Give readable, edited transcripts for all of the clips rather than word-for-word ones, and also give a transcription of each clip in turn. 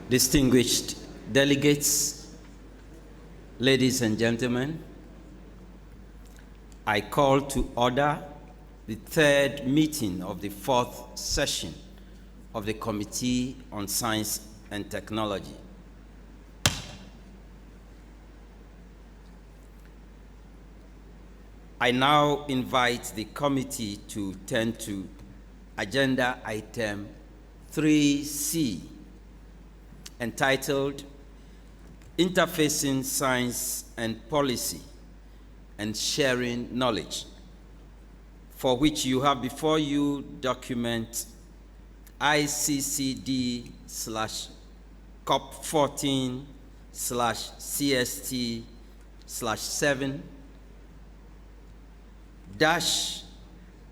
Distinguished delegates, ladies and gentlemen, I call to order the third meeting of the fourth session of the Committee on Science and Technology. I now invite the committee to turn to agenda item 3C, entitled Interfacing Science and Policy and Sharing Knowledge, for which you have before you document ICCD/COP14/CST/7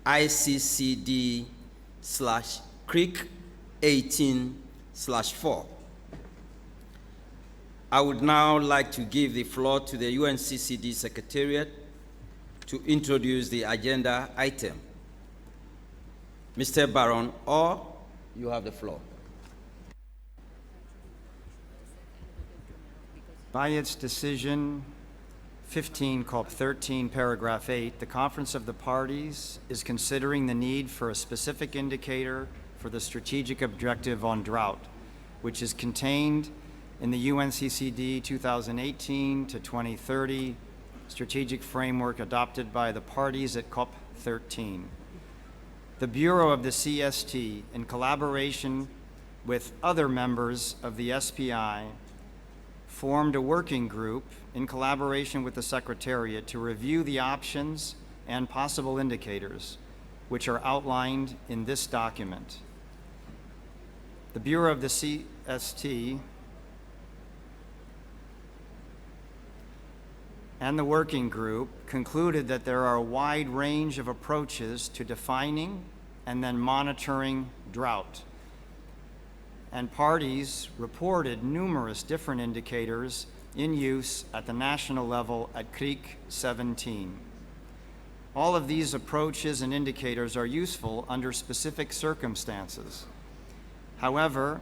ICCD/CRIC18/4. I would now like to give the floor to the UNCCD Secretariat to introduce the agenda item. Mr. Baron, you have the floor. By its decision 15 COP13 paragraph 8, the Conference of the Parties is considering the need for a specific indicator for the strategic objective on drought, which is contained in the UNCCD 2018 to 2030 strategic framework adopted by the parties at COP13. The Bureau of the CST, in collaboration with other members of the SPI, formed a working group in collaboration with the Secretariat to review the options and possible indicators, which are outlined in this document. The Bureau of the CST and the working group concluded that there are a wide range of approaches to defining and then monitoring drought. And parties reported numerous different indicators in use at the national level at CRIC17. All of these approaches and indicators are useful under specific circumstances. However,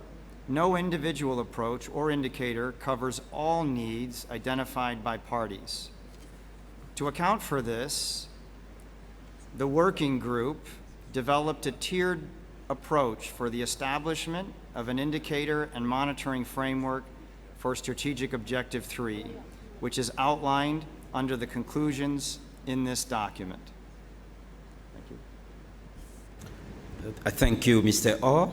no individual approach or indicator covers all needs identified by parties. To account for this, the working group developed a tiered approach for the establishment of an indicator and monitoring framework for Strategic Objective 3, which is outlined under the conclusions in this document. Thank you. I thank you, Mr. Orr.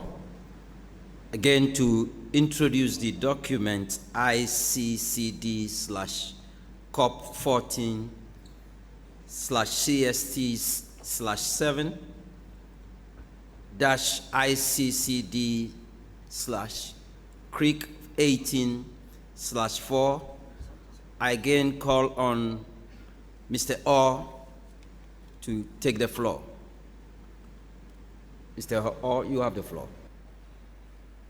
Again, to introduce the document ICCD/COP14/CST/7 ICCD/CRIC18/4. I again call on Mr. Orr to take the floor. Mr. Orr, you have the floor.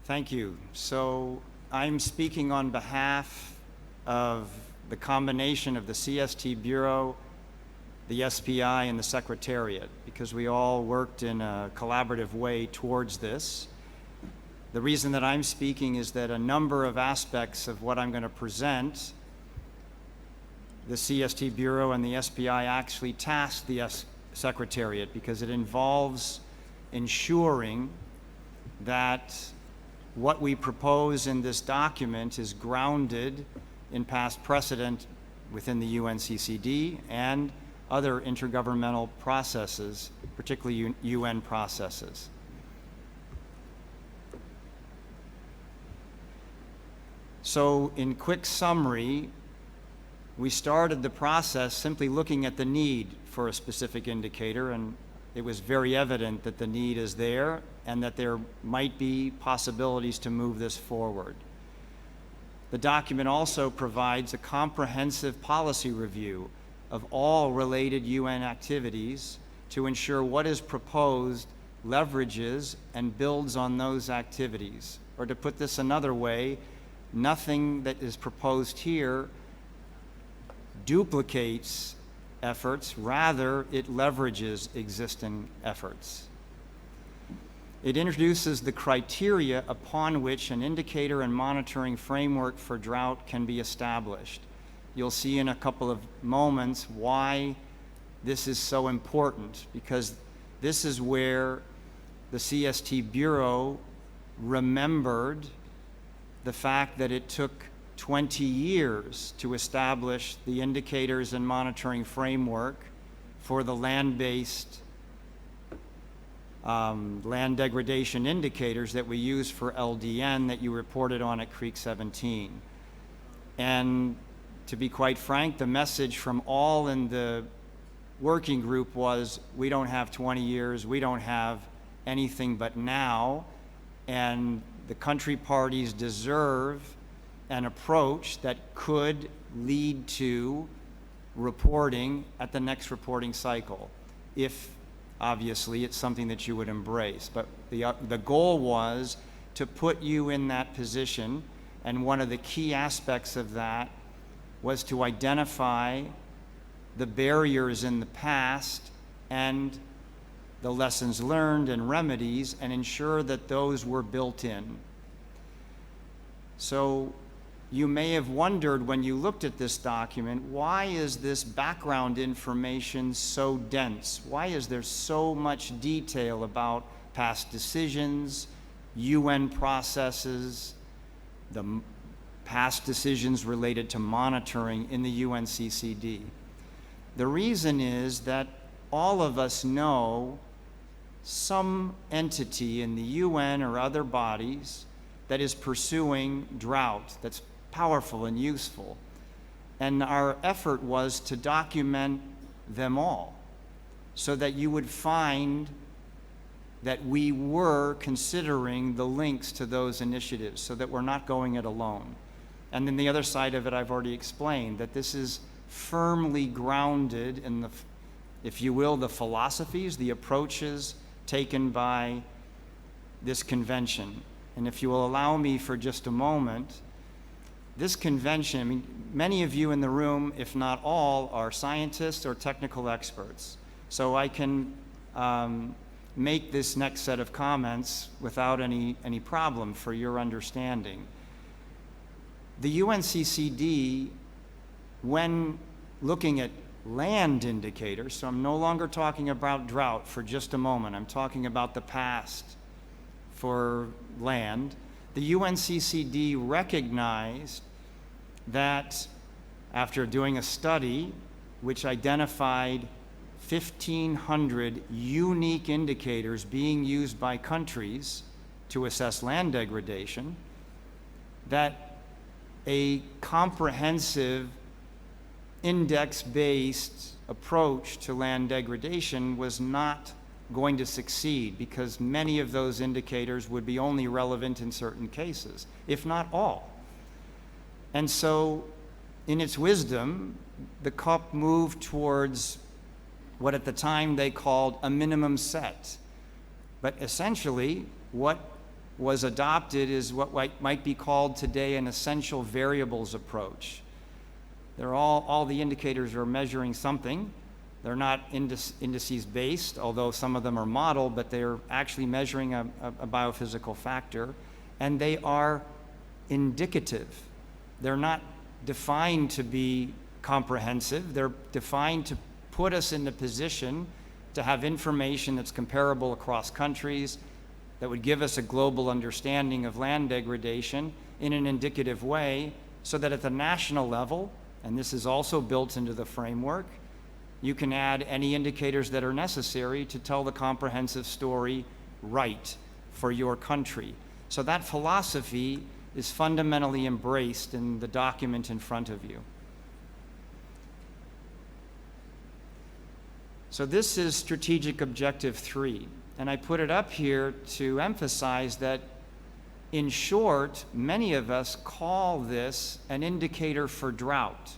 Thank you. So I'm speaking on behalf of the combination of the CST Bureau, the SPI, and the Secretariat, because we all worked in a collaborative way towards this. The reason that I'm speaking is that a number of aspects of what I'm going to present, the CST Bureau and the SPI actually tasked the Secretariat, because it involves ensuring that what we propose in this document is grounded in past precedent within the UNCCD and other intergovernmental processes, particularly UN processes. So in quick summary, we started the process simply looking at the need for a specific indicator, and it was very evident that the need is there and that there might be possibilities to move this forward. The document also provides a comprehensive policy review of all related UN activities to ensure what is proposed leverages and builds on those activities. Or to put this another way, nothing that is proposed here duplicates efforts, rather it leverages existing efforts. It introduces the criteria upon which an indicator and monitoring framework for drought can be established. You'll see in a couple of moments why this is so important, because this is where the CST Bureau remembered the fact that it took 20 years to establish the indicators and monitoring framework for the land-based land degradation indicators that we use for LDN that you reported on at Creek 17. And to be quite frank, the message from all in the working group was, we don't have 20 years, we don't have anything but now, and the country parties deserve an approach that could lead to reporting at the next reporting cycle, if obviously it's something that you would embrace. But the goal was to put you in that position, and one of the key aspects of that was to identify the barriers in the past and the lessons learned and remedies, and ensure that those were built in. So you may have wondered when you looked at this document, why is this background information so dense? Why is there so much detail about past decisions, UN processes, the past decisions related to monitoring in the UNCCD? The reason is that all of us know some entity in the UN or other bodies that is pursuing drought, that's powerful and useful. And our effort was to document them all so that you would find that we were considering the links to those initiatives, so that we're not going it alone. And then the other side of it I've already explained, that this is firmly grounded in the, if you will, the philosophies, the approaches taken by this convention. And if you will allow me for just a moment, this convention, I mean, many of you in the room, if not all, are scientists or technical experts. So I can make this next set of comments without any problem for your understanding. The UNCCD, when looking at land indicators, so I'm no longer talking about drought for just a moment, I'm talking about the past for land, the UNCCD recognized that after doing a study which identified 1,500 unique indicators being used by countries to assess land degradation, that a comprehensive index-based approach to land degradation was not going to succeed, because many of those indicators would be only relevant in certain cases, if not all. And so, in its wisdom, the COP moved towards what at the time they called a minimum set. But essentially, what was adopted is what might be called today an essential variables approach. They're all the indicators are measuring something. They're not indices based, although some of them are modeled, but they're actually measuring a biophysical factor, and they are indicative. They're not defined to be comprehensive. They're defined to put us in the position to have information that's comparable across countries, that would give us a global understanding of land degradation in an indicative way, so that at the national level, and this is also built into the framework, you can add any indicators that are necessary to tell the comprehensive story right for your country. So that philosophy is fundamentally embraced in the document in front of you. So this is Strategic Objective 3, and I put it up here to emphasize that, in short, many of us call this an indicator for drought.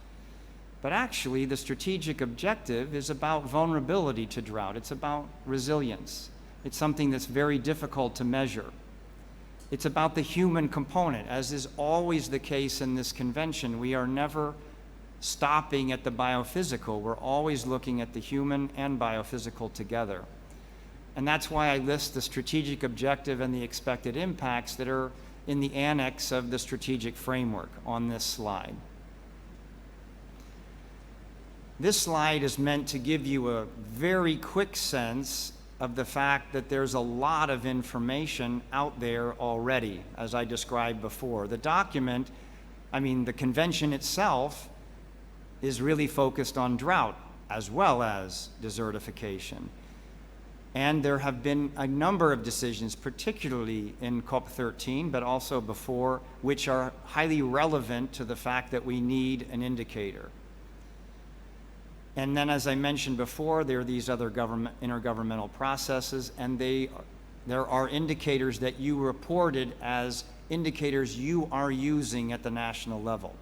But actually, the strategic objective is about vulnerability to drought. It's about resilience. It's something that's very difficult to measure. It's about the human component. As is always the case in this convention, we are never stopping at the biophysical. We're always looking at the human and biophysical together. And that's why I list the strategic objective and the expected impacts that are in the annex of the strategic framework on this slide. This slide is meant to give you a very quick sense of the fact that there's a lot of information out there already, as I described before. The document, the convention itself, is really focused on drought as well as desertification. And there have been a number of decisions, particularly in COP13, but also before, which are highly relevant to the fact that we need an indicator. And then, as I mentioned before, there are these other intergovernmental processes, and there are indicators that you reported as indicators you are using at the national level.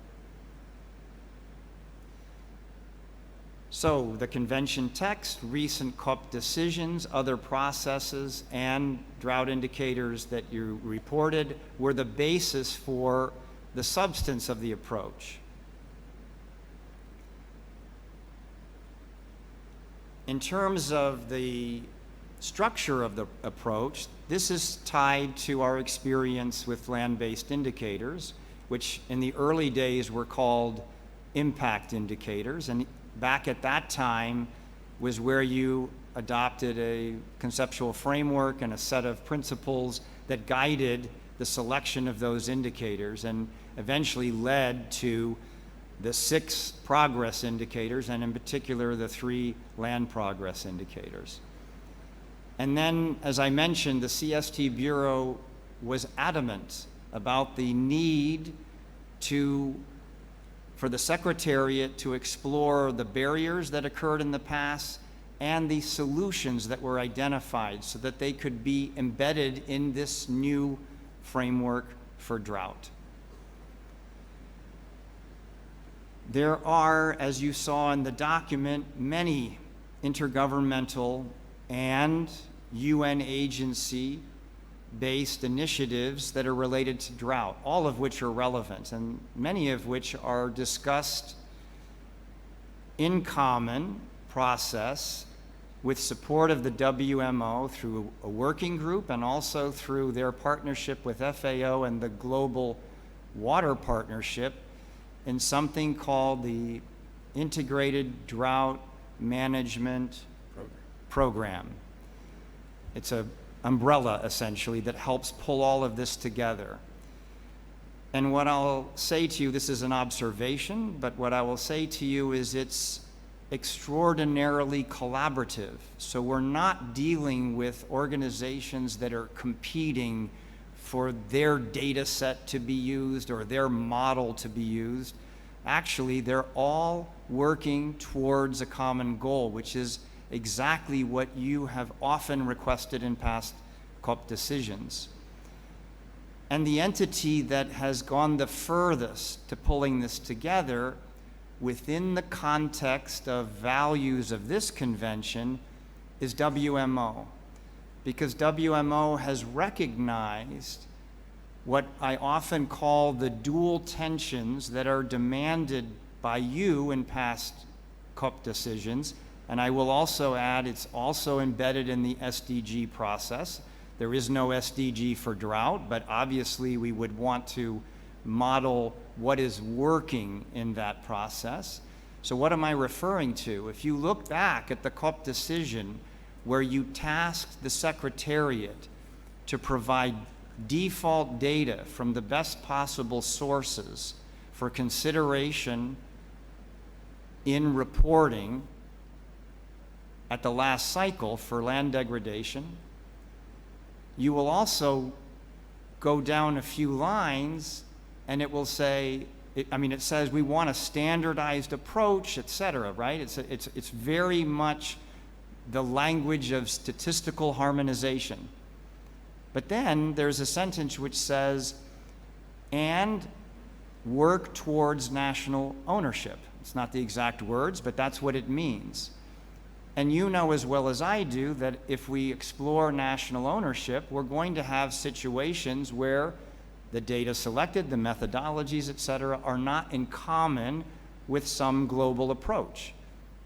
So the convention text, recent COP decisions, other processes, and drought indicators that you reported were the basis for the substance of the approach. In terms of the structure of the approach, this is tied to our experience with land-based indicators, which in the early days were called impact indicators, and back at that time was where you adopted a conceptual framework and a set of principles that guided the selection of those indicators and eventually led to the 6 progress indicators, and in particular the 3 land progress indicators. And then, as I mentioned, the CST Bureau was adamant about the need for the Secretariat to explore the barriers that occurred in the past and the solutions that were identified so that they could be embedded in this new framework for drought. There are, as you saw in the document, many intergovernmental and UN agency-based initiatives that are related to drought, all of which are relevant, and many of which are discussed in common process with support of the WMO through a working group and also through their partnership with FAO and the Global Water Partnership in something called the Integrated Drought Management Program. It's an umbrella, essentially, that helps pull all of this together. And what I'll say to you, this is an observation, but what I will say to you is it's extraordinarily collaborative. So we're not dealing with organizations that are competing for their data set to be used or their model to be used. Actually, they're all working towards a common goal, which is exactly what you have often requested in past COP decisions. And the entity that has gone the furthest to pulling this together within the context of values of this convention is WMO. Because WMO has recognized what I often call the dual tensions that are demanded by you in past COP decisions. And I will also add, it's also embedded in the SDG process. There is no SDG for drought, but obviously we would want to model what is working in that process. So what am I referring to? If you look back at the COP decision where you tasked the Secretariat to provide default data from the best possible sources for consideration in reporting at the last cycle for land degradation, you will also go down a few lines and it will say, it says we want a standardized approach, et cetera, right? It's very much the language of statistical harmonization. But then there's a sentence which says, and work towards national ownership. It's not the exact words, but that's what it means. And you know as well as I do that if we explore national ownership, we're going to have situations where the data selected, the methodologies, et cetera, are not in common with some global approach.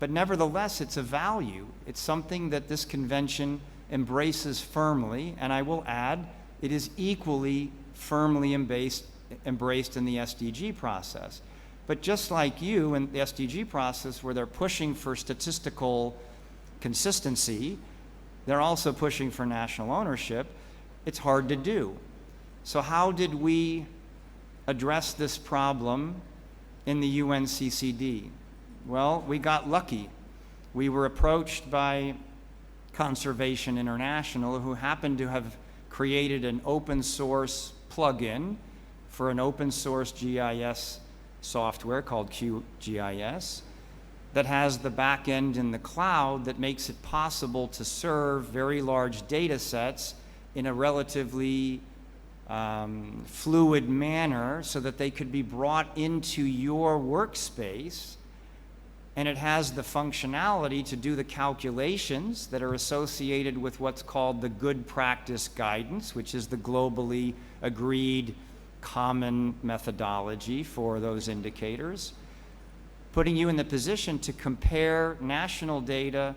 But nevertheless, it's a value. It's something that this convention embraces firmly, and I will add, it is equally firmly embraced in the SDG process. But just like you in the SDG process, where they're pushing for statistical consistency, they're also pushing for national ownership. It's hard to do. So how did we address this problem in the UNCCD? Well, we got lucky. We were approached by Conservation International, who happened to have created an open source plugin for an open source GIS software called QGIS that has the back end in the cloud that makes it possible to serve very large data sets in a relatively fluid manner so that they could be brought into your workspace. And it has the functionality to do the calculations that are associated with what's called the good practice guidance, which is the globally agreed common methodology for those indicators, putting you in the position to compare national data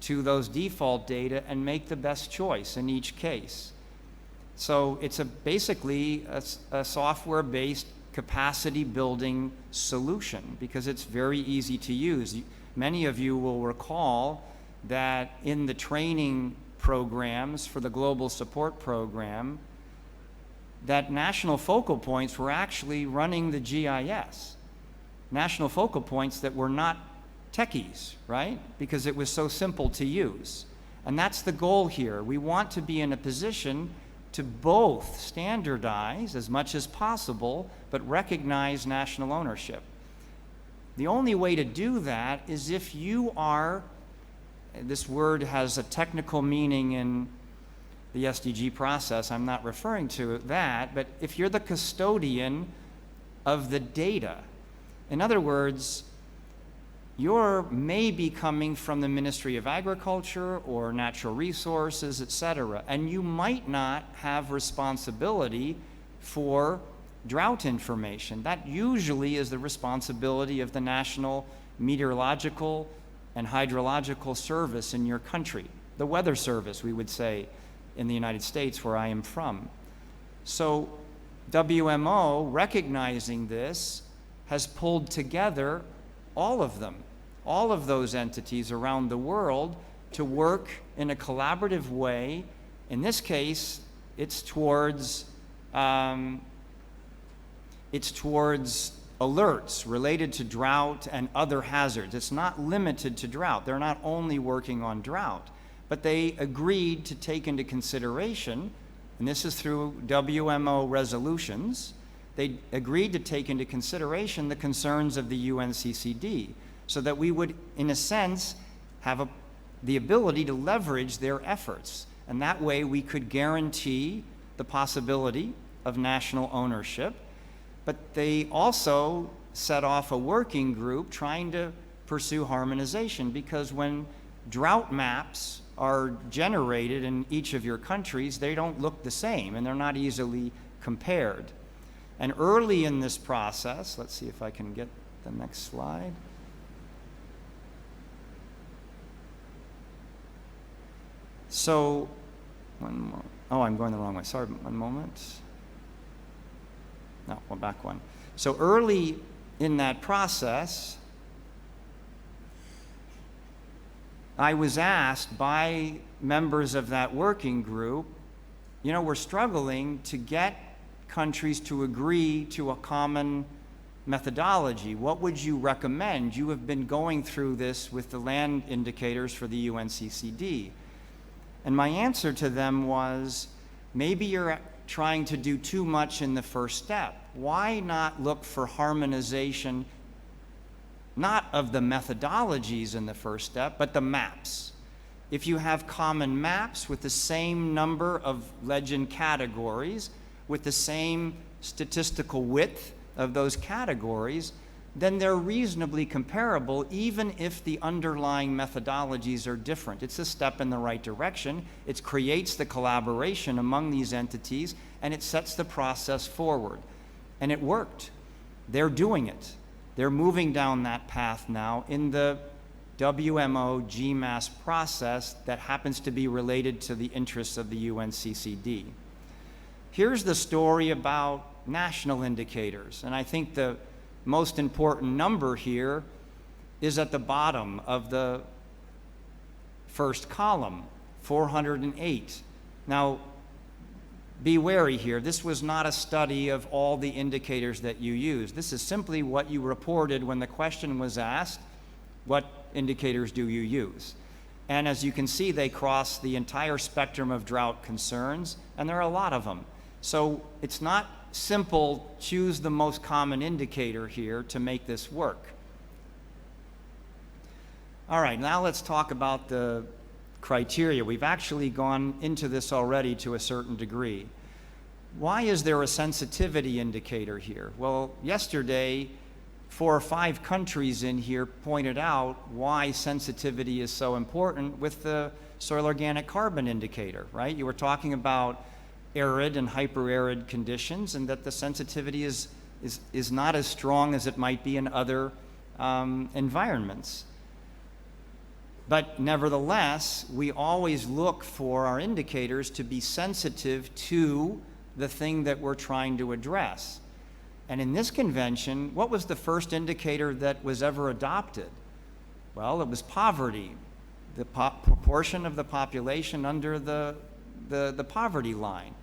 to those default data and make the best choice in each case. So it's basically a software-based capacity building solution because it's very easy to use. Many of you will recall that in the training programs for the Global Support Program, that national focal points were actually running the GIS. National focal points that were not techies, right? Because it was so simple to use. And that's the goal here. We want to be in a position to both standardize as much as possible, but recognize national ownership. The only way to do that is if you are, this word has a technical meaning in the SDG process, I'm not referring to that, but if you're the custodian of the data. In other words, you're maybe coming from the Ministry of Agriculture or Natural Resources, etc., and you might not have responsibility for drought information. That usually is the responsibility of the National Meteorological and Hydrological Service in your country, the Weather Service, we would say, in the United States, where I am from. So WMO, recognizing this, has pulled together all of them, all of those entities around the world to work in a collaborative way. In this case, it's towards alerts related to drought and other hazards. It's not limited to drought. They're not only working on drought, but they agreed to take into consideration, and this is through WMO resolutions, they agreed to take into consideration the concerns of the UNCCD so that we would, in a sense, have the ability to leverage their efforts. And that way we could guarantee the possibility of national ownership. But they also set off a working group trying to pursue harmonization, because when drought maps are generated in each of your countries, they don't look the same and they're not easily compared. And early in this process, let's see if I can get the next slide. So, oh, I'm going the wrong way. Sorry, one moment. No, well, back one. So early in that process, I was asked by members of that working group, you know, we're struggling to get countries to agree to a common methodology. What would you recommend? You have been going through this with the land indicators for the UNCCD. And my answer to them was, maybe you're trying to do too much in the first step. Why not look for harmonization, not of the methodologies in the first step, but the maps? If you have common maps with the same number of legend categories, with the same statistical width of those categories, then they're reasonably comparable, even if the underlying methodologies are different. It's a step in the right direction. It creates the collaboration among these entities, and it sets the process forward. And it worked. They're doing it. They're moving down that path now in the WMO GMAS process that happens to be related to the interests of the UNCCD. Here's the story about national indicators, and I think the most important number here is at the bottom of the first column, 408. Now, be wary here. This was not a study of all the indicators that you use. This is simply what you reported when the question was asked, what indicators do you use? And as you can see, they cross the entire spectrum of drought concerns, and there are a lot of them. So it's not simple, choose the most common indicator here to make this work. All right, now let's talk about the criteria. We've actually gone into this already to a certain degree. Why is there a sensitivity indicator here? Well, yesterday, 4 or 5 countries in here pointed out why sensitivity is so important with the soil organic carbon indicator, right? You were talking about arid and hyperarid conditions, and that the sensitivity is not as strong as it might be in other environments. But nevertheless, we always look for our indicators to be sensitive to the thing that we're trying to address. And in this convention, what was the first indicator that was ever adopted? Well, it was poverty, the proportion of the population under the poverty line.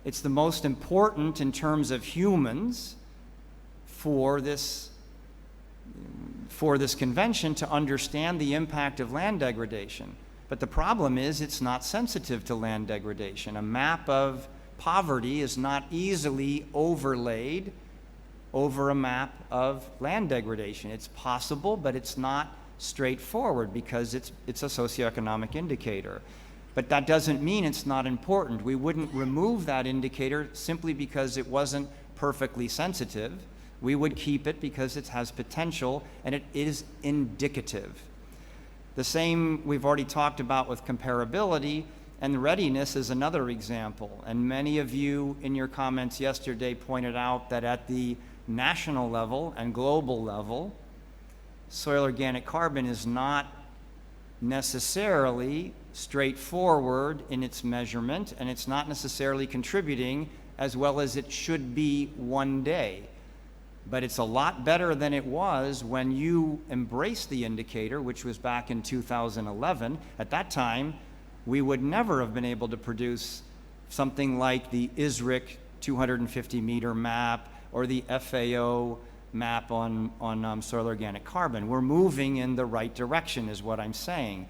It's the most important in terms of humans for this convention to understand the impact of land degradation. But the problem is it's not sensitive to land degradation. A map of poverty is not easily overlaid over a map of land degradation. It's possible, but it's not straightforward because it's a socioeconomic indicator. But that doesn't mean it's not important. We wouldn't remove that indicator simply because it wasn't perfectly sensitive. We would keep it because it has potential and it is indicative. The same we've already talked about with comparability, and readiness is another example. And many of you in your comments yesterday pointed out that at the national level and global level, soil organic carbon is not necessarily straightforward in its measurement, and it's not necessarily contributing as well as it should be one day. But it's a lot better than it was when you embraced the indicator, which was back in 2011. At that time, we would never have been able to produce something like the ISRIC 250-meter map or the FAO map on soil organic carbon. We're moving in the right direction is what I'm saying.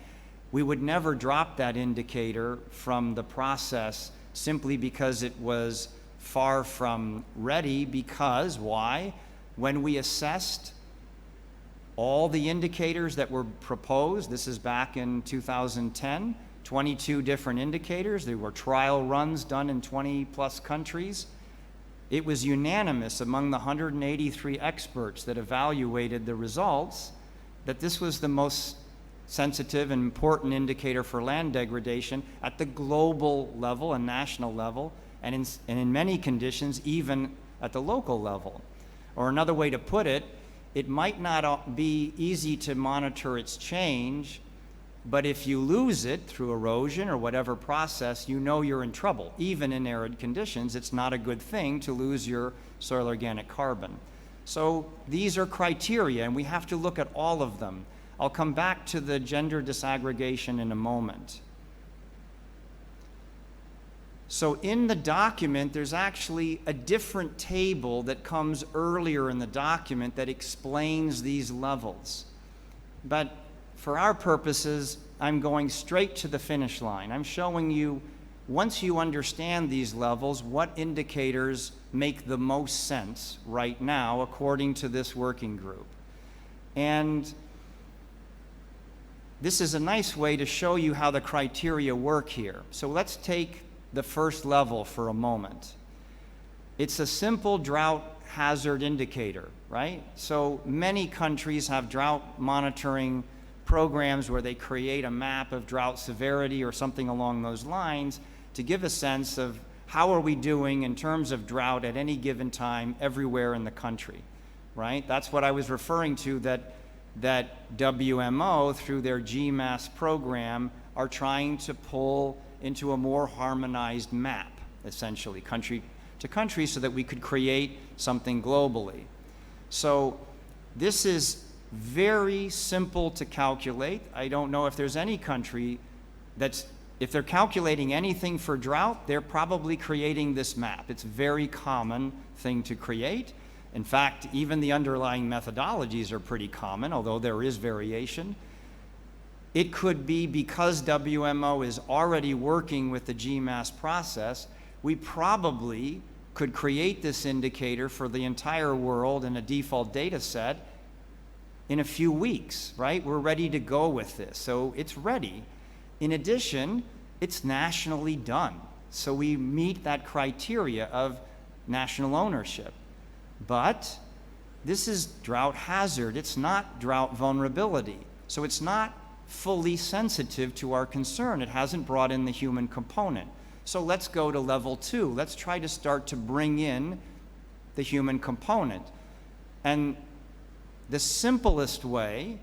We would never drop that indicator from the process simply because it was far from ready, because why? When we assessed all the indicators that were proposed, this is back in 2010, 22 different indicators, there were trial runs done in 20 plus countries. It was unanimous among the 183 experts that evaluated the results that this was the most sensitive and important indicator for land degradation at the global level and national level, and in many conditions, even at the local level. Or another way to put it, it might not be easy to monitor its change, but if you lose it through erosion or whatever process, you know you're in trouble. Even in arid conditions, it's not a good thing to lose your soil organic carbon. So these are criteria, and we have to look at all of them. I'll come back to the gender disaggregation in a moment. So in the document, there's actually a different table that comes earlier in the document that explains these levels. But for our purposes, I'm going straight to the finish line. I'm showing you, once you understand these levels, what indicators make the most sense right now according to this working group. And this is a nice way to show you how the criteria work here. So let's take the first level for a moment. It's a simple drought hazard indicator, right? So many countries have drought monitoring programs where they create a map of drought severity or something along those lines to give a sense of how are we doing in terms of drought at any given time everywhere in the country, right? That's what I was referring to, that that WMO, through their GMAS program, are trying to pull into a more harmonized map, essentially, country to country, so that we could create something globally. So this is very simple to calculate. I don't know if there's any country that's, if they're calculating anything for drought, they're probably creating this map. It's a very common thing to create. In fact, even the underlying methodologies are pretty common, although there is variation. It could be because WMO is already working with the GMAS process, we probably could create this indicator for the entire world in a default data set in a few weeks, right? We're ready to go with this, so it's ready. In addition, it's nationally done, so we meet that criteria of national ownership. But this is drought hazard, it's not drought vulnerability. So it's not fully sensitive to our concern. It hasn't brought in the human component. So let's go to level 2. Let's try to start to bring in the human component. And the simplest way,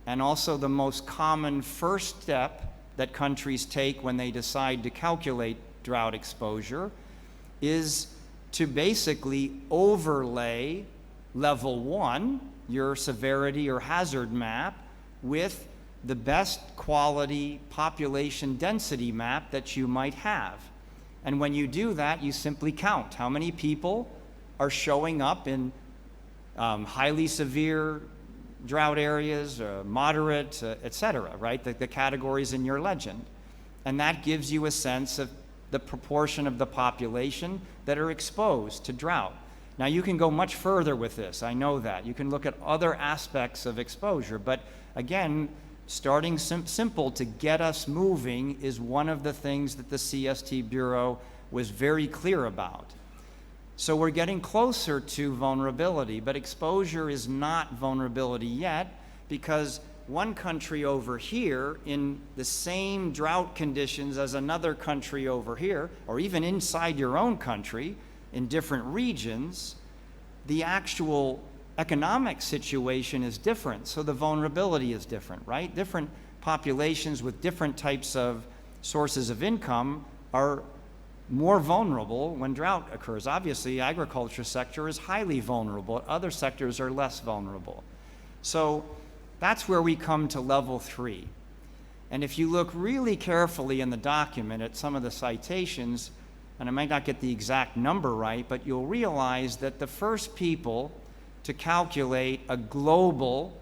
and also the most common first step that countries take when they decide to calculate drought exposure, is to basically overlay level 1, your severity or hazard map, with the best quality population density map that you might have. And when you do that, you simply count how many people are showing up in highly severe drought areas, moderate, etc., right? The categories in your legend. And that gives you a sense of the proportion of the population that are exposed to drought. Now, you can go much further with this, I know that. You can look at other aspects of exposure, but again, starting simple to get us moving is one of the things that the CST Bureau was very clear about. So we're getting closer to vulnerability, but exposure is not vulnerability yet, because one country over here in the same drought conditions as another country over here, or even inside your own country in different regions, the actual economic situation is different, so the vulnerability is different, right? Different populations with different types of sources of income are more vulnerable when drought occurs. Obviously, the agriculture sector is highly vulnerable. Other sectors are less vulnerable. So that's where we come to level 3. And if you look really carefully in the document at some of the citations, and I might not get the exact number right, but you'll realize that the first people to calculate a global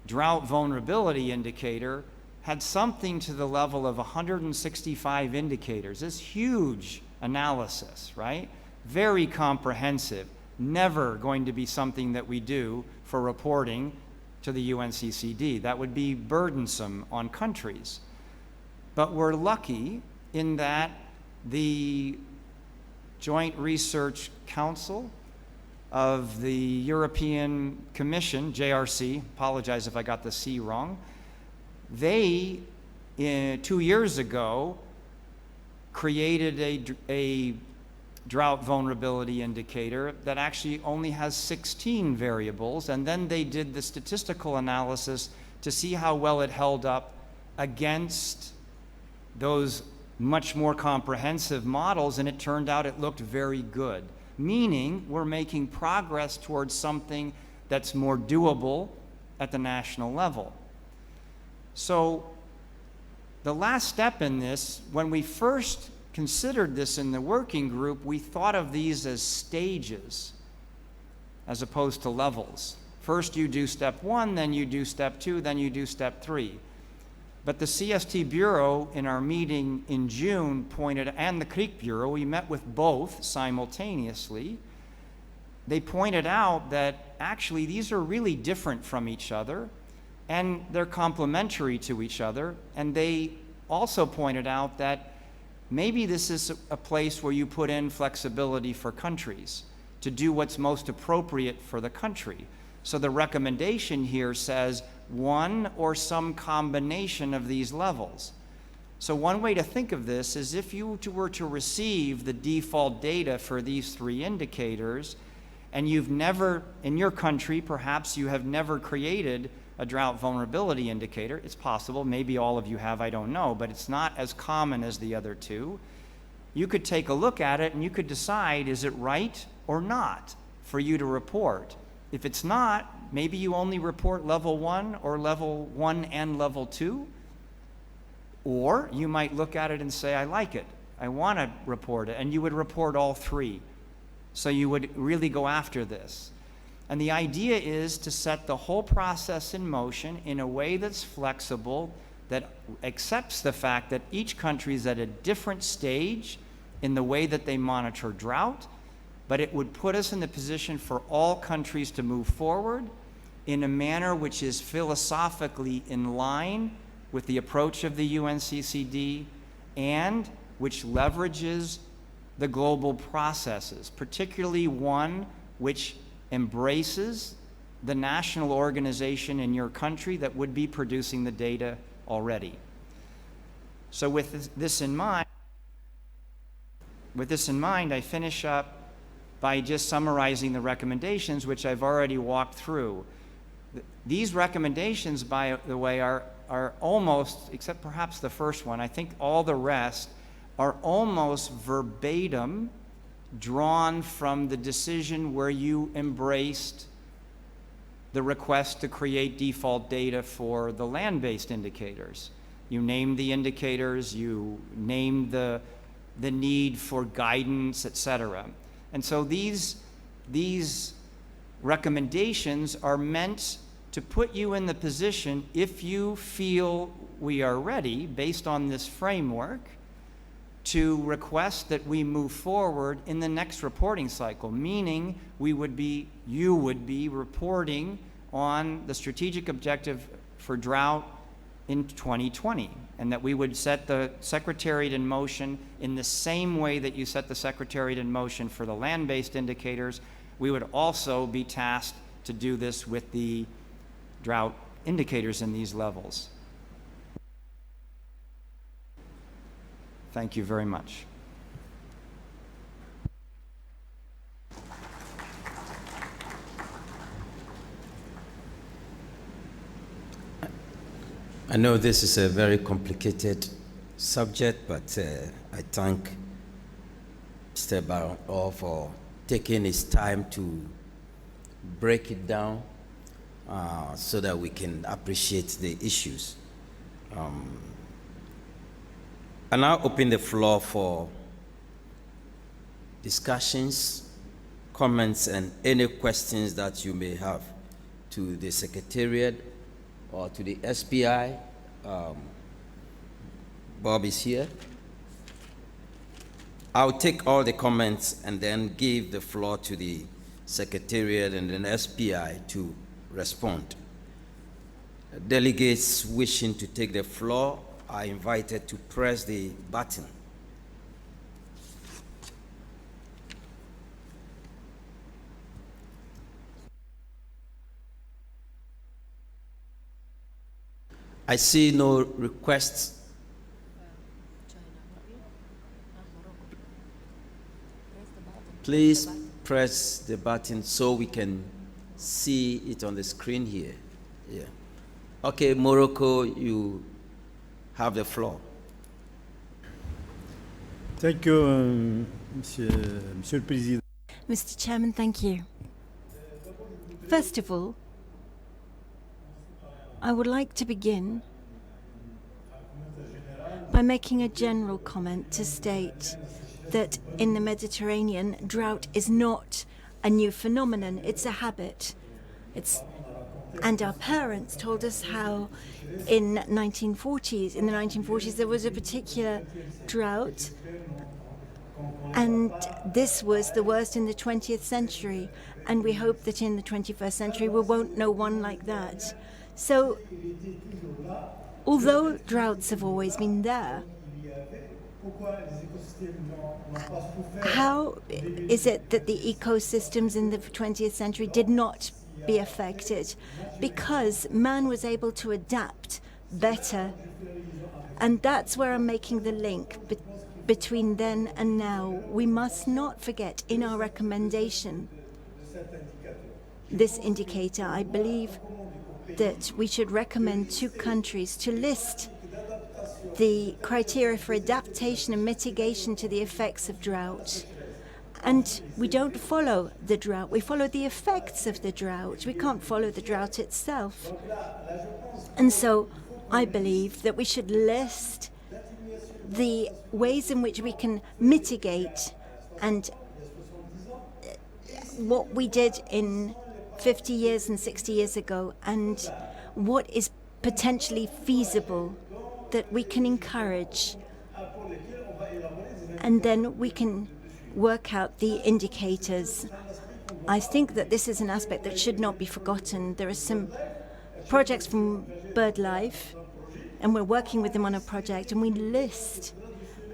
drought vulnerability indicator had something to the level of 165 indicators. This huge analysis, right? Very comprehensive. Never going to be something that we do for reporting to the UNCCD. That would be burdensome on countries. But we're lucky in that the Joint Research Council of the European Commission, JRC, apologize if I got the C wrong, they, 2 years ago, created a drought vulnerability indicator that actually only has 16 variables, and then they did the statistical analysis to see how well it held up against those much more comprehensive models, and it turned out it looked very good, meaning we're making progress towards something that's more doable at the national level. So the last step in this, when we first considered this in the working group, we thought of these as stages as opposed to levels. First you do step 1, then you do step 2, then you do step 3. But the CST Bureau in our meeting in June pointed, and the Creek Bureau, we met with both simultaneously. They pointed out that actually these are really different from each other, and they're complementary to each other. And they also pointed out that maybe this is a place where you put in flexibility for countries to do what's most appropriate for the country. So the recommendation here says one or some combination of these levels. So one way to think of this is if you were to receive the default data for these 3 indicators, and you've never, in your country, perhaps you have never created a drought vulnerability indicator. It's possible, maybe all of you have, I don't know, but it's not as common as the other two. You could take a look at it and you could decide, is it right or not for you to report? If it's not, maybe you only report level 1 or level 1 and level 2. Or you might look at it and say, I like it, I want to report it, and you would report all 3. So you would really go after this. And the idea is to set the whole process in motion in a way that's flexible, that accepts the fact that each country is at a different stage in the way that they monitor drought, but it would put us in the position for all countries to move forward in a manner which is philosophically in line with the approach of the UNCCD and which leverages the global processes, particularly one which embraces the national organization in your country that would be producing the data already. So with this in mind, I finish up by just summarizing the recommendations, which I've already walked through. These recommendations, by the way, are almost, except perhaps the first one, I think all the rest are almost verbatim drawn from the decision where you embraced the request to create default data for the land-based indicators. You named the indicators, you named the need for guidance, etc. And so these recommendations are meant to put you in the position, if you feel we are ready, based on this framework, to request that we move forward in the next reporting cycle, meaning you would be reporting on the strategic objective for drought in 2020, and that we would set the Secretariat in motion in the same way that you set the Secretariat in motion for the land-based indicators. We would also be tasked to do this with the drought indicators in these levels. Thank you very much. I know this is a very complicated subject, but I thank Mr. Baron for taking his time to break it down so that we can appreciate the issues. I now open the floor for discussions, comments, and any questions that you may have to the Secretariat or to the SPI. Bob is here. I'll take all the comments and then give the floor to the Secretariat and then SPI to respond. Delegates wishing to take the floor are invited to press the button. I see no requests. Please press the button so we can see it on the screen here. Yeah. Okay, Morocco, you have the floor. Thank you, Monsieur le Président. Mr. Chairman, thank you. First of all, I would like to begin by making a general comment to state that in the Mediterranean, drought is not a new phenomenon, it's a habit. And our parents told us how in the 1940s, there was a particular drought, and this was the worst in the 20th century, and we hope that in the 21st century we won't know one like that. So, although droughts have always been there, how is it that the ecosystems in the 20th century did not be affected? Because man was able to adapt better, and that's where I'm making the link between then and now. We must not forget in our recommendation this indicator, I believe that we should recommend to countries to list the criteria for adaptation and mitigation to the effects of drought. And we don't follow the drought, we follow the effects of the drought. We can't follow the drought itself. And so I believe that we should list the ways in which we can mitigate and what we did in 50 years and 60 years ago, and what is potentially feasible that we can encourage. And then we can work out the indicators. I think that this is an aspect that should not be forgotten. There are some projects from BirdLife, and we're working with them on a project, and we list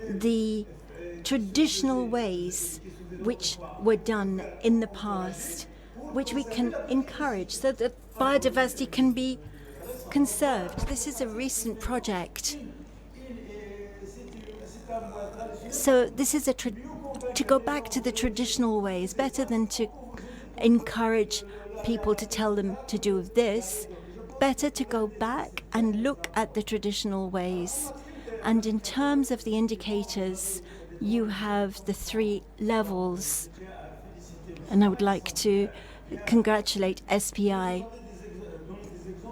the traditional ways which were done in the past, which we can encourage so that biodiversity can be conserved. This is a recent project. So this is to go back to the traditional ways, better than to encourage people to tell them to do this, better to go back and look at the traditional ways. And in terms of the indicators, you have the 3 levels. And I would like to congratulate SPI.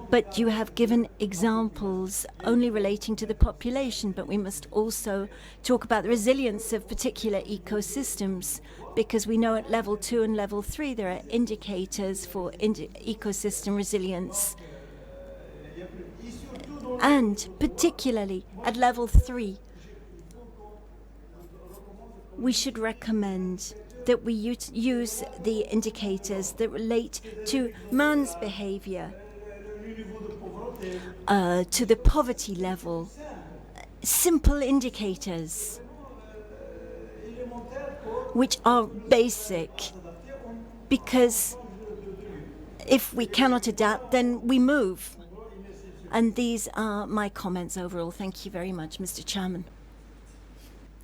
But you have given examples only relating to the population, but we must also talk about the resilience of particular ecosystems, because we know at level 2 and level 3 there are indicators for ecosystem resilience. And particularly at level 3, we should recommend that we use the indicators that relate to man's behavior, to the poverty level, simple indicators which are basic, because if we cannot adapt, then we move. And these are my comments overall. Thank you very much, Mr. Chairman.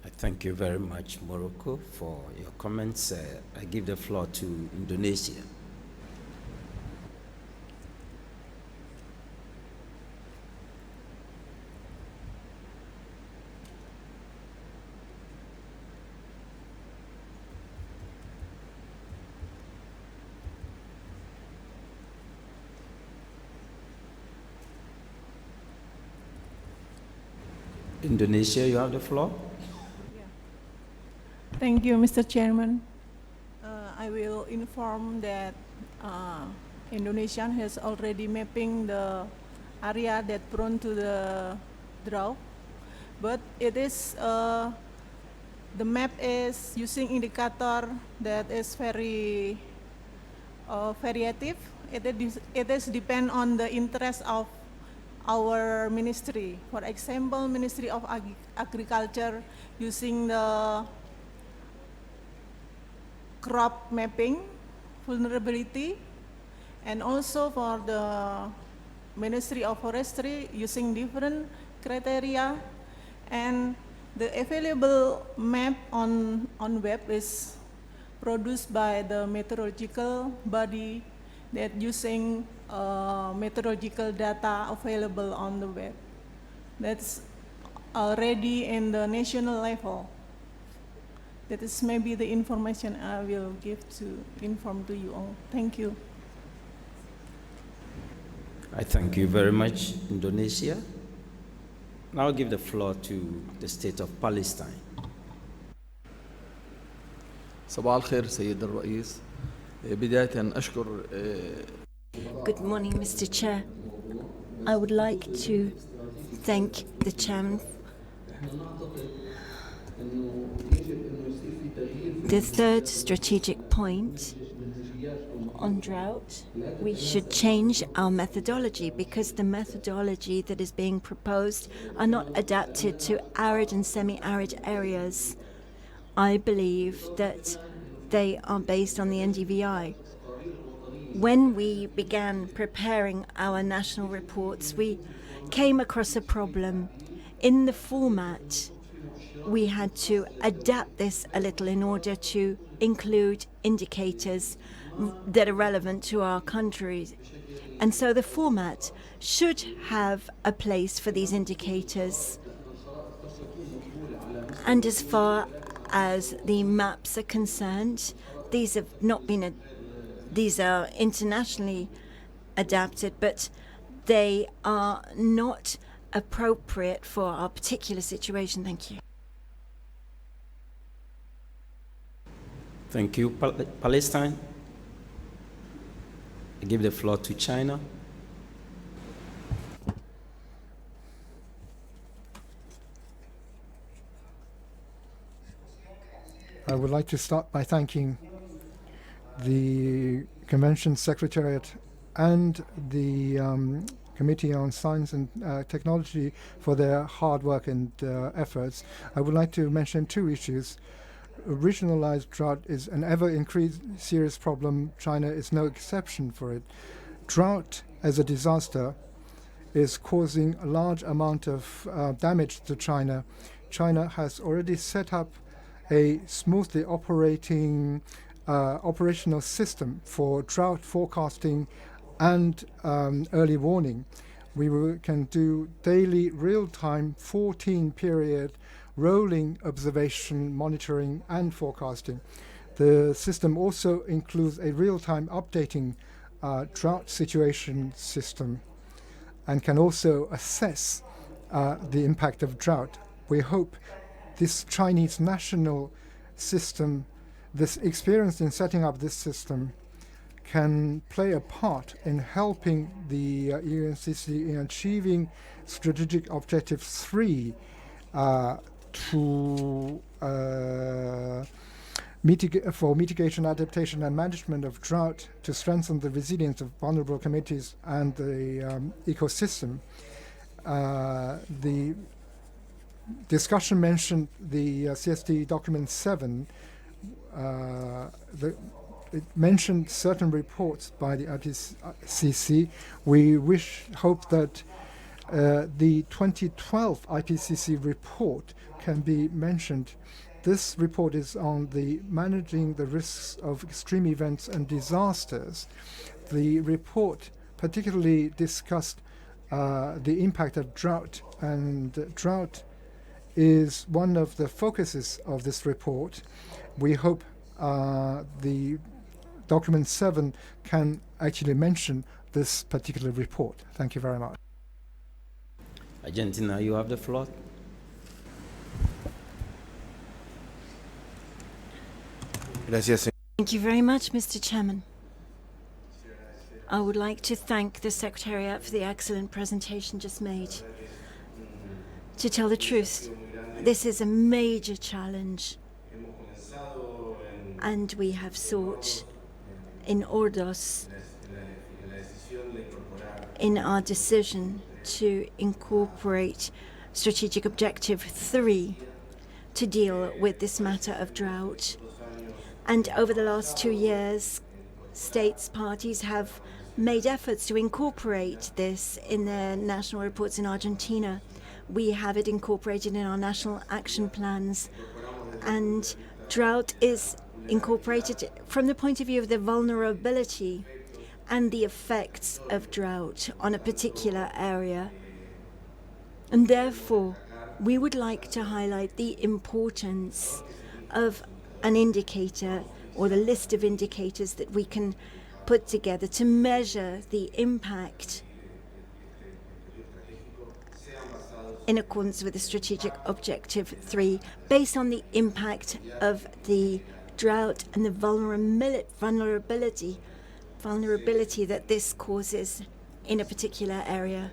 I thank you very much, Morocco, for your comments. I give the floor to Indonesia. Indonesia, you have the floor. Thank you, Mr. Chairman. I will inform that Indonesia has already mapping the area that prone to the drought, but it is the map is using indicator that is very variative. It is depend on the interest of our ministry. For example, Ministry of Agriculture using the crop mapping, vulnerability, and also for the Ministry of Forestry using different criteria, and the available map on web is produced by the meteorological body that using meteorological data available on the web. That's already in the national level. That is maybe the information I will give to inform to you all. Thank you. I thank you very much, Indonesia. Now I'll give the floor to the state of Palestine. صباح الخير سيد الرئيس. بداية أشكر Good morning, Mr. Chair. I would like to thank the chairman. The third strategic point on drought, we should change our methodology, because the methodology that is being proposed are not adapted to arid and semi-arid areas. I believe that they are based on the NDVI. When we began preparing our national reports, we came across a problem in the format we had to adapt this a little in order to include indicators that are relevant to our countries. And so the format should have a place for these indicators. And as far as the maps are concerned, these have not been, these are internationally adapted, but they are not appropriate for our particular situation. Thank you. Thank you. Palestine? I give the floor to China. I would like to start by thanking the Convention Secretariat and the Committee on Science and Technology for their hard work and efforts. I would like to mention two issues. Regionalized drought is an ever-increasing serious problem. China is no exception for it. Drought as a disaster is causing a large amount of damage to China. China has already set up a smoothly operating operational system for drought forecasting and early warning. We can do daily, real-time, 14-period rolling observation, monitoring, and forecasting. The system also includes a real-time updating drought situation system and can also assess the impact of drought. We hope this Chinese national system, this experience in setting up this system, can play a part in helping the UNCCD in achieving strategic objective 3 for mitigation, adaptation, and management of drought, to strengthen the resilience of vulnerable communities and the ecosystem. The discussion mentioned the CSD document 7. It mentioned certain reports by the IPCC. We hope that the 2012 IPCC report can be mentioned. This report is on the managing the risks of extreme events and disasters. The report particularly discussed the impact of drought, and drought is one of the focuses of this report. We hope the document 7 can actually mention this particular report. Thank you very much. Argentina, you have the floor. Thank you very much, Mr. Chairman. I would like to thank the Secretariat for the excellent presentation just made. To tell the truth, this is a major challenge, and we have sought in Ordos, in our decision to incorporate strategic objective 3 to deal with this matter of drought. And over the last 2 years, states parties have made efforts to incorporate this in their national reports in Argentina. We have it incorporated in our national action plans, and drought is incorporated from the point of view of the vulnerability and the effects of drought on a particular area. And therefore, we would like to highlight the importance of an indicator, or the list of indicators that we can put together to measure the impact in accordance with the strategic objective 3, based on the impact of the drought and the vulnerability that this causes in a particular area.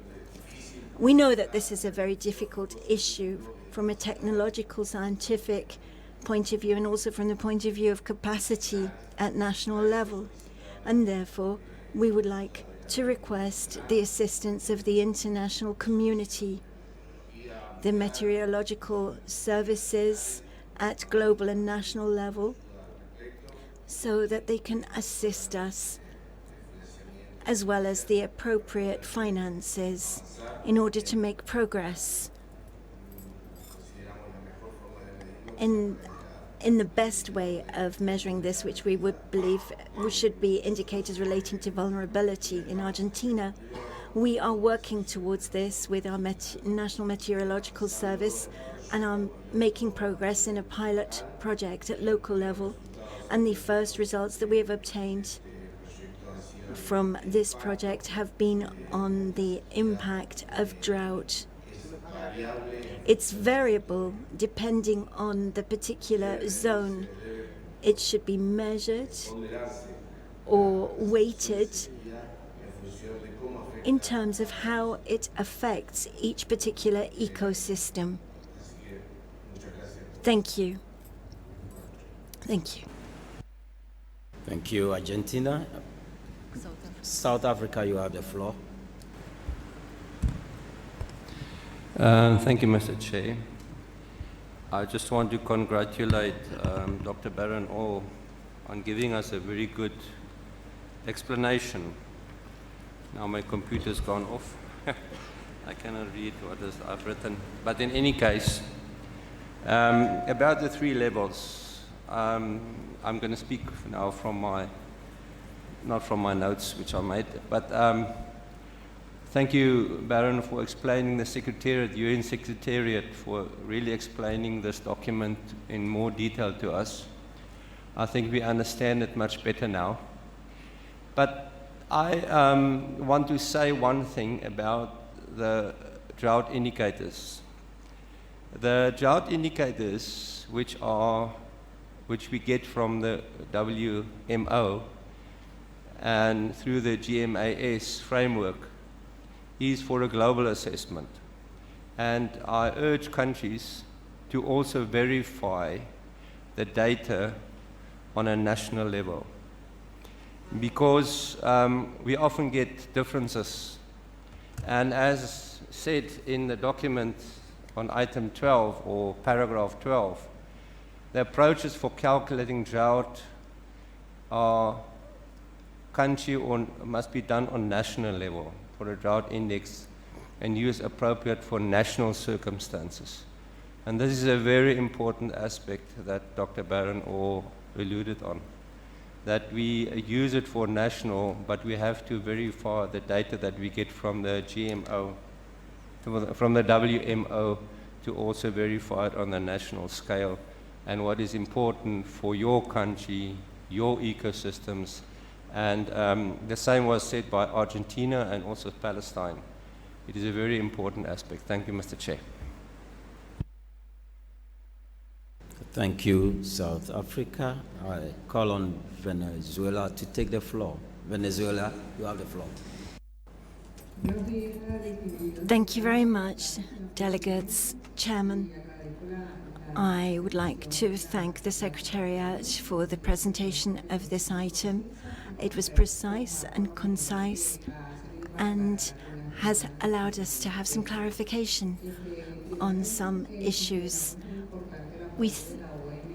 We know that this is a very difficult issue from a technological, scientific point of view, and also from the point of view of capacity at national level. And therefore, we would like to request the assistance of the international community, the meteorological services at global and national level, so that they can assist us, as well as the appropriate finances in order to make progress. in the best way of measuring this, which we would believe should be indicators relating to vulnerability in Argentina. We are working towards this with our National Meteorological Service and are making progress in a pilot project at local level. And the first results that we have obtained from this project have been on the impact of drought. It's variable depending on the particular zone. It should be measured or weighted in terms of how it affects each particular ecosystem. Thank you. Thank you. Thank you, Argentina. South Africa, you have the floor. Thank you, Mr. Chair. I just want to congratulate Dr. Baron Orr on giving us a very good explanation. Now my computer's gone off. I cannot read what I've written. But in any case, about the 3 levels, I'm going to speak now from not from my notes, which I made, but thank you, Baron, for explaining the Secretariat, UN Secretariat, for really explaining this document in more detail to us. I think we understand it much better now. But I want to say one thing about the drought indicators. The drought indicators, which we get from the WMO and through the GMAS framework, is for a global assessment. And I urge countries to also verify the data on a national level, because we often get differences. And as said in the document on item 12 or paragraph 12, the approaches for calculating drought are country or must be done on national level for a drought index and use appropriate for national circumstances. And this is a very important aspect that Dr. Baron Orr alluded on, that we use it for national, but we have to verify the data that we get from the GMO, from the WMO, to also verify it on the national scale, and what is important for your country, your ecosystems. And the same was said by Argentina and also Palestine. It is a very important aspect. Thank you, Mr. Chair. Thank you, South Africa. I call on Venezuela to take the floor. Venezuela, you have the floor. Thank you very much, delegates, Chairman. I would like to thank the Secretariat for the presentation of this item. It was precise and concise and has allowed us to have some clarification on some issues. We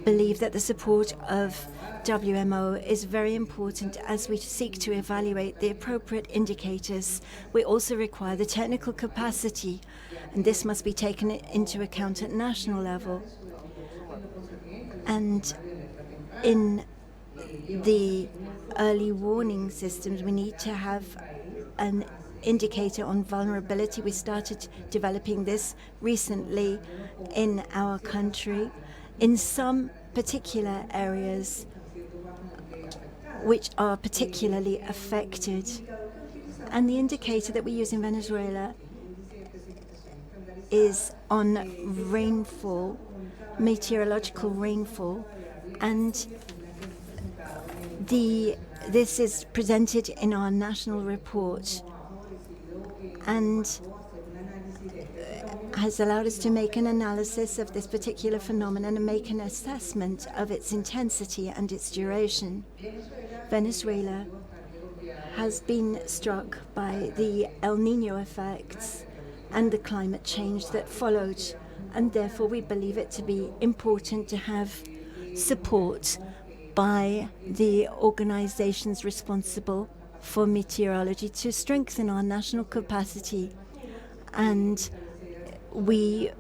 believe that the support of WMO is very important as we seek to evaluate the appropriate indicators. We also require the technical capacity, and this must be taken into account at national level. And in the early warning systems, we need to have an indicator on vulnerability. We started developing this recently in our country. In some particular areas which are particularly affected. And the indicator that we use in Venezuela is on rainfall, meteorological rainfall, and this is presented in our national report and has allowed us to make an analysis of this particular phenomenon and make an assessment of its intensity and its duration. Venezuela has been struck by the El Niño effects and the climate change that followed, and therefore we believe it to be important to have support by the organizations responsible for meteorology to strengthen our national capacity. And we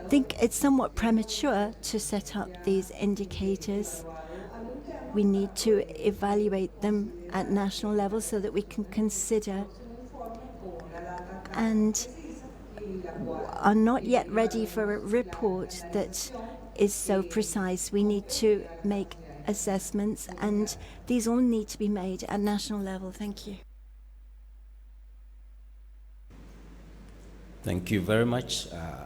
think it's somewhat premature to set up these indicators. We need to evaluate them at national level so that we can consider and are not yet ready for a report that is so precise. We need to make assessments, and these all need to be made at national level. Thank you. Thank you very much. I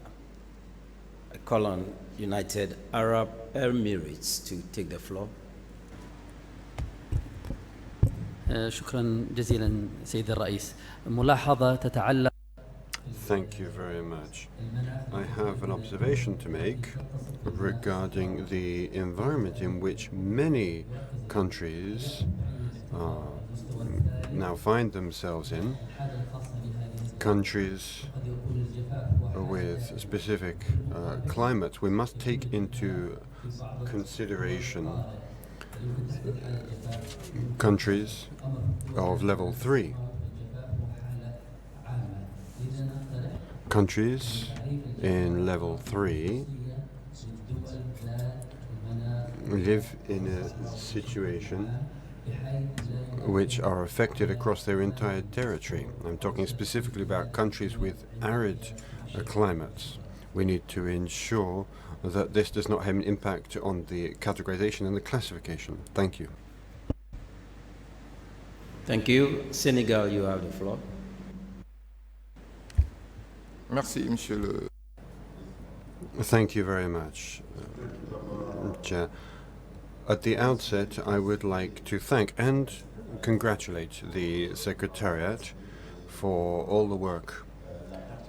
call on United Arab Emirates to take the floor. شكرا جزيلا سيد الرئيس. ملاحظة تتعلق. Thank you very much. I have an observation to make regarding the environment in which many countries now find themselves in. Countries with specific climates. We must take into consideration countries of level 3. Countries in level 3 live in a situation which are affected across their entire territory. I'm talking specifically about countries with arid climates. We need to ensure that this does not have an impact on the categorization and the classification. Thank you. Thank you. Senegal, you have the floor. Merci, Monsieur le. Thank you very much, Chair. At the outset, I would like to thank and congratulate the Secretariat for all the work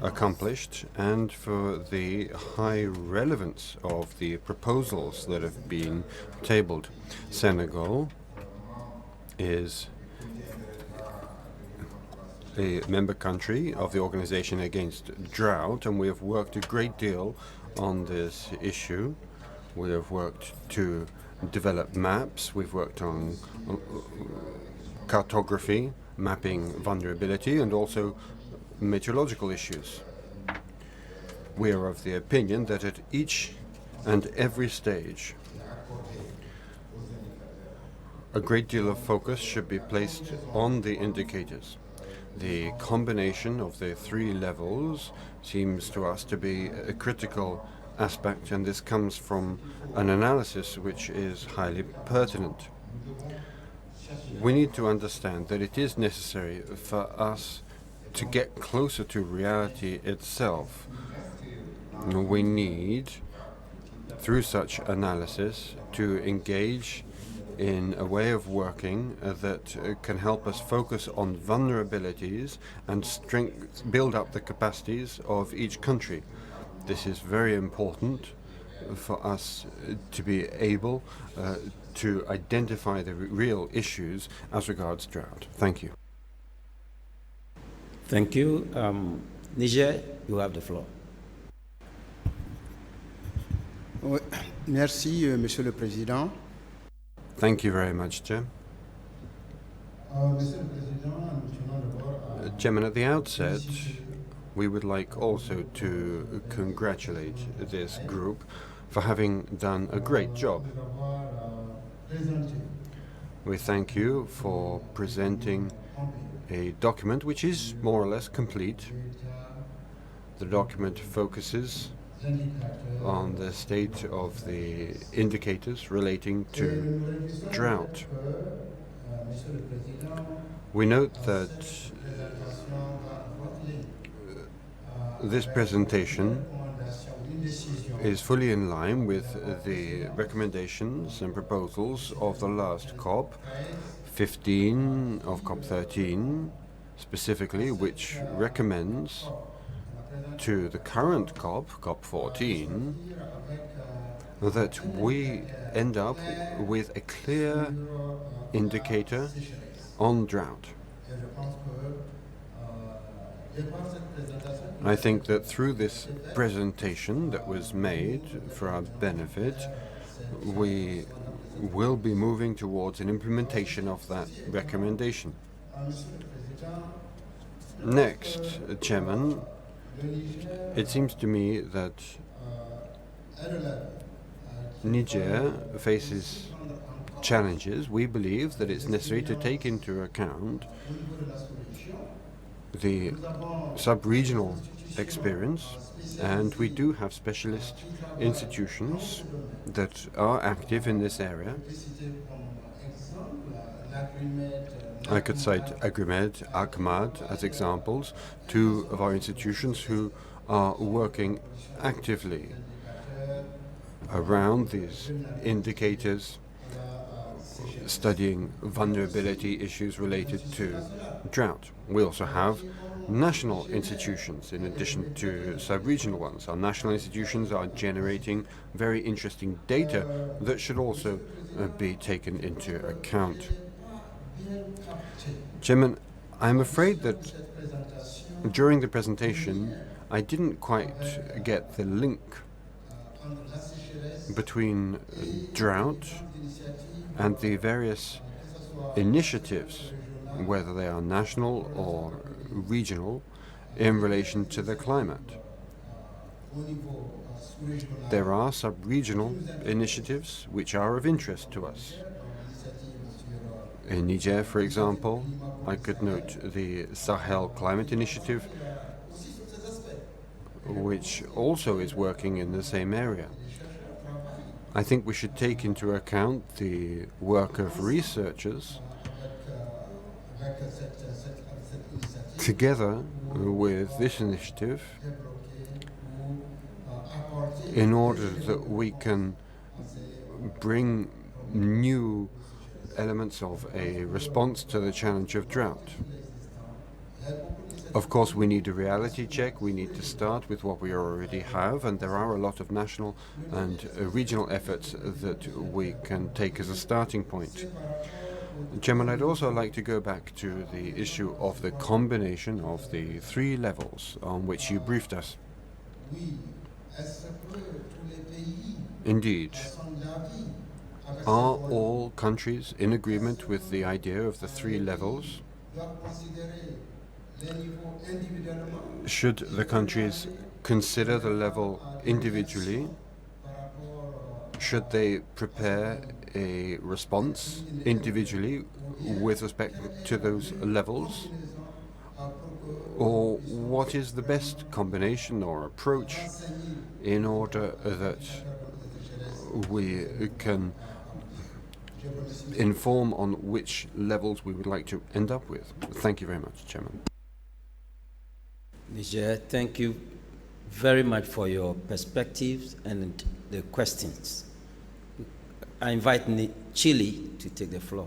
accomplished and for the high relevance of the proposals that have been tabled. Senegal is a member country of the Organization Against Drought, and we have worked a great deal on this issue. We have worked to develop maps, we've worked on cartography, mapping vulnerability, and also meteorological issues. We are of the opinion that at each and every stage, a great deal of focus should be placed on the indicators. The combination of the 3 levels seems to us to be a critical aspect, and this comes from an analysis which is highly pertinent. We need to understand that it is necessary for us to get closer to reality itself. We need, through such analysis, to engage in a way of working that can help us focus on vulnerabilities and build up the capacities of each country. This is very important for us to be able to identify the real issues as regards drought. Thank you. Thank you. Niger, you have the floor. Merci, Monsieur le Président. Thank you very much, Chair. Chairman, at the outset, we would like also to congratulate this group for having done a great job. We thank you for presenting a document which is more or less complete. The document focuses on the state of the indicators relating to drought. We note that this presentation is fully in line with the recommendations and proposals of the last COP15 of COP13, specifically, which recommends to the current COP14, that we end up with a clear indicator on drought. I think that through this presentation that was made for our benefit, we will be moving towards an implementation of that recommendation. Next, Chairman, it seems to me that Niger faces challenges. We believe that it's necessary to take into account the sub-regional experience, and we do have specialist institutions that are active in this area. I could cite Agrimed, Akmad as examples, two of our institutions who are working actively around these indicators, studying vulnerability issues related to drought. We also have national institutions in addition to sub-regional ones. Our national institutions are generating very interesting data that should also be taken into account. Chairman, I'm afraid that during the presentation I didn't quite get the link between drought and the various initiatives, whether they are national or regional, in relation to the climate. There are sub-regional initiatives which are of interest to us. In Niger, for example, I could note the Sahel Climate Initiative, which also is working in the same area. I think we should take into account the work of researchers together with this initiative in order that we can bring new elements of a response to the challenge of drought. Of course, we need a reality check. We need to start with what we already have, and there are a lot of national and regional efforts that we can take as a starting point. Chairman, I'd also like to go back to the issue of the combination of the three levels on which you briefed us. Indeed. Are all countries in agreement with the idea of the three levels? Should the countries consider the level individually? Should they prepare a response individually with respect to those levels? Or what is the best combination or approach in order that we can inform on which levels we would like to end up with? Thank you very much, Chairman. Niger, thank you very much for your perspectives and the questions. I invite Chile to take the floor.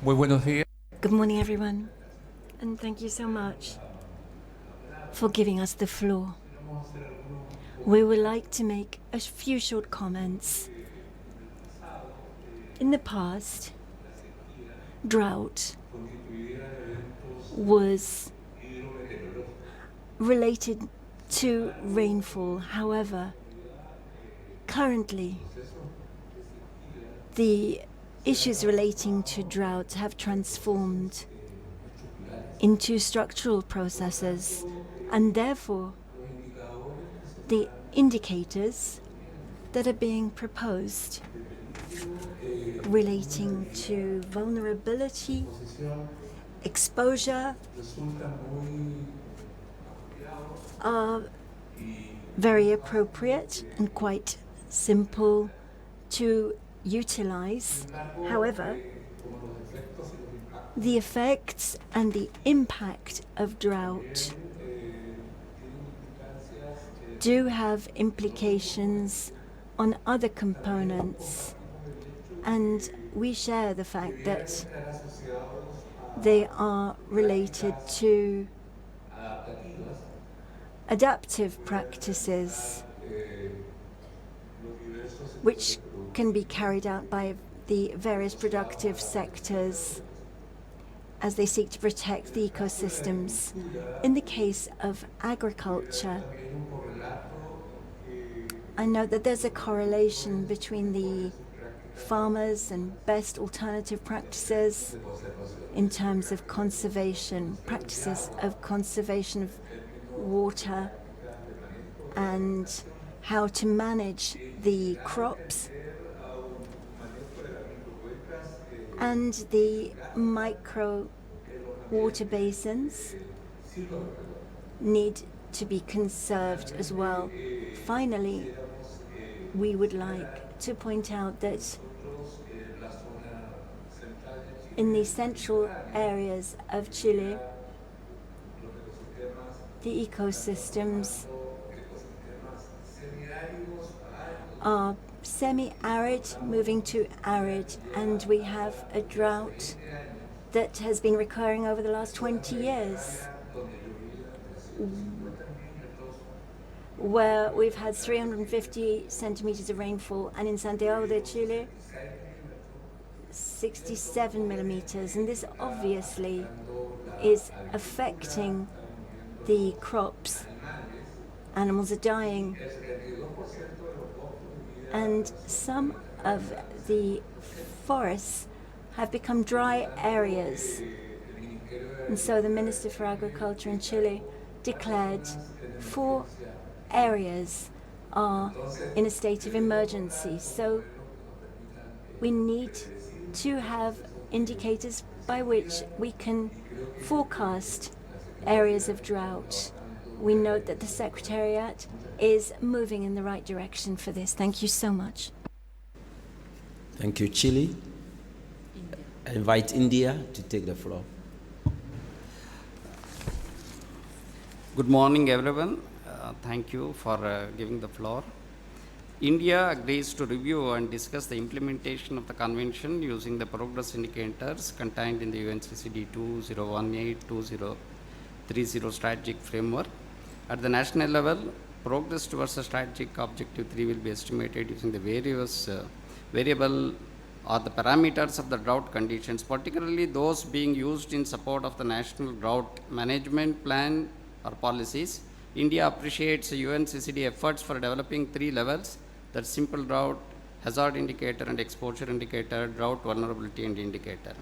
Muy buenos días. Good morning, everyone, and thank you so much for giving us the floor. We would like to make a few short comments. In the past, drought was related to rainfall. However, currently, the issues relating to drought have transformed into structural processes, and therefore the indicators that are being proposed relating to vulnerability, exposure, are very appropriate and quite simple to utilize. However, the effects and the impact of drought do have implications on other components, and we share the fact that they are related to adaptive practices which can be carried out by the various productive sectors as they seek to protect the ecosystems. In the case of agriculture, I know that there's a correlation between the farmers and best alternative practices in terms of conservation, practices of conservation of water, and how to manage the crops and the micro water basins need to be conserved as well. Finally, we would like to point out that in the central areas of Chile, the ecosystems are semi-arid, moving to arid, and we have a drought that has been recurring over the last 20 years, where we've had 350 centimeters of rainfall, and in Santiago de Chile, 67 millimeters. And this obviously is affecting the crops. Animals are dying. And some of the forests have become dry areas. And so the Minister for Agriculture in Chile declared 4 areas are in a state of emergency. So we need to have indicators by which we can forecast areas of drought. We note that the Secretariat is moving in the right direction for this. Thank you so much. Thank you, Chile. I invite India to take the floor. Good morning, everyone. Thank you for giving the floor. India agrees to review and discuss the implementation of the convention using the progress indicators contained in the UNCCD 2018-2030 strategic framework. At the national level, progress towards the strategic objective 3 will be estimated using the various variable or the parameters of the drought conditions, particularly those being used in support of the national drought management plan or policies. India appreciates the UNCCD efforts for developing 3 levels, that's simple drought, hazard indicator, and exposure indicator, drought vulnerability and indicator.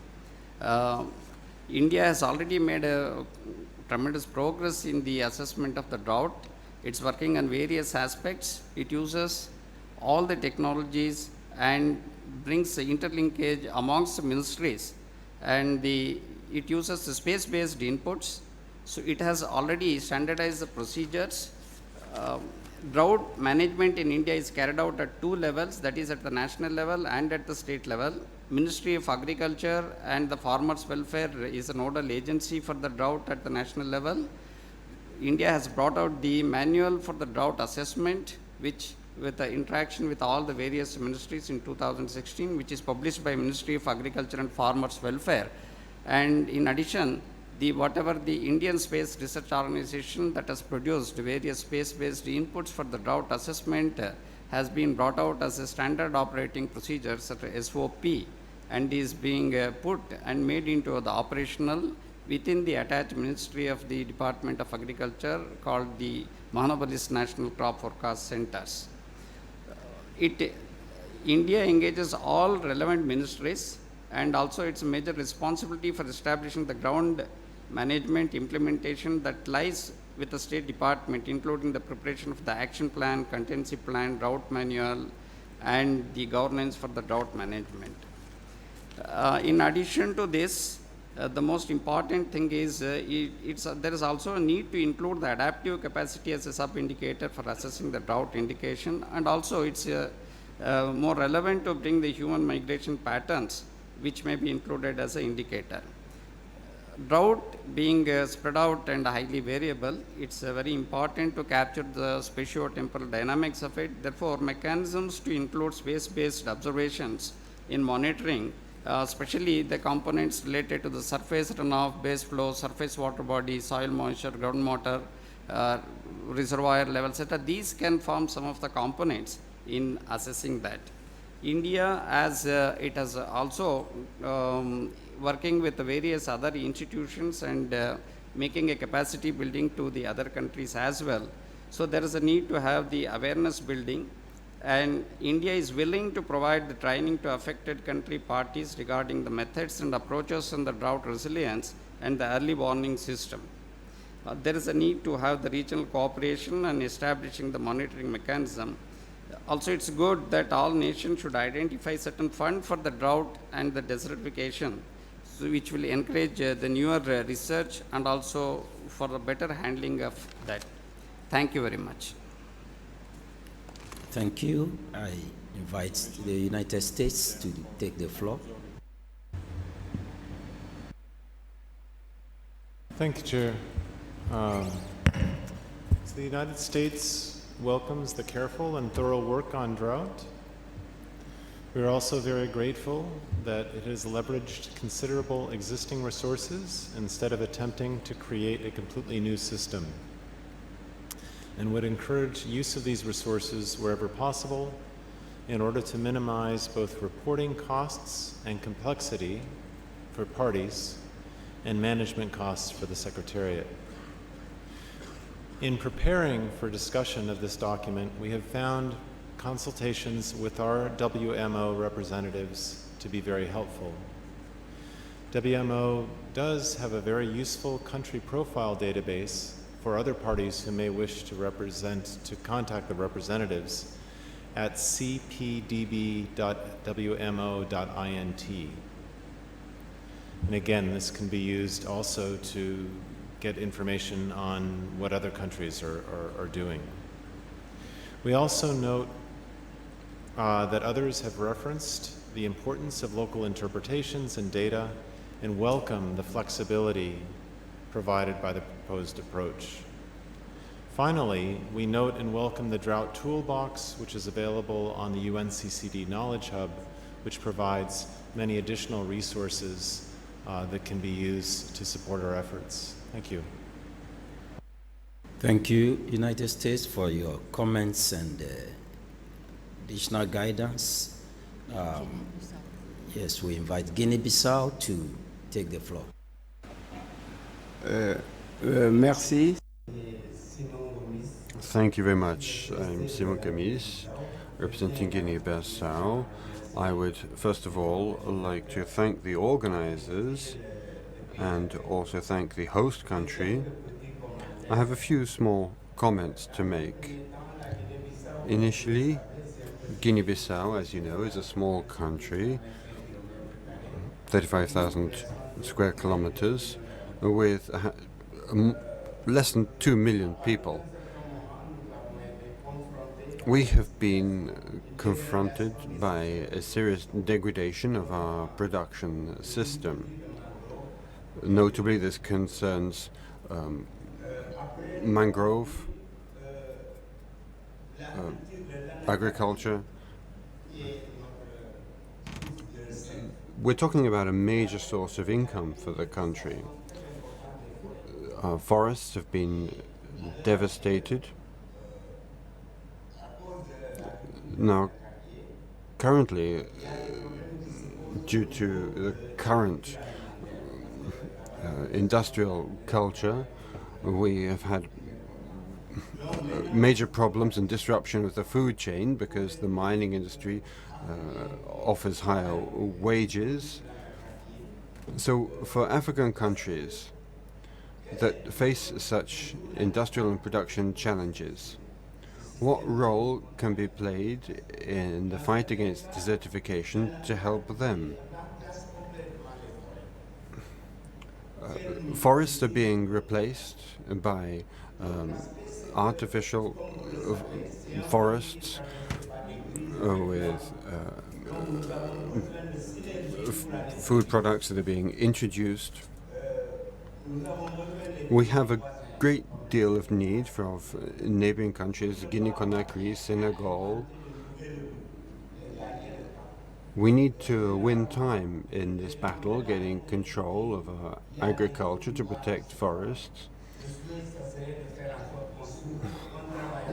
India has already made a tremendous progress in the assessment of the drought. It's working on various aspects. It uses all the technologies and brings the interlinkage amongst the ministries, and it uses the space-based inputs. So it has already standardized the procedures. Drought management in India is carried out at 2 levels, that is at the national level and at the state level. Ministry of Agriculture and the Farmers' Welfare is a nodal agency for the drought at the national level. India has brought out the manual for the drought assessment, which with the interaction with all the various ministries in 2016, which is published by Ministry of Agriculture and Farmers' Welfare. And in addition, whatever the Indian Space Research Organization that has produced various space-based inputs for the drought assessment has been brought out as a standard operating procedure, such as SOP, and is being put and made into the operational within the attached Ministry of the Department of Agriculture called the Mahanabalis National Crop Forecast Centers. India engages all relevant ministries, and also it's a major responsibility for establishing the ground management implementation that lies with the State Department, including the preparation of the action plan, contingency plan, drought manual, and the governance for the drought management. In addition to this, the most important thing is there is also a need to include the adaptive capacity as a sub-indicator for assessing the drought indication, and also it's more relevant to bring the human migration patterns, which may be included as an indicator. Drought being spread out and highly variable, it's very important to capture the spatio-temporal dynamics of it. Therefore, mechanisms to include space-based observations in monitoring, especially the components related to the surface runoff, base flow, surface water body, soil moisture, ground water, reservoir levels, etc. These can form some of the components in assessing that. India, as it has also working with the various other institutions and making a capacity building to the other countries as well. So there is a need to have the awareness building and India is willing to provide the training to affected country parties regarding the methods and approaches on the drought resilience and the early warning system. There is a need to have the regional cooperation and establishing the monitoring mechanism. Also, it's good that all nations should identify certain fund for the drought and the desertification, so which will encourage the newer research and also for the better handling of that. Thank you very much. Thank you. I invite the United States to take the floor. Thank you, Chair. So the United States welcomes the careful and thorough work on drought. We are also very grateful that it has leveraged considerable existing resources instead of attempting to create a completely new system, and would encourage use of these resources wherever possible in order to minimize both reporting costs and complexity for parties and management costs for the Secretariat. In preparing for discussion of this document, we have found consultations with our WMO representatives to be very helpful. WMO does have a very useful country profile database for other parties who may wish to contact the representatives at cpdb.wmo.int. And again, this can be used also to get information on what other countries are doing. We also note that others have referenced the importance of local interpretations and data and welcome the flexibility provided by the proposed approach. Finally, we note and welcome the Drought Toolbox, which is available on the UNCCD Knowledge Hub, which provides many additional resources that can be used to support our efforts. Thank you. Thank you, United States, for your comments and additional guidance. Yes, we invite Guinea-Bissau to take the floor. Merci. Thank you very much. I'm Simon Camis, representing Guinea-Bissau. I would first of all like to thank the organizers and also thank the host country. I have a few small comments to make. Initially, Guinea-Bissau, as you know, is a small country, 35,000 square kilometers, with less than 2 million people. We have been confronted by a serious degradation of our production system. Notably, this concerns mangrove, agriculture. We're talking about a major source of income for the country. Our forests have been devastated. Now, currently, due to the current industrial culture, we have had major problems and disruption of the food chain because the mining industry offers higher wages. So for African countries that face such industrial and production challenges, what role can be played in the fight against desertification to help them? Forests are being replaced by artificial forests with food products that are being introduced. We have a great deal of need from neighboring countries, Guinea-Conakry, Senegal. We need to win time in this battle, getting control of our agriculture to protect forests.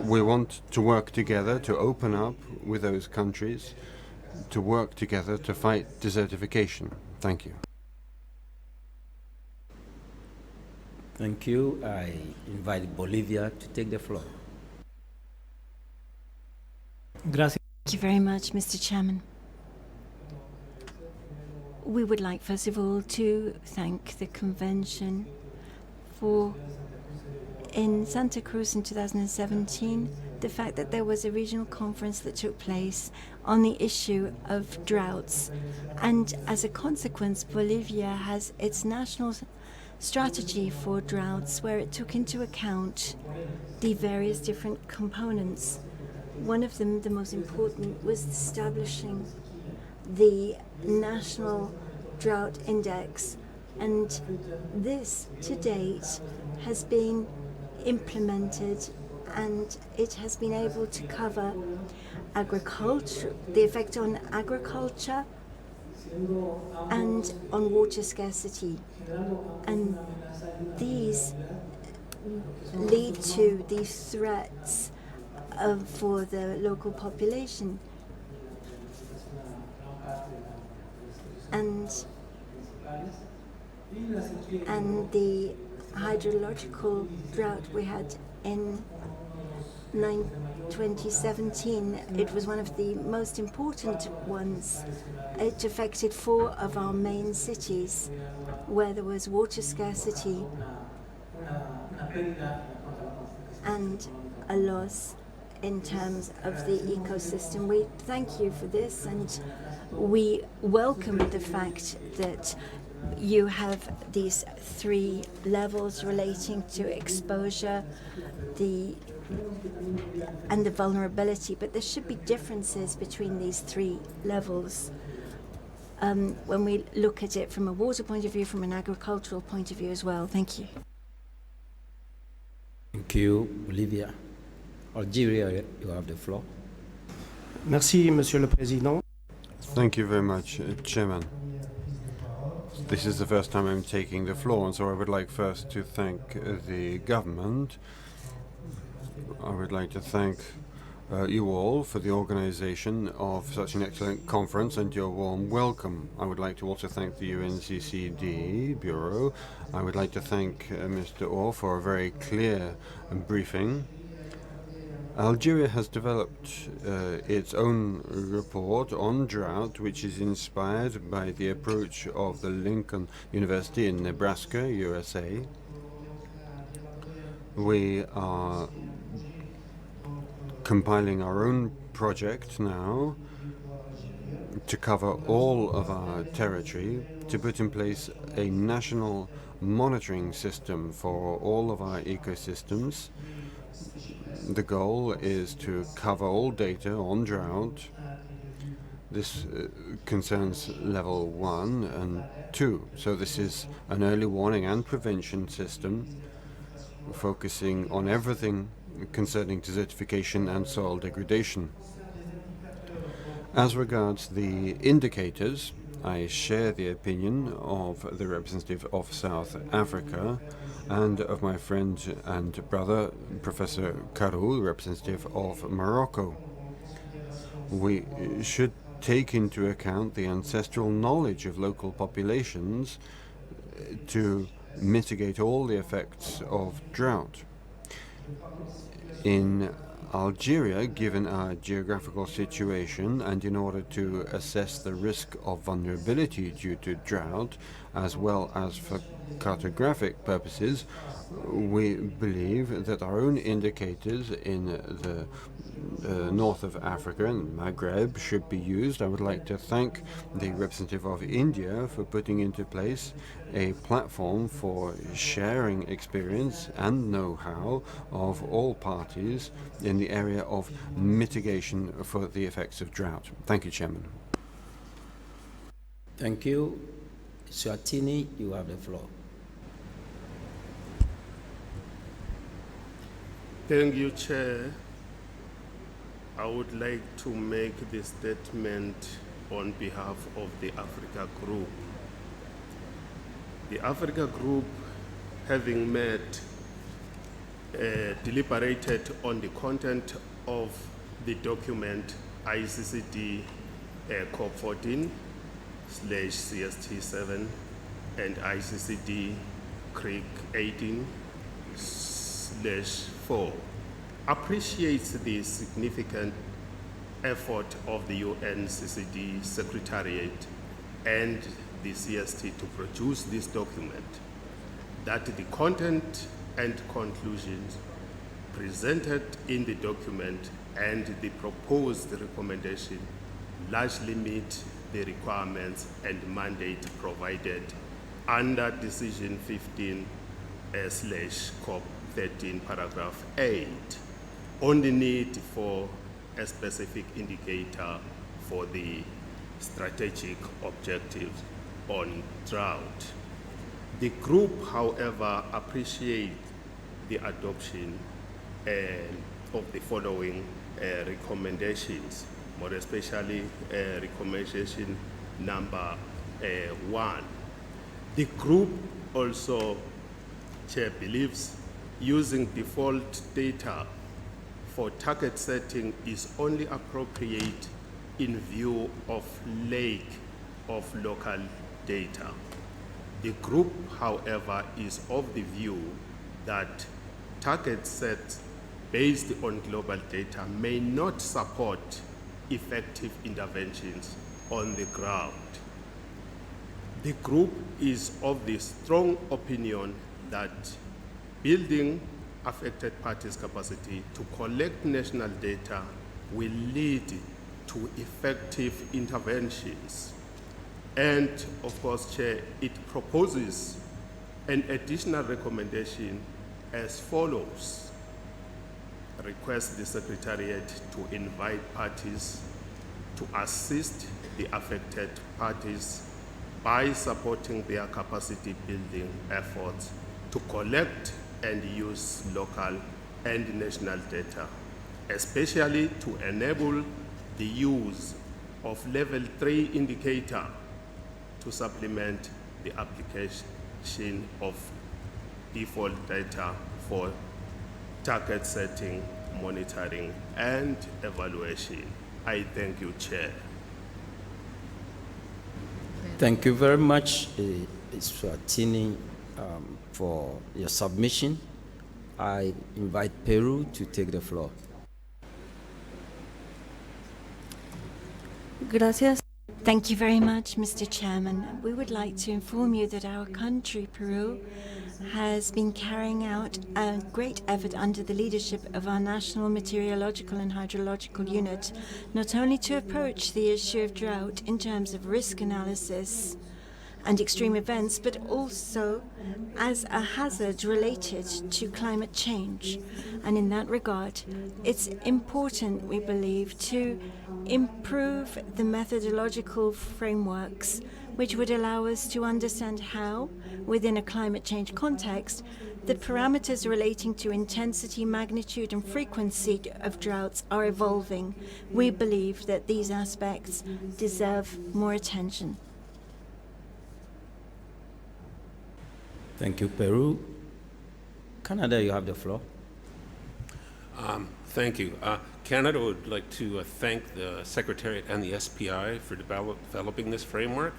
We want to work together to open up with those countries, to work together to fight desertification. Thank you. Thank you. I invite Bolivia to take the floor. Thank you very much, Mr. Chairman. We would like, first of all, to thank the convention for, in Santa Cruz in 2017, the fact that there was a regional conference that took place on the issue of droughts. And as a consequence, Bolivia has its national strategy for droughts, where it took into account the various different components. One of them, the most important, was establishing the National Drought Index, and this to date has been implemented, and it has been able to cover agriculture, the effect on agriculture and on water scarcity. And these lead to these threats for the local population. And the hydrological drought we had in 2017, it was one of the most important ones. It affected 4 of our main cities where there was water scarcity and a loss in terms of the ecosystem. We thank you for this, and we welcome the fact that you have these 3 levels relating to exposure, and the vulnerability, but there should be differences between these 3 levels when we look at it from a water point of view, from an agricultural point of view as well. Thank you. Thank you, Bolivia. Algeria, you have the floor. Merci, Monsieur le Président. Thank you very much, Chairman. This is the first time I'm taking the floor, and so I would like first to thank the government. I would like to thank you all for the organization of such an excellent conference and your warm welcome. I would like to also thank the UNCCD Bureau. I would like to thank Mr. Orr for a very clear briefing. Algeria has developed its own report on drought, which is inspired by the approach of the Lincoln University in Nebraska, USA. We are compiling our own project now to cover all of our territory, to put in place a national monitoring system for all of our ecosystems. The goal is to cover all data on drought. This concerns level 1 and 2. So this is an early warning and prevention system focusing on everything concerning desertification and soil degradation. As regards the indicators, I share the opinion of the representative of South Africa and of my friend and brother, Professor Karou, representative of Morocco. We should take into account the ancestral knowledge of local populations to mitigate all the effects of drought. In Algeria, given our geographical situation and in order to assess the risk of vulnerability due to drought, as well as for cartographic purposes, we believe that our own indicators in the north of Africa and Maghreb should be used. I would like to thank the representative of India for putting into place a platform for sharing experience and know-how of all parties in the area of mitigation for the effects of drought. Thank you, Chairman. Thank you. Suatini, you have the floor. Thank you, Chair. I would like to make this statement on behalf of the Africa Group. The Africa Group, having met, deliberated on the content of the document ICCD COP14/CST7 and ICCD CRIC 18/4, appreciates the significant effort of the UNCCD Secretariat and the CST to produce this document, that the content and conclusions presented in the document and the proposed recommendation largely meet the requirements and mandate provided under Decision 15/COP14 paragraph 8 on the need for a specific indicator for the strategic objectives on drought. The group, however, appreciates the adoption of the following recommendations, more especially recommendation number 1. The group also, Chair, believes using default data for target setting is only appropriate in view of lack of local data. The group, however, is of the view that target sets based on global data may not support effective interventions on the ground. The group is of the strong opinion that building affected parties' capacity to collect national data will lead to effective interventions. And of course, Chair, it proposes an additional recommendation as follows. Request the Secretariat to invite parties to assist the affected parties by supporting their capacity building efforts to collect and use local and national data, especially to enable the use of level 3 indicator to supplement the application of default data for target setting, monitoring, and evaluation. I thank you, Chair. Thank you very much, Swatini, for your submission. I invite Peru to take the floor. Gracias. Thank you very much, Mr. Chairman. We would like to inform you that our country, Peru, has been carrying out a great effort under the leadership of our National Meteorological and Hydrological Unit, not only to approach the issue of drought in terms of risk analysis and extreme events, but also as a hazard related to climate change. And in that regard, it's important, we believe, to improve the methodological frameworks which would allow us to understand how, within a climate change context, the parameters relating to intensity, magnitude, and frequency of droughts are evolving. We believe that these aspects deserve more attention. Thank you, Peru. Canada, you have the floor. Thank you. Canada would like to thank the Secretariat and the SPI for developing this framework.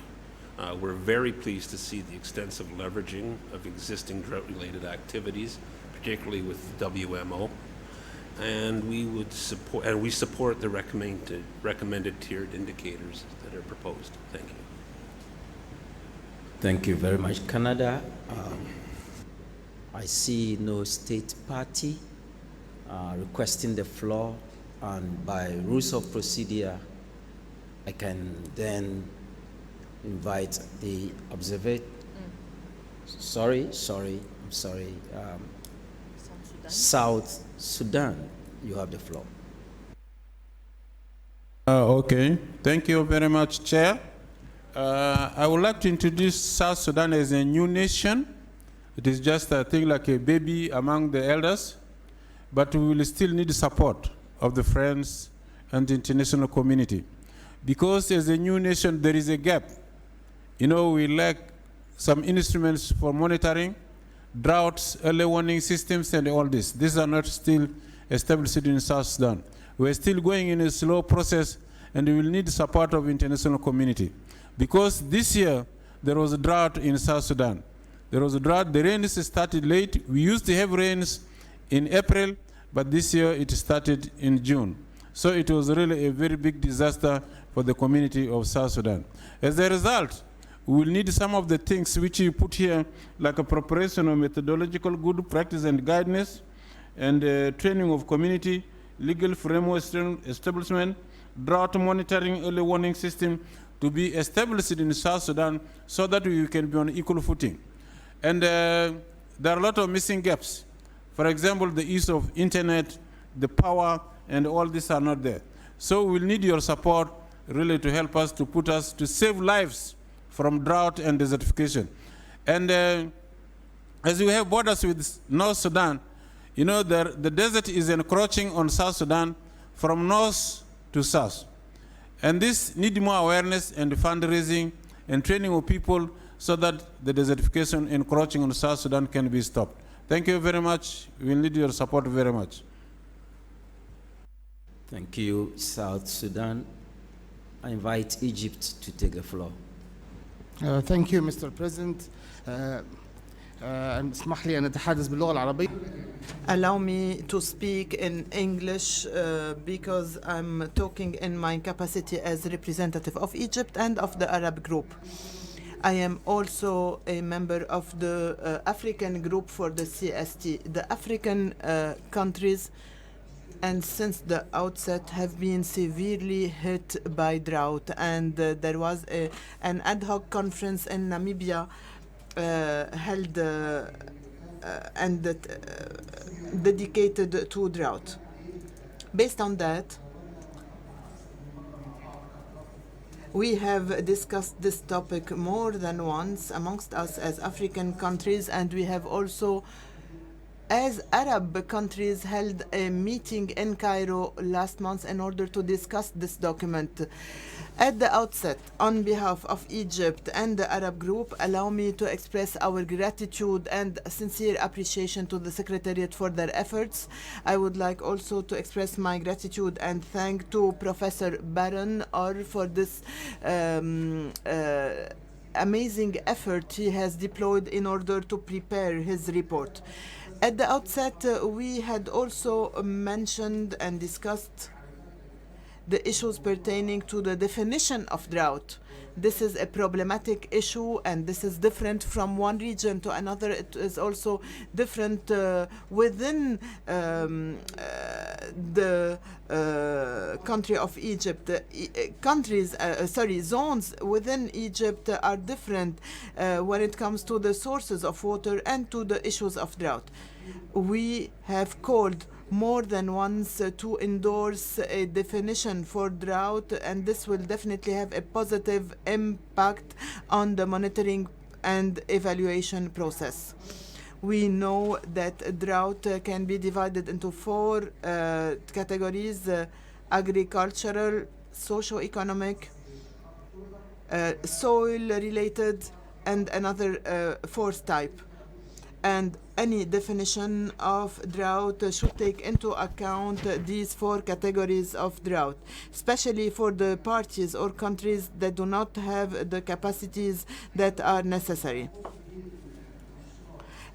We're very pleased to see the extensive leveraging of existing drought-related activities, particularly with WMO, and we support the recommended tiered indicators that are proposed. Thank you. Thank you very much, Canada. I see no state party requesting the floor, and by rules of procedure, I can then invite the observer. I'm sorry. South Sudan, you have the floor. Okay, thank you very much, Chair. I would like to introduce South Sudan as a new nation. It is just a thing like a baby among the elders, but we will still need support of the friends and the international community. Because as a new nation, there is a gap. You know, we lack some instruments for monitoring, droughts, early warning systems, and all this. These are not still established in South Sudan. We're still going in a slow process, and we will need support of international community. Because this year, there was a drought in South Sudan. There was a drought, the rains started late. We used to have rains in April, but this year it started in June. So it was really a very big disaster for the community of South Sudan. As a result, we will need some of the things which you put here, like a preparation of methodological good practice and guidance, and training of community, legal framework establishment, drought monitoring, early warning system to be established in South Sudan so that we can be on equal footing. And there are a lot of missing gaps. For example, the use of internet, the power, and all these are not there. So we'll need your support really to help us, to save lives from drought and desertification. And as we have borders with North Sudan, you know, the desert is encroaching on South Sudan from north to south. And this needs more awareness and fundraising and training of people so that the desertification encroaching on South Sudan can be stopped. Thank you very much. We need your support very much. Thank you, South Sudan. I invite Egypt to take the floor. Thank you, Mr. President. اسمح لي أن أتحدث باللغة العربية. Allow me to speak in English because I'm talking in my capacity as representative of Egypt and of the Arab group. I am also a member of the African group for the CST. The African countries, and since the outset, have been severely hit by drought. And there was an ad hoc conference in Namibia held and dedicated to drought. Based on that, we have discussed this topic more than once amongst us as African countries, and we have also, as Arab countries, held a meeting in Cairo last month in order to discuss this document. At the outset, on behalf of Egypt and the Arab group, allow me to express our gratitude and sincere appreciation to the Secretariat for their efforts. I would like also to express my gratitude and thank to Professor Baron for this amazing effort he has deployed in order to prepare his report. At the outset, we had also mentioned and discussed the issues pertaining to the definition of drought. This is a problematic issue, and this is different from one region to another. It is also different within the country of Egypt. Zones within Egypt are different when it comes to the sources of water and to the issues of drought. We have called more than once to endorse a definition for drought, and this will definitely have a positive impact on the monitoring and evaluation process. We know that drought can be divided into four categories: agricultural, socio-economic, soil-related, and another fourth type. And any definition of drought should take into account these four categories of drought, especially for the parties or countries that do not have the capacities that are necessary.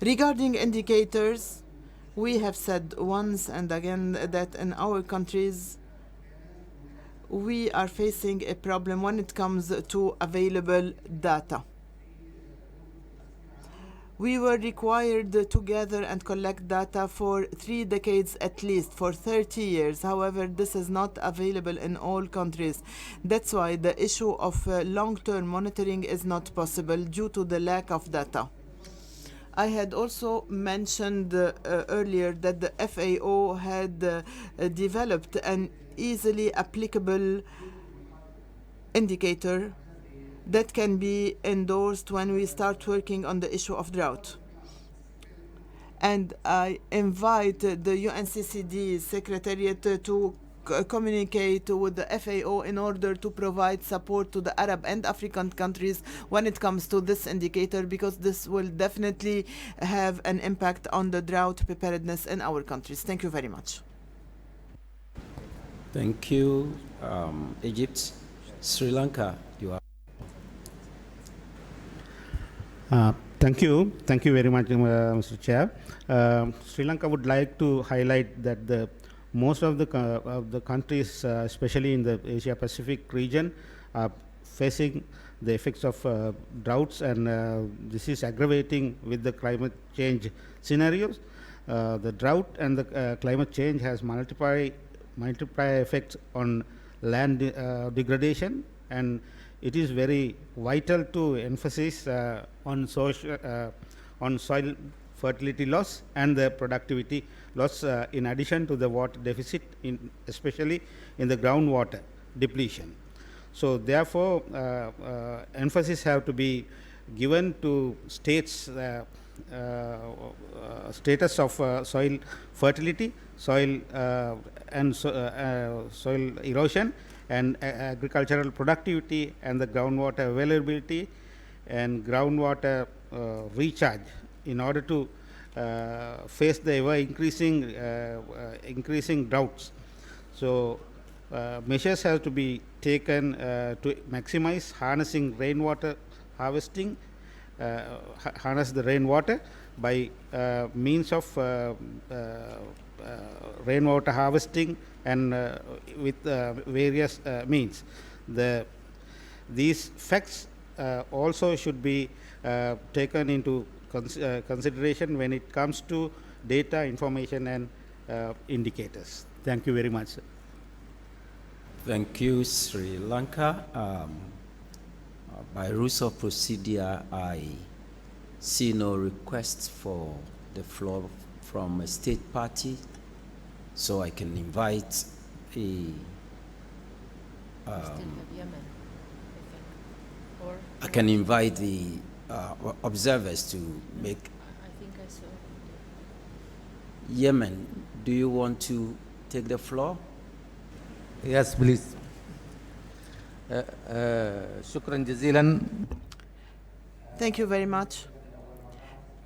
Regarding indicators, we have said once and again that in our countries, we are facing a problem when it comes to available data. We were required to gather and collect data for 3 decades at least, for 30 years. However, this is not available in all countries. That's why the issue of long-term monitoring is not possible due to the lack of data. I had also mentioned earlier that the FAO had developed an easily applicable indicator that can be endorsed when we start working on the issue of drought. And I invite the UNCCD Secretariat to communicate with the FAO in order to provide support to the Arab and African countries when it comes to this indicator, because this will definitely have an impact on the drought preparedness in our countries. Thank you very much. Thank you, Egypt. Sri Lanka, you are. Thank you very much, Mr. Chair. Sri Lanka would like to highlight that the most of the countries, especially in the Asia Pacific region, are facing the effects of droughts, and this is aggravating with the climate change scenarios. The drought and the climate change has multiplier effects on land degradation, and it is very vital to emphasize on soil fertility loss and the productivity loss, in addition to the water deficit, especially in the groundwater depletion. So therefore, emphasis have to be given to states' status of soil fertility, soil and soil erosion, and agricultural productivity, and the groundwater availability and groundwater recharge, in order to face the ever increasing droughts. So measures have to be taken to maximize harnessing rainwater harvesting, harness the rainwater by means of rainwater harvesting and with various means. These facts also should be taken into consideration when it comes to data, information, and indicators. Thank you very much, sir. Thank you, Sri Lanka. By rules of procedure, I see no requests for the floor from a state party, so I can invite I can invite the observers to make. I think I saw. Yemen, do you want to take the floor? Yes, please. شكرا جزيلا. Thank you very much.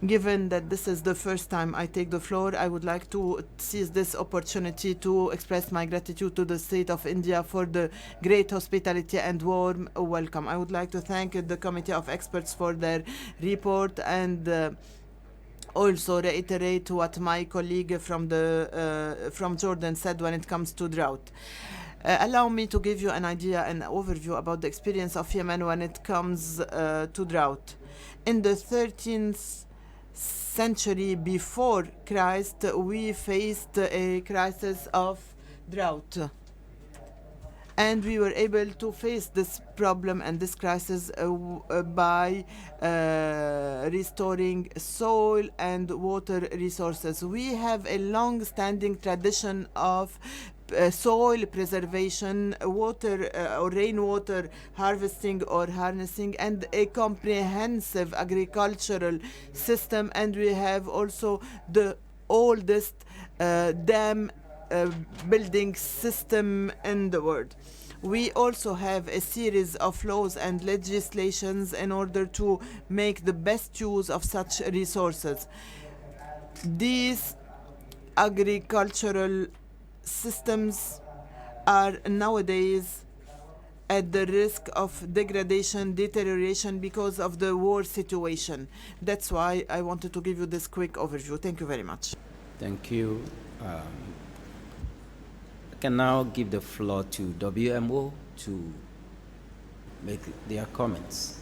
Given that this is the first time I take the floor, I would like to seize this opportunity to express my gratitude to the State of India for the great hospitality and warm welcome. I would like to thank the Committee of Experts for their report, and also reiterate what my colleague from Jordan said when it comes to drought. Allow me to give you an idea and overview about the experience of Yemen when it comes to drought. In the 13th century before Christ, we faced a crisis of drought. And we were able to face this problem and this crisis by restoring soil and water resources. We have a long-standing tradition of soil preservation, water or rainwater harvesting or harnessing, and a comprehensive agricultural system. And we have also the oldest dam building system in the world. We also have a series of laws and legislations in order to make the best use of such resources. These agricultural systems are nowadays at the risk of degradation, deterioration because of the war situation. That's why I wanted to give you this quick overview. Thank you very much. Thank you. I can now give the floor to WMO to make their comments.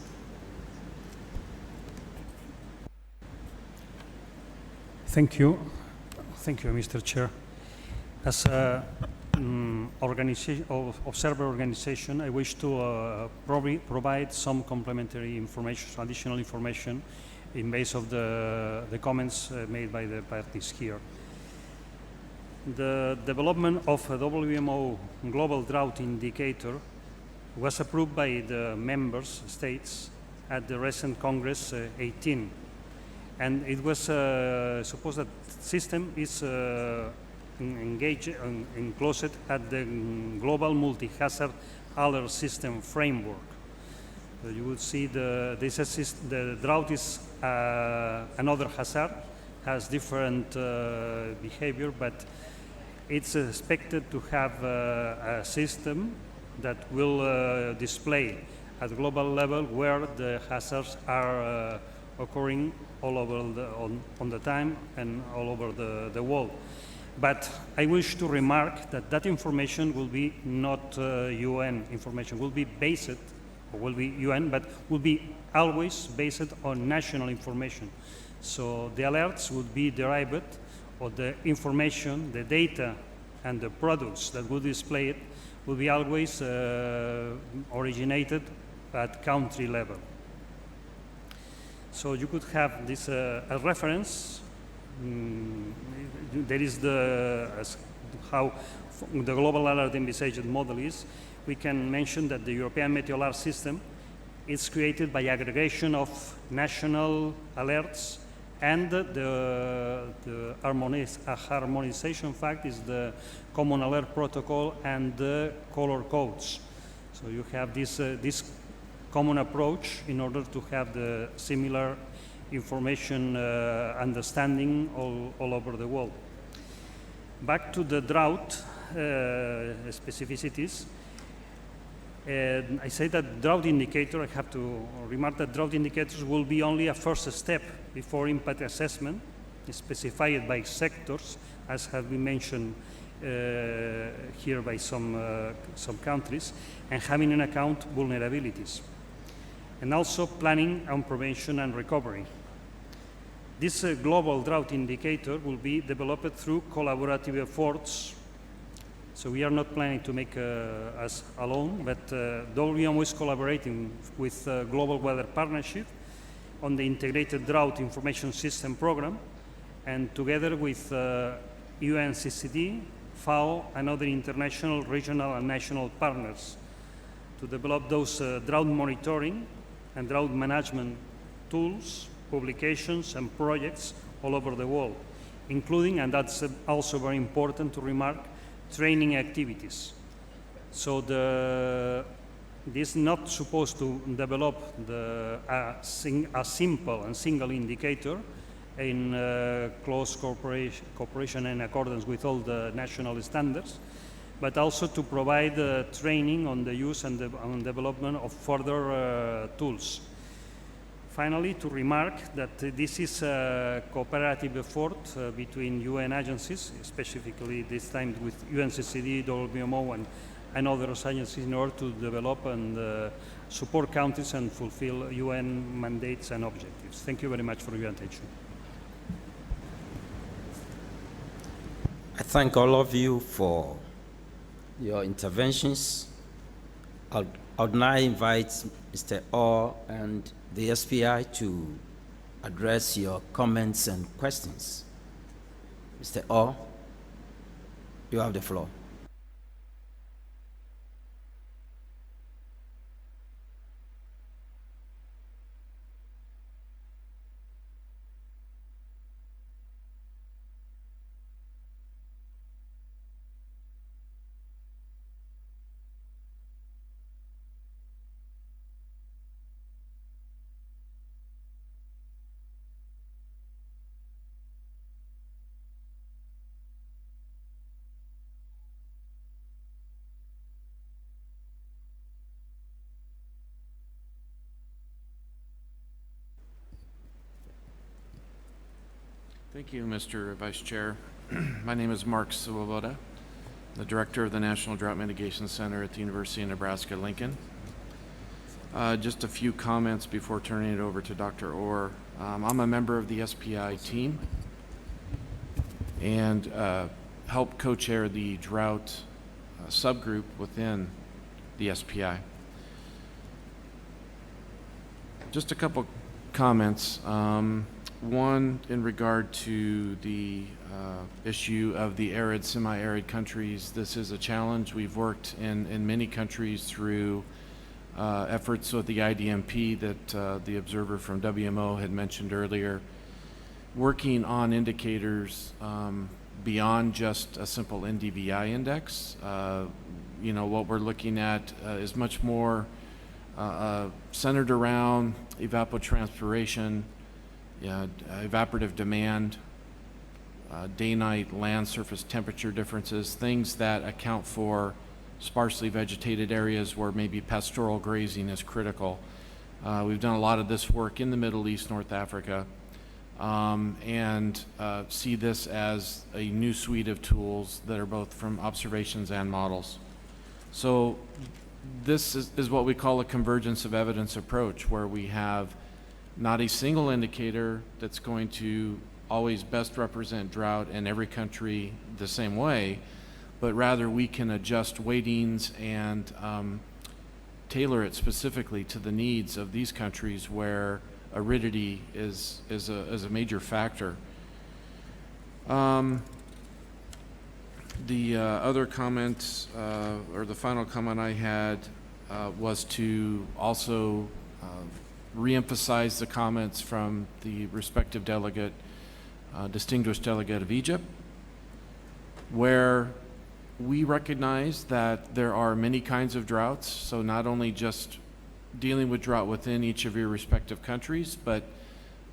Thank you. Thank you, Mr. Chair. As an observer organization, I wish to provide some complementary information, additional information in base of the comments made by the parties here. The development of a WMO Global Drought Indicator was approved by the member states at the recent Congress 18. And it was supposed that system is enclosed at the Global Multi-Hazard Alert System framework. You will see the drought is another hazard, has different behavior, but it's expected to have a system that will display at global level where the hazards are occurring all over on the time and all over the world. But I wish to remark that that information will be not UN information, will be based, or will be UN, but will be always based on national information. So the alerts would be derived, or the information, the data, and the products that will display it will be always originated at country level. So you could have this a reference. There is how the global alert envisaged model is. We can mention that the European Meteor Alert System is created by aggregation of national alerts, and the harmonization fact is the Common Alert Protocol and the color codes. So you have this common approach in order to have the similar information understanding all over the world. Back to the drought specificities. I say that drought indicator, I have to remark that drought indicators will be only a first step before impact assessment, specified by sectors, as have been mentioned here by some countries, and having in account vulnerabilities. And also planning on prevention and recovery. This global drought indicator will be developed through collaborative efforts. So we are not planning to make us alone, but WMO is collaborating with Global Weather Partnership on the Integrated Drought Information System Program, and together with UNCCD, FAO, and other international, regional, and national partners to develop those drought monitoring and drought management tools, publications, and projects all over the world, including, and that's also very important to remark, training activities. So this is not supposed to develop a simple and single indicator in close cooperation and accordance with all the national standards, but also to provide training on the use and on development of further tools. Finally, to remark that this is a cooperative effort between UN agencies, specifically this time with UNCCD, WMO, and other agencies in order to develop and support countries and fulfill UN mandates and objectives. Thank you very much for your attention. I thank all of you for your interventions. I would now invite Mr. Orr and the SPI to address your comments and questions. Mr. Orr, you have the floor. Thank you, Mr. Vice Chair. My name is Mark Swoboda, the Director of the National Drought Mitigation Center at the University of Nebraska-Lincoln. Just a few comments before turning it over to Dr. Orr. I'm a member of the SPI team and help co-chair the drought subgroup within the SPI. Just a couple comments. One, in regard to the issue of the arid, semi-arid countries, this is a challenge. We've worked in many countries through efforts with the IDMP that the observer from WMO had mentioned earlier, working on indicators beyond just a simple NDVI index. What we're looking at is much more centered around evapotranspiration, evaporative demand, day-night land surface temperature differences, things that account for sparsely vegetated areas where maybe pastoral grazing is critical. We've done a lot of this work in the Middle East, North Africa, and see this as a new suite of tools that are both from observations and models. So this is what we call a convergence of evidence approach, where we have not a single indicator that's going to always best represent drought in every country the same way, but rather we can adjust weightings and tailor it specifically to the needs of these countries where aridity is a major factor. The other comment, or the final comment I had, was to also re-emphasize the comments from the respective delegate, distinguished delegate of Egypt, where we recognize that there are many kinds of droughts, so not only just dealing with drought within each of your respective countries, but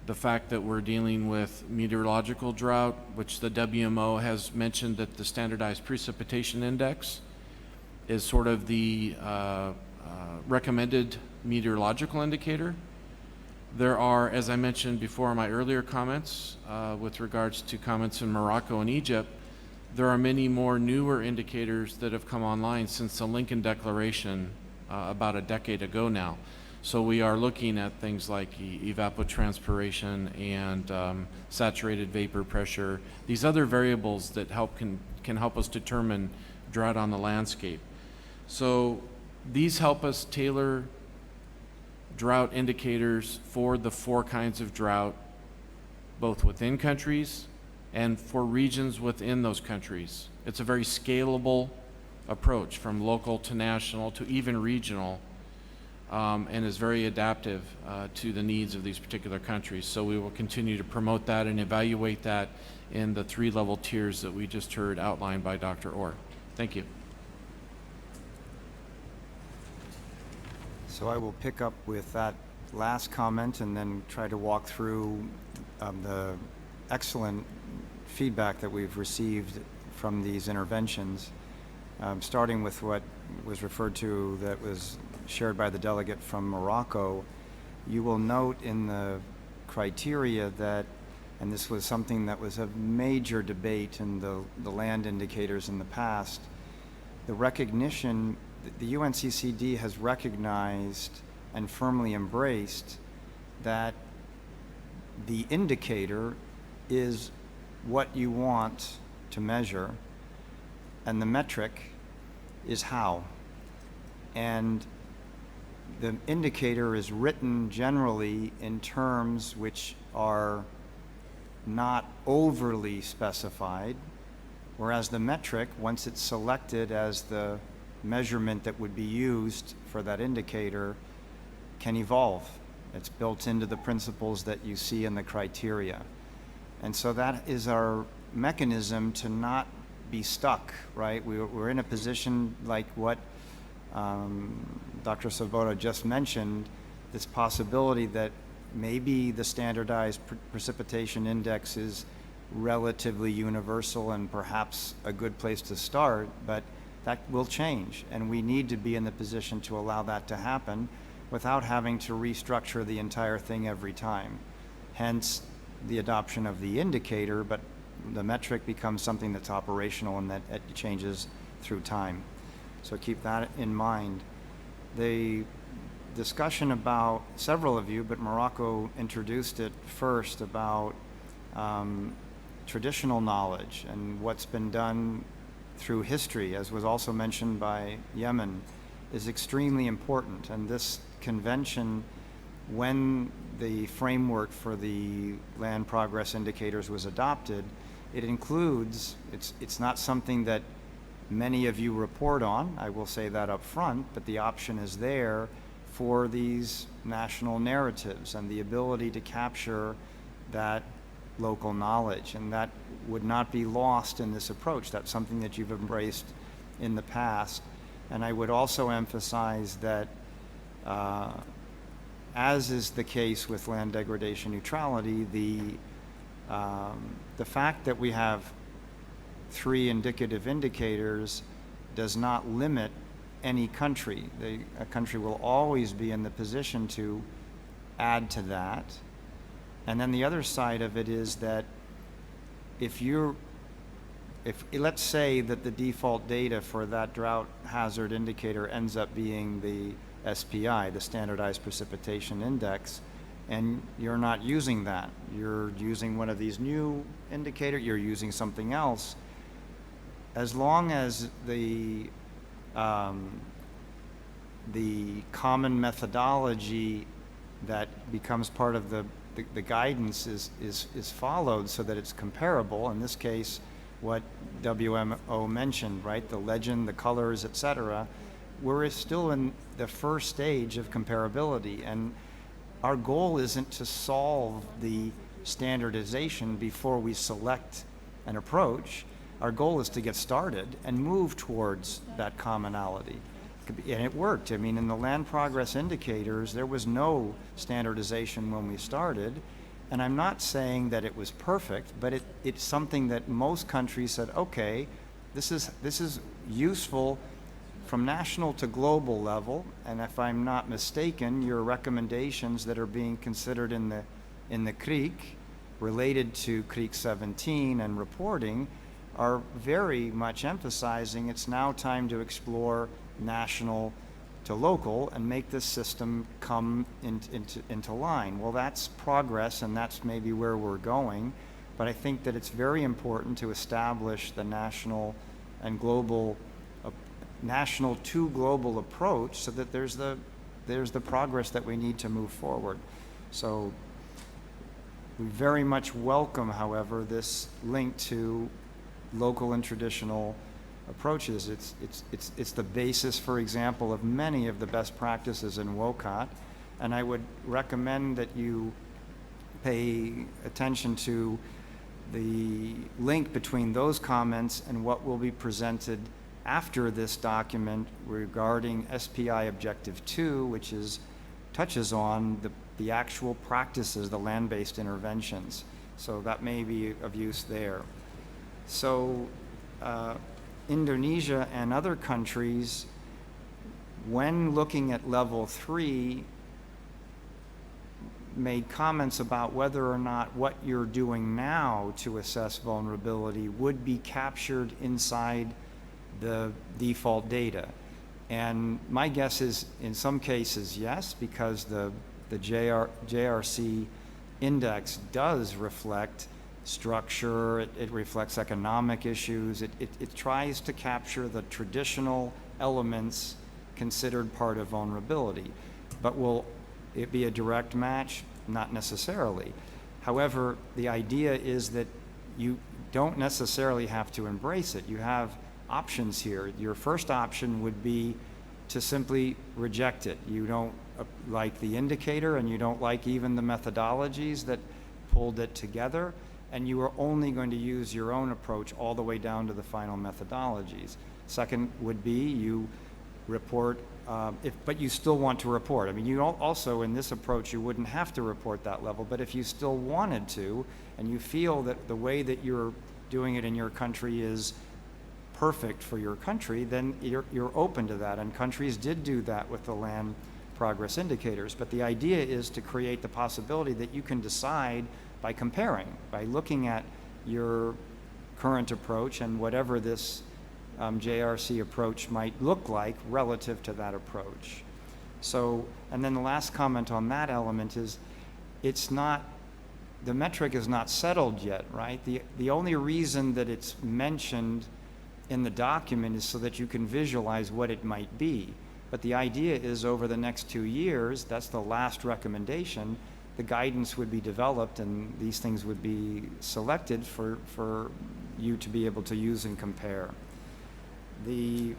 the fact that we're dealing with meteorological drought, which the WMO has mentioned that the standardized precipitation index is sort of the recommended meteorological indicator. There are, as I mentioned before in my earlier comments, with regards to comments in Morocco and Egypt, there are many more newer indicators that have come online since the Lincoln Declaration about a decade ago now. So we are looking at things like evapotranspiration and saturated vapor pressure, these other variables that can help us determine drought on the landscape. So these help us tailor drought indicators for the 4 kinds of drought, both within countries and for regions within those countries. It's a very scalable approach from local to national to even regional, and is very adaptive to the needs of these particular countries. So we will continue to promote that and evaluate that in the 3-level tiers that we just heard outlined by Dr. Orr. Thank you. So I will pick up with that last comment and then try to walk through the excellent feedback that we've received from these interventions, starting with what was referred to that was shared by the delegate from Morocco. You will note in the criteria that, and this was something that was a major debate in the land indicators in the past, the recognition, the UNCCD has recognized and firmly embraced that the indicator is what you want to measure, and the metric is how. And the indicator is written generally in terms which are not overly specified, whereas the metric, once it's selected as the measurement that would be used for that indicator, can evolve. It's built into the principles that you see in the criteria. And so that is our mechanism to not be stuck, right? We're in a position like what Dr. Svoboda just mentioned, this possibility that maybe the standardized precipitation index is relatively universal and perhaps a good place to start, but that will change, and we need to be in the position to allow that to happen without having to restructure the entire thing every time. Hence the adoption of the indicator, but the metric becomes something that's operational and that it changes through time. So keep that in mind. The discussion about, several of you, but Morocco introduced it first, about traditional knowledge and what's been done through history, as was also mentioned by Yemen, is extremely important. And this convention, when the framework for the land progress indicators was adopted, it includes, it's not something that many of you report on, I will say that up front, but the option is there for these national narratives and the ability to capture that local knowledge, and that would not be lost in this approach. That's something that you've embraced in the past. And I would also emphasize that as is the case with land degradation neutrality, the fact that we have 3 indicative indicators does not limit any country. A country will always be in the position to add to that And then the other side of it is that let's say that the default data for that drought hazard indicator ends up being the SPI, the Standardized Precipitation Index, and you're not using that. You're using one of these new indicators, you're using something else. As long as the common methodology that becomes part of the guidance is followed so that it's comparable, in this case, what WMO mentioned, right? The legend, the colors, etc. We're still in the first stage of comparability, and our goal isn't to solve the standardization before we select an approach. Our goal is to get started and move towards that commonality. And it worked. I mean, in the land progress indicators, there was no standardization when we started. And I'm not saying that it was perfect, but it's something that most countries said, okay, this is useful from national to global level. And if I'm not mistaken, your recommendations that are being considered in the CREEC related to CREEC 17 and reporting are very much emphasizing it's now time to explore national to local and make this system come into line. Well, that's progress, and that's maybe where we're going, but I think that it's very important to establish the national and global, national to global approach so that there's the progress that we need to move forward. So we very much welcome, however, this link to local and traditional approaches. It's the basis, for example, of many of the best practices in WOCOT, and I would recommend that you pay attention to the link between those comments and what will be presented after this document regarding SPI Objective 2, which touches on the actual practices, the land-based interventions. So that may be of use there. So Indonesia and other countries, when looking at level 3, made comments about whether or not what you're doing now to assess vulnerability would be captured inside the default data. And my guess is in some cases yes, because the JRC index does reflect structure, it reflects economic issues, it tries to capture the traditional elements considered part of vulnerability. But will it be a direct match? Not necessarily. However, the idea is that you don't necessarily have to embrace it. You have options here. Your first option would be to simply reject it. You don't like the indicator and you don't like even the methodologies that pulled it together, and you are only going to use your own approach all the way down to the final methodologies. Second would be you report, but you still want to report. I mean, you also, in this approach, you wouldn't have to report that level, but if you still wanted to, and you feel that the way that you're doing it in your country is perfect for your country, then you're open to that, and countries did do that with the land progress indicators. But the idea is to create the possibility that you can decide by comparing, by looking at your current approach and whatever this JRC approach might look like relative to that approach. So, and then the last comment on that element is the metric is not settled yet, right? The only reason that it's mentioned in the document is so that you can visualize what it might be. But the idea is over the next 2 years, that's the last recommendation, the guidance would be developed and these things would be selected for you to be able to use and compare. The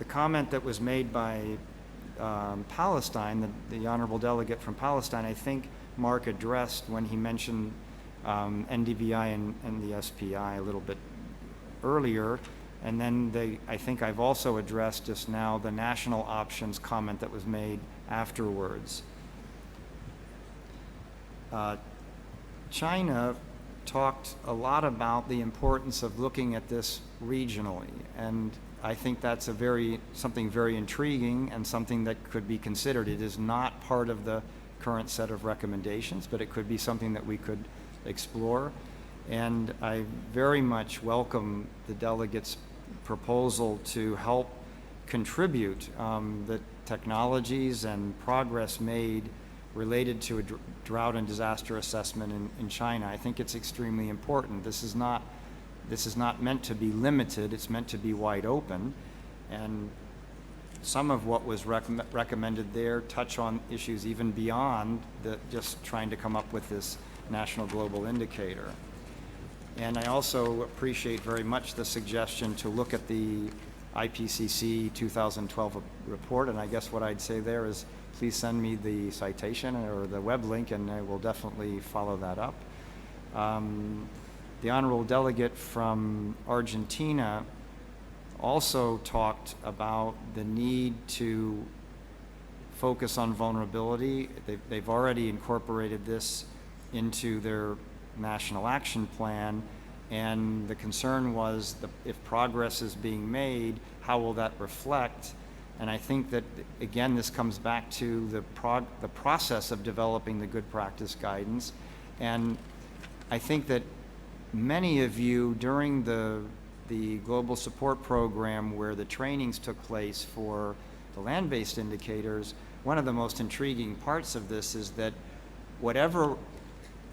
comment that was made by Palestine, the honorable delegate from Palestine, I think Mark addressed when he mentioned NDVI and the SPI a little bit earlier. And then I think I've also addressed just now the national options comment that was made afterwards. China talked a lot about the importance of looking at this regionally, and I think that's something very intriguing and something that could be considered. It is not part of the current set of recommendations, but it could be something that we could explore. And I very much welcome the delegates' proposal to help contribute the technologies and progress made related to a drought and disaster assessment in China. I think it's extremely important. This is not meant to be limited, it's meant to be wide open. And some of what was recommended there touch on issues even beyond just trying to come up with this national global indicator. And I also appreciate very much the suggestion to look at the IPCC 2012 report, and I guess what I'd say there is please send me the citation or the web link, and I will definitely follow that up. The honorable delegate from Argentina also talked about the need to focus on vulnerability. They've already incorporated this into their national action plan, and the concern was if progress is being made, how will that reflect? And I think that, again, this comes back to the process of developing the good practice guidance. And I think that many of you during the global support program where the trainings took place for the land-based indicators, one of the most intriguing parts of this is that whatever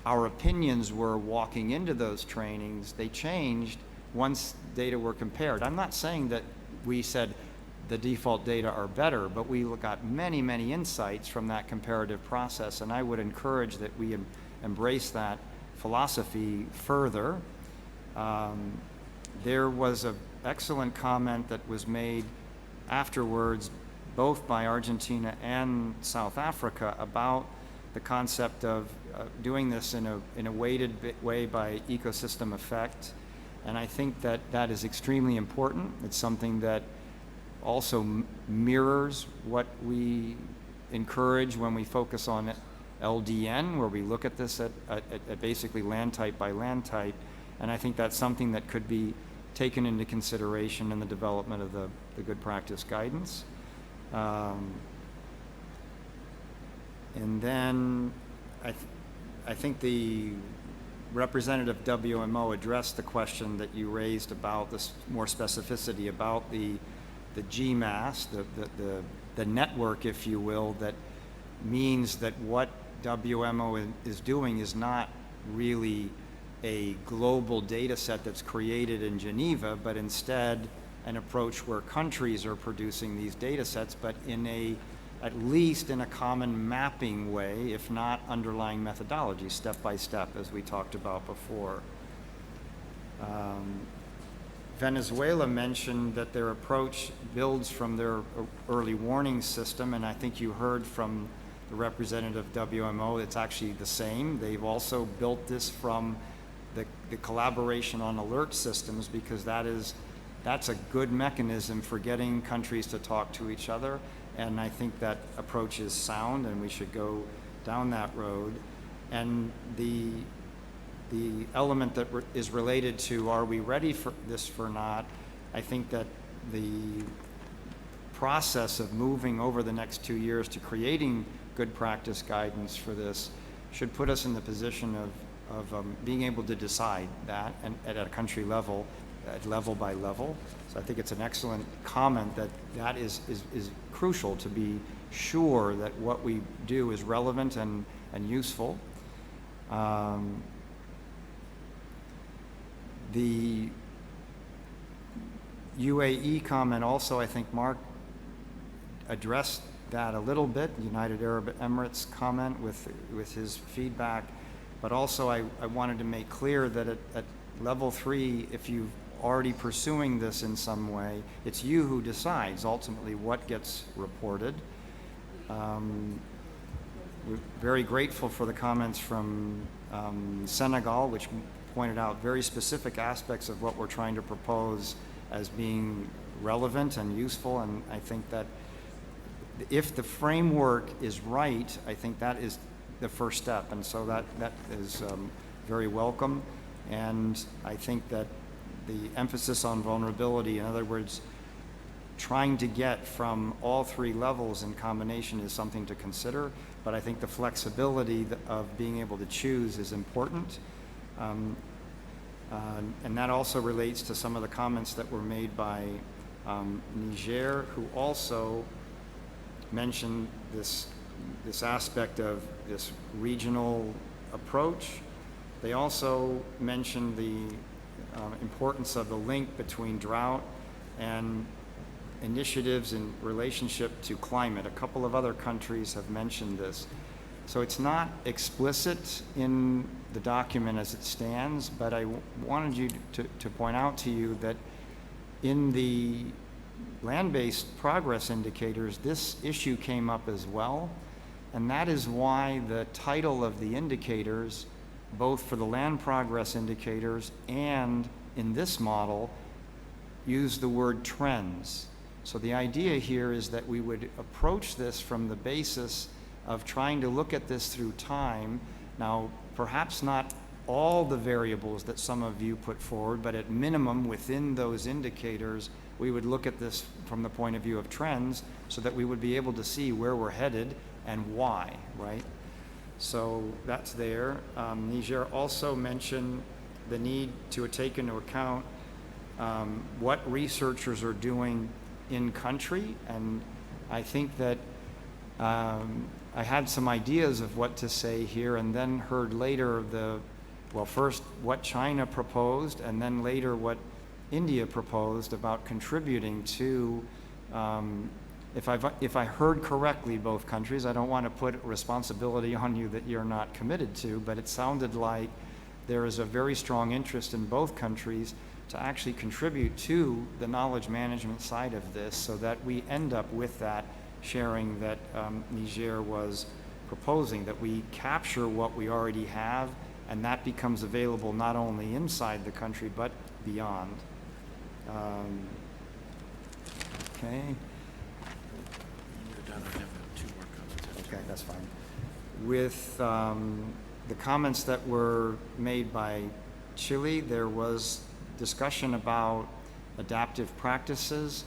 our opinions were walking into those trainings, they changed once data were compared. I'm not saying that we said the default data are better, but we got many, many insights from that comparative process, and I would encourage that we embrace that philosophy further. There was an excellent comment that was made afterwards, both by Argentina and South Africa, about the concept of doing this in a weighted way by ecosystem effect. And I think that that is extremely important. It's something that also mirrors what we encourage when we focus on LDN, where we look at this at basically land type by land type. And I think that's something that could be taken into consideration in the development of the good practice guidance. And then I think the representative WMO addressed the question that you raised about this more specificity about the GMAS, the network, if you will, that means that what WMO is doing is not really a global data set that's created in Geneva, but instead an approach where countries are producing these data sets, but at least in a common mapping way, if not underlying methodology, step by step, as we talked about before. Venezuela mentioned that their approach builds from their early warning system, and I think you heard from the representative WMO, it's actually the same. They've also built this from the collaboration on alert systems, because that's a good mechanism for getting countries to talk to each other. And I think that approach is sound, and we should go down that road. And the element that is related to are we ready for this or not, I think that the process of moving over the next 2 years to creating good practice guidance for this should put us in the position of being able to decide that and at a country level, at level by level. So I think it's an excellent comment that is crucial to be sure that what we do is relevant and useful. The UAE comment also, I think Mark addressed that a little bit, United Arab Emirates comment with his feedback, but also I wanted to make clear that at level 3, if you're already pursuing this in some way, it's you who decides ultimately what gets reported. We're very grateful for the comments from Senegal, which pointed out very specific aspects of what we're trying to propose as being relevant and useful, and I think that if the framework is right, I think that is the first step, and so that is very welcome. And I think that the emphasis on vulnerability, in other words, trying to get from all three levels in combination is something to consider, but I think the flexibility of being able to choose is important. And that also relates to some of the comments that were made by Niger, who also mentioned this aspect of this regional approach. They also mentioned the importance of the link between drought and initiatives in relationship to climate. A couple of other countries have mentioned this. So it's not explicit in the document as it stands, but I wanted you to point out to you that in the land-based progress indicators, this issue came up as well, and that is why the title of the indicators, both for the land progress indicators and in this model, use the word trends. So the idea here is that we would approach this from the basis of trying to look at this through time. Now, perhaps not all the variables that some of you put forward, but at minimum within those indicators, we would look at this from the point of view of trends so that we would be able to see where we're headed and why, right? So that's there. Niger also mentioned the need to take into account what researchers are doing in country, and I think that I had some ideas of what to say here, and then heard later first what China proposed, and then later what India proposed about contributing to, if I heard correctly, both countries. I don't want to put responsibility on you that you're not committed to, but it sounded like there is a very strong interest in both countries to actually contribute to the knowledge management side of this, so that we end up with that sharing that Niger was proposing, that we capture what we already have, and that becomes available not only inside the country but beyond. Okay. Okay, that's fine. With the comments that were made by Chile, there was discussion about adaptive practices.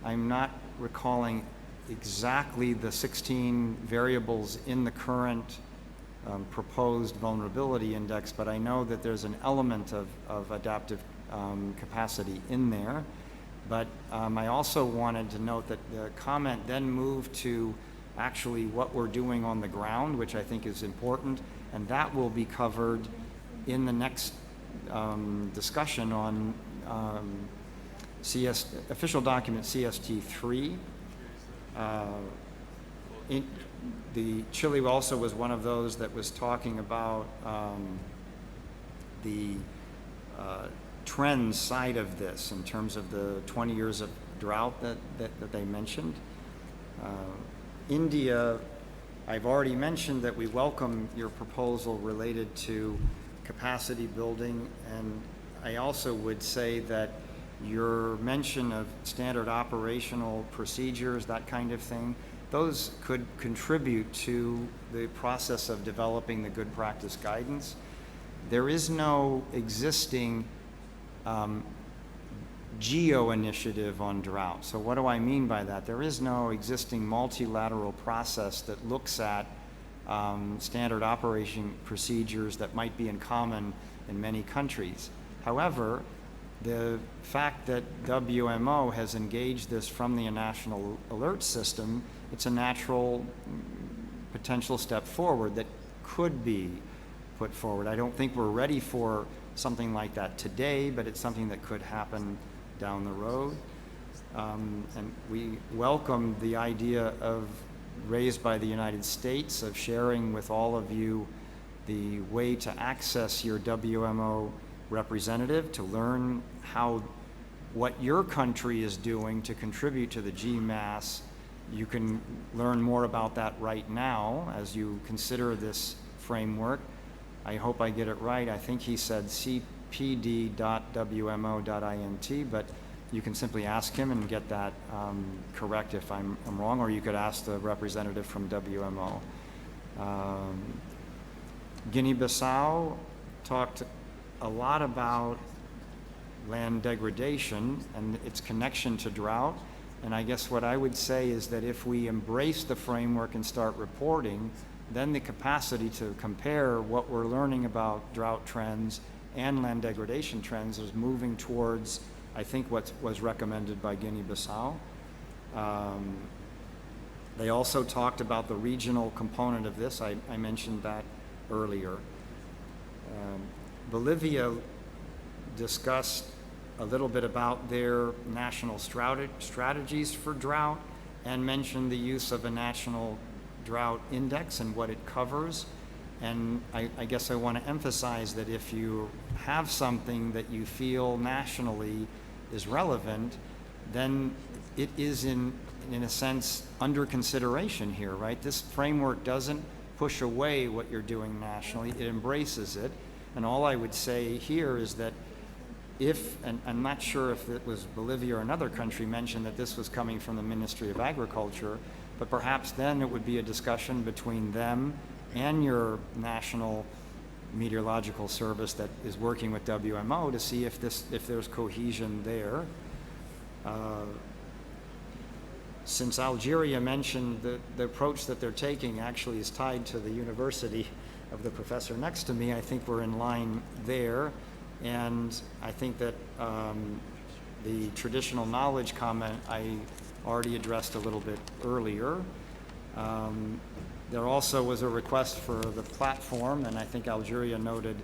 I'm not recalling exactly the 16 variables in the current proposed vulnerability index, but I know that there's an element of adaptive capacity in there. But I also wanted to note that the comment then moved to actually what we're doing on the ground, which I think is important, and that will be covered in the next discussion on official document CST3. The Chile also was one of those that was talking about the trend side of this in terms of the 20 years of drought that they mentioned. India, I've already mentioned that we welcome your proposal related to capacity building, and I also would say that your mention of standard operational procedures, that kind of thing, those could contribute to the process of developing the good practice guidance. There is no existing geo-initiative on drought. So what do I mean by that? There is no existing multilateral process that looks at standard operation procedures that might be in common in many countries. However, the fact that WMO has engaged this from the national alert system, it's a natural potential step forward that could be put forward. I don't think we're ready for something like that today, but it's something that could happen down the road. And we welcome the idea raised by the United States of sharing with all of you the way to access your WMO representative to learn what your country is doing to contribute to the GMAS. You can learn more about that right now as you consider this framework. I hope I get it right. I think he said cpd.wmo.int, but you can simply ask him and get that correct if I'm wrong, or you could ask the representative from WMO. Guinea-Bissau talked a lot about land degradation and its connection to drought. And I guess what I would say is that if we embrace the framework and start reporting, then the capacity to compare what we're learning about drought trends and land degradation trends is moving towards, I think, what was recommended by Guinea-Bissau. They also talked about the regional component of this. I mentioned that earlier. Bolivia discussed a little bit about their national strategies for drought and mentioned the use of a national drought index and what it covers. And I guess I want to emphasize that if you have something that you feel nationally is relevant, then it is in a sense under consideration here, right? This framework doesn't push away what you're doing nationally, it embraces it. And all I would say here is that if, and I'm not sure if it was Bolivia or another country mentioned that this was coming from the Ministry of Agriculture, but perhaps then it would be a discussion between them and your national meteorological service that is working with WMO to see if there's cohesion there. Since Algeria mentioned the approach that they're taking actually is tied to the university of the professor next to me, I think we're in line there. And I think that the traditional knowledge comment I already addressed a little bit earlier. There also was a request for the platform, and I think Algeria noted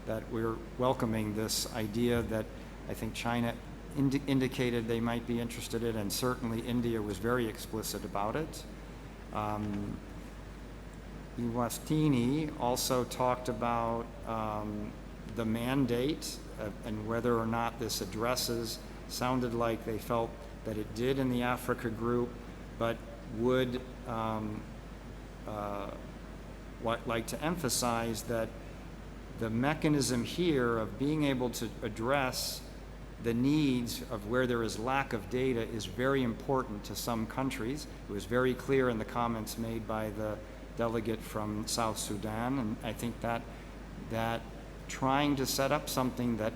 that we're welcoming this idea that I think China indicated they might be interested in, and certainly India was very explicit about it. Iwastini also talked about the mandate and whether or not this addresses, sounded like they felt that it did in the Africa group, but would like to emphasize that the mechanism here of being able to address the needs of where there is lack of data is very important to some countries. It was very clear in the comments made by the delegate from South Sudan, and I think that trying to set up something that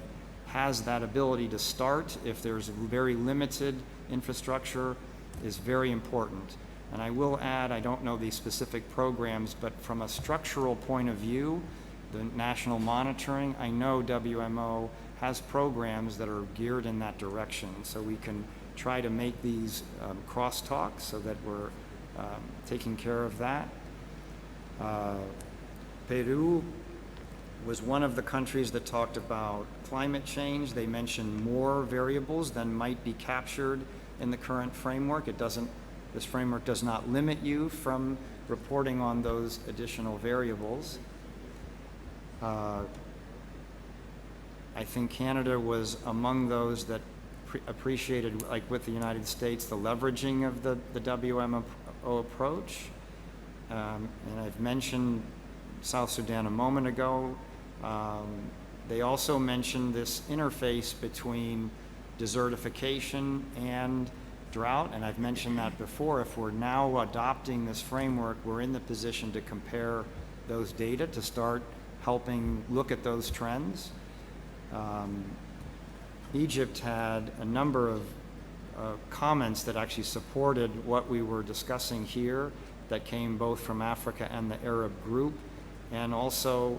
has that ability to start if there's very limited infrastructure is very important. And I will add, I don't know these specific programs, but from a structural point of view, the national monitoring, I know WMO has programs that are geared in that direction. So we can try to make these crosstalks so that we're taking care of that. Peru was one of the countries that talked about climate change. They mentioned more variables than might be captured in the current framework. This framework does not limit you from reporting on those additional variables. I think Canada was among those that appreciated, like with the United States, the leveraging of the WMO approach. And I've mentioned South Sudan a moment ago. They also mentioned this interface between desertification and drought, and I've mentioned that before. If we're now adopting this framework, we're in the position to compare those data to start helping look at those trends. Egypt had a number of comments that actually supported what we were discussing here that came both from Africa and the Arab group, and also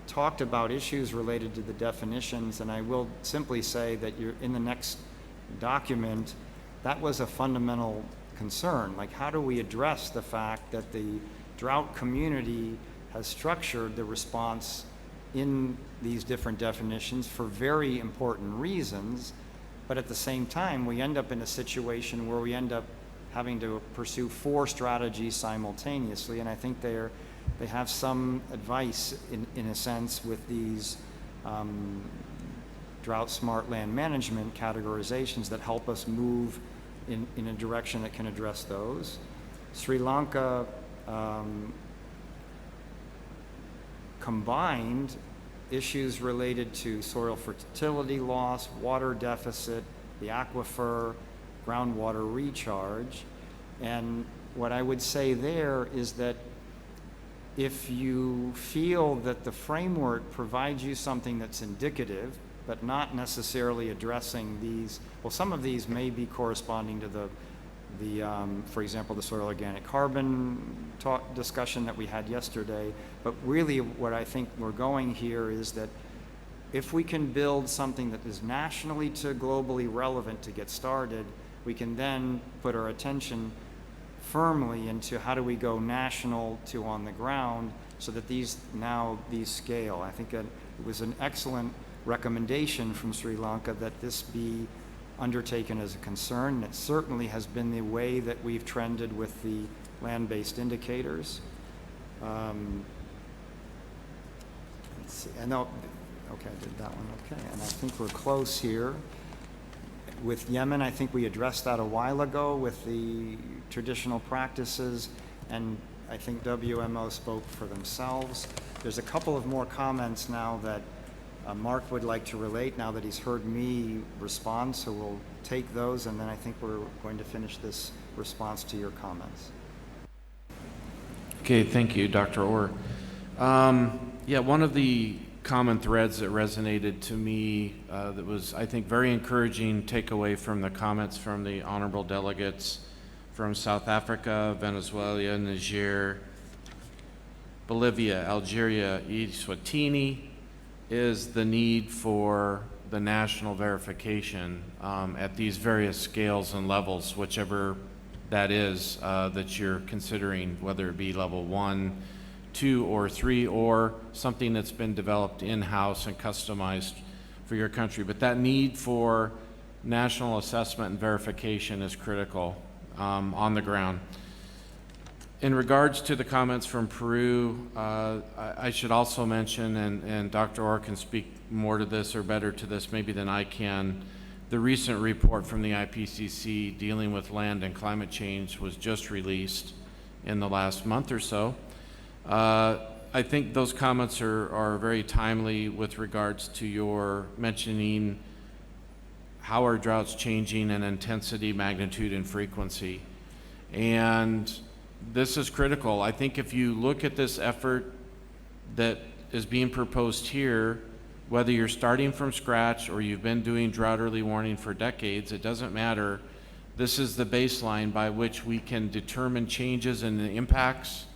talked about issues related to the definitions. And I will simply say that you're in the next document, that was a fundamental concern. Like, how do we address the fact that the drought community has structured the response in these different definitions for very important reasons, but at the same time, we end up in a situation where we end up having to pursue 4 strategies simultaneously, and I think they have some advice in a sense with these drought smart land management categorizations that help us move in a direction that can address those. Sri Lanka combined issues related to soil fertility loss, water deficit, the aquifer, groundwater recharge. And what I would say there is that if you feel that the framework provides you something that's indicative, but not necessarily addressing these. Well, some of these may be corresponding to for example, the soil organic carbon discussion that we had yesterday. But really what I think we're going here is that if we can build something that is nationally to globally relevant to get started, we can then put our attention firmly into how do we go national to on the ground so that these scale. I think it was an excellent recommendation from Sri Lanka that this be undertaken as a concern, and it certainly has been the way that we've trended with the land-based indicators. Let's see, I know, okay, I did that one, okay, and I think we're close here. With Yemen, I think we addressed that a while ago with the traditional practices, and I think WMO spoke for themselves. There's a couple of more comments now that Mark would like to relate now that he's heard me respond, so we'll take those, and then I think we're going to finish this response to your comments. Okay, thank you, Dr. Orr. Yeah, one of the common threads that resonated to me that was, I think, very encouraging takeaway from the comments from the honorable delegates from South Africa, Venezuela, Niger, Bolivia, Algeria, Eswatini, is the need for the national verification at these various scales and levels, whichever that is that you're considering, whether it be level 1, 2, or 3, or something that's been developed in-house and customized for your country. But that need for national assessment and verification is critical on the ground. In regards to the comments from Peru, I should also mention, and Dr. Orr can speak more to this or better to this maybe than I can, the recent report from the IPCC dealing with land and climate change was just released in the last month or so. I think those comments are very timely with regards to your mentioning how are droughts changing in intensity, magnitude, and frequency. And this is critical. I think if you look at this effort that is being proposed here, whether you're starting from scratch or you've been doing drought early warning for decades, it doesn't matter. This is the baseline by which we can determine changes in the impacts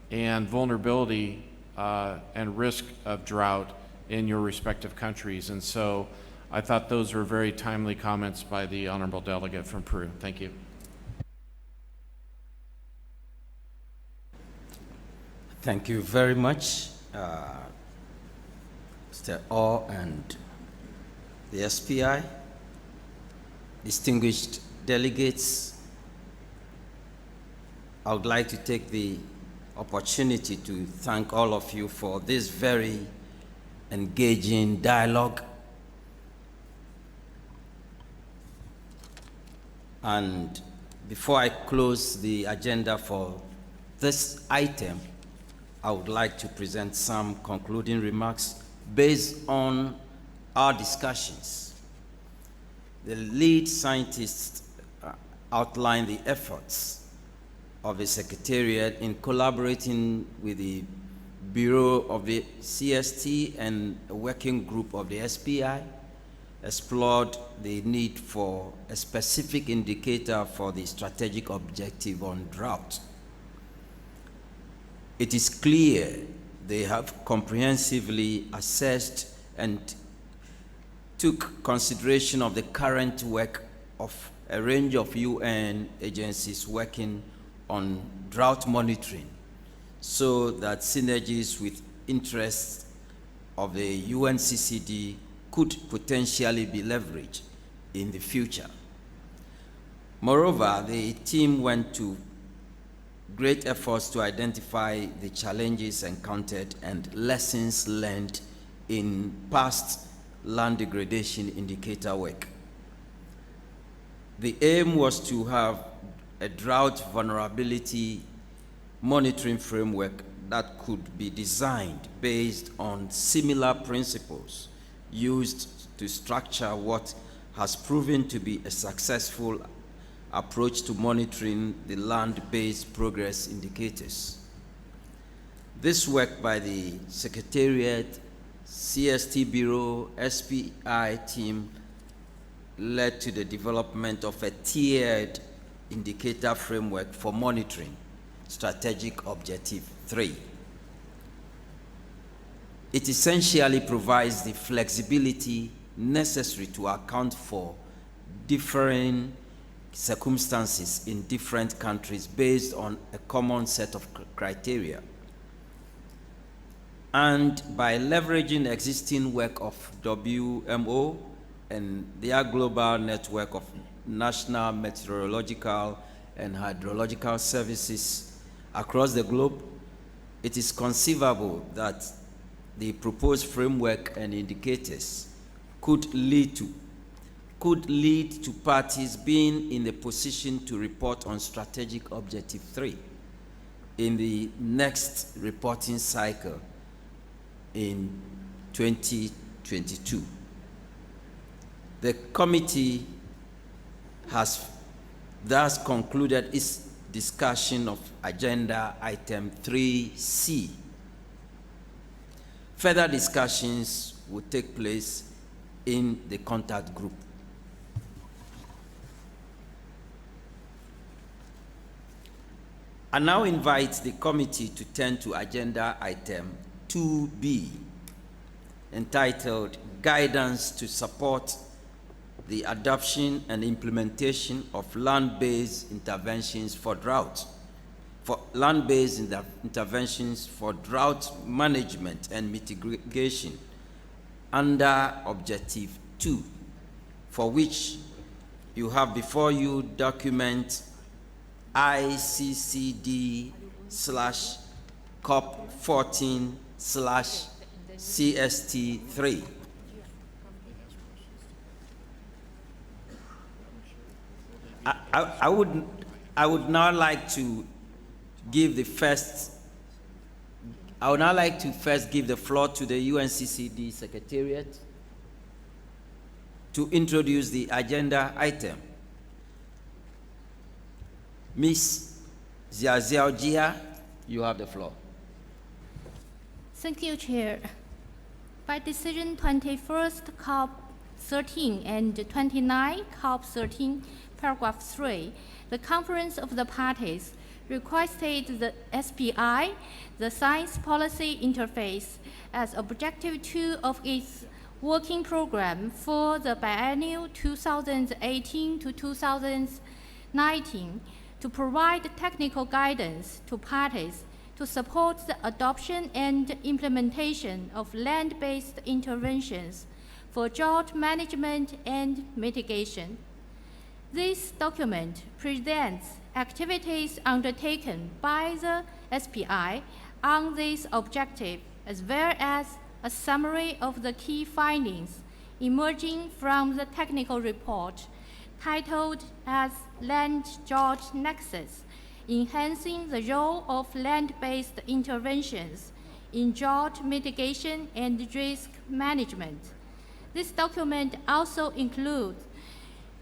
and vulnerability and risk of drought in your respective countries. And so I thought those were very timely comments by the honorable delegate from Peru. Thank you. Thank you very much, Mr. Orr and the SPI, distinguished delegates. I would like to take the opportunity to thank all of you for this very engaging dialogue. And before I close the agenda for this item, I would like to present some concluding remarks based on our discussions. The lead scientists outlined the efforts of the Secretariat in collaborating with the Bureau of the CST and a working group of the SPI, explored the need for a specific indicator for the strategic objective on drought. It is clear they have comprehensively assessed and took consideration of the current work of a range of UN agencies working on drought monitoring, so that synergies with interests of the UNCCD could potentially be leveraged in the future. Moreover, the team went to great efforts to identify the challenges encountered and lessons learned in past land degradation indicator work. The aim was to have a drought vulnerability monitoring framework that could be designed based on similar principles used to structure what has proven to be a successful approach to monitoring the land-based progress indicators. This work by the Secretariat CST Bureau SPI team led to the development of a tiered indicator framework for monitoring strategic objective 3. It essentially provides the flexibility necessary to account for differing circumstances in different countries based on a common set of criteria. And by leveraging the existing work of WMO and their global network of national meteorological and hydrological services across the globe, it is conceivable that the proposed framework and indicators could lead to parties being in the position to report on strategic objective 3 in the next reporting cycle in 2022. The committee has thus concluded its discussion of agenda item 3C. Further discussions will take place in the contact group. I now invite the committee to turn to agenda item 2B, entitled Guidance to Support the Adoption and Implementation of Land-Based Interventions for Drought. Interventions for drought management and mitigation under Objective 2, for which you have before you document ICCDCOP14/CST3. I would now like to first give the floor to the UNCCD Secretariat to introduce the agenda item. Ms. Ziaziaojia, you have the floor. Thank you, Chair. By decision 21st COP13 and 29 COP13, paragraph 3, the Conference of the Parties requested the SPI, the Science Policy Interface, as Objective 2 of its working program for the biennial 2018 to 2019 to provide technical guidance to parties to support the adoption and implementation of land-based interventions for drought management and mitigation. This document presents activities undertaken by the SPI on this objective, as well as a summary of the key findings emerging from the technical report titled as Land Drought Nexus, Enhancing the Role of Land-Based Interventions in Drought Mitigation and Risk Management. This document also includes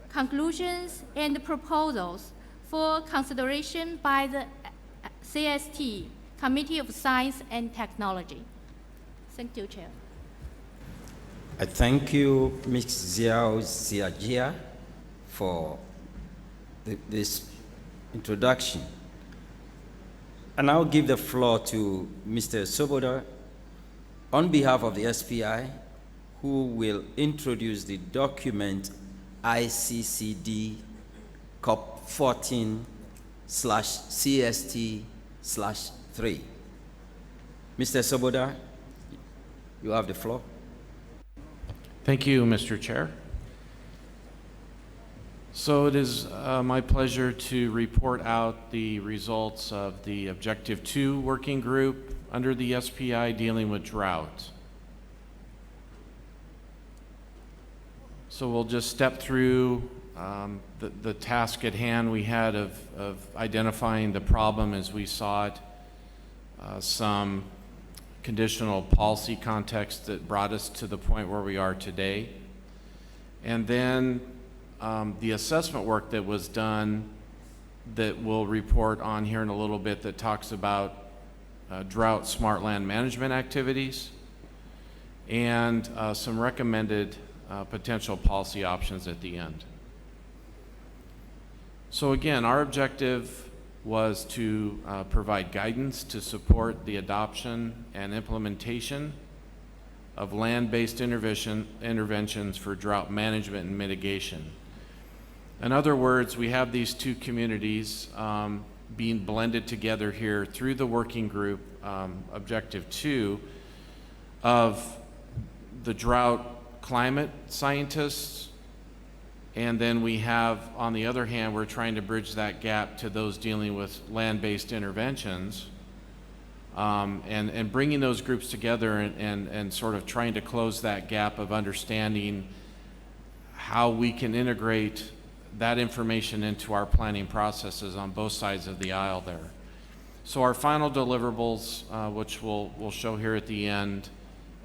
conclusions and proposals for consideration by the CST, Committee of Science and Technology. Thank you, Chair. I thank you, Ms. Ziaojia, for this introduction. I now give the floor to Mr. Soboda on behalf of the SPI, who will introduce the document ICCD COP14/CST/3. Mr. Soboda, you have the floor. Thank you, Mr. Chair. So it is my pleasure to report out the results of the Objective 2 working group under the SPI dealing with drought. So we'll just step through the task at hand we had of identifying the problem as we saw it, some conditional policy context that brought us to the point where we are today, and then the assessment work that was done that we'll report on here in a little bit that talks about drought smart land management activities, and some recommended potential policy options at the end. So again, our objective was to provide guidance to support the adoption and implementation of land-based interventions for drought management and mitigation. In other words, we have these two communities being blended together here through the working group, Objective 2, of the drought climate scientists, and then we have, on the other hand, we're trying to bridge that gap to those dealing with land-based interventions, and bringing those groups together and sort of trying to close that gap of understanding how we can integrate that information into our planning processes on both sides of the aisle there. So our final deliverables, which we'll show here at the end,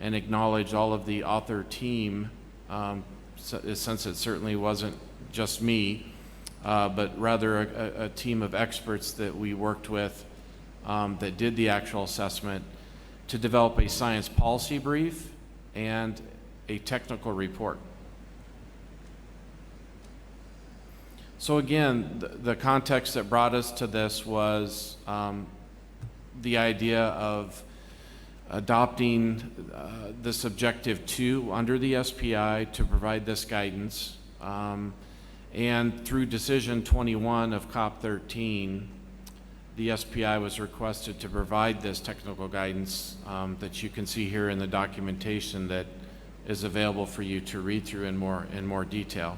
and acknowledge all of the author team, since it certainly wasn't just me, but rather a team of experts that we worked with that did the actual assessment to develop a science policy brief and a technical report. So again, the context that brought us to this was the idea of adopting this Objective 2 under the SPI to provide this guidance. And through Decision 21 of COP13, the SPI was requested to provide this technical guidance that you can see here in the documentation that is available for you to read through in more detail.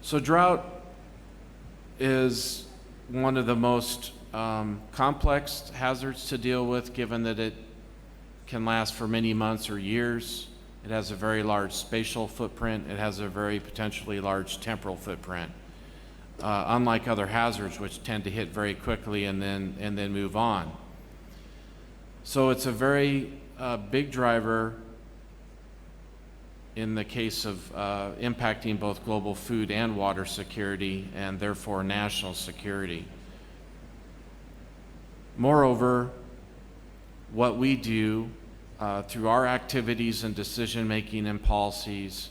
So drought is one of the most complex hazards to deal with, given that it can last for many months or years. It has a very large spatial footprint. It has a very potentially large temporal footprint, unlike other hazards which tend to hit very quickly and then move on. So it's a very big driver in the case of impacting both global food and water security, and therefore national security. Moreover, what we do through our activities and decision-making and policies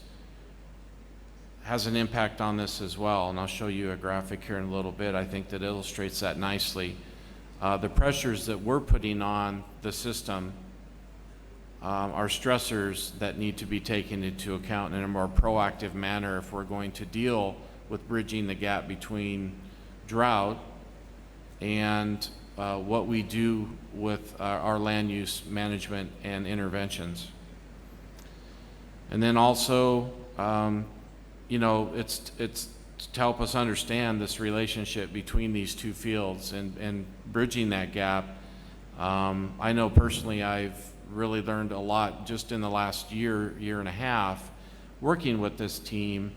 has an impact on this as well, and I'll show you a graphic here in a little bit, I think, that illustrates that nicely. The pressures that we're putting on the system are stressors that need to be taken into account in a more proactive manner if we're going to deal with bridging the gap between drought and what we do with our land use management and interventions. And then also, you know, it's to help us understand this relationship between these two fields and bridging that gap. I know personally I've really learned a lot just in the last year and a half working with this team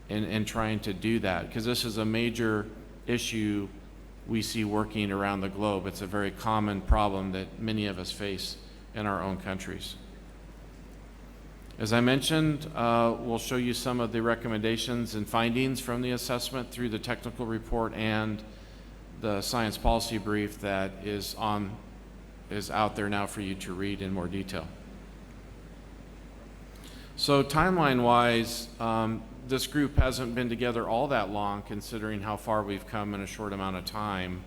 and trying to do that, because this is a major issue we see working around the globe. It's a very common problem that many of us face in our own countries. As I mentioned, we'll show you some of the recommendations and findings from the assessment through the technical report and the science policy brief that is out there now for you to read in more detail. So timeline-wise, this group hasn't been together all that long, considering how far we've come in a short amount of time,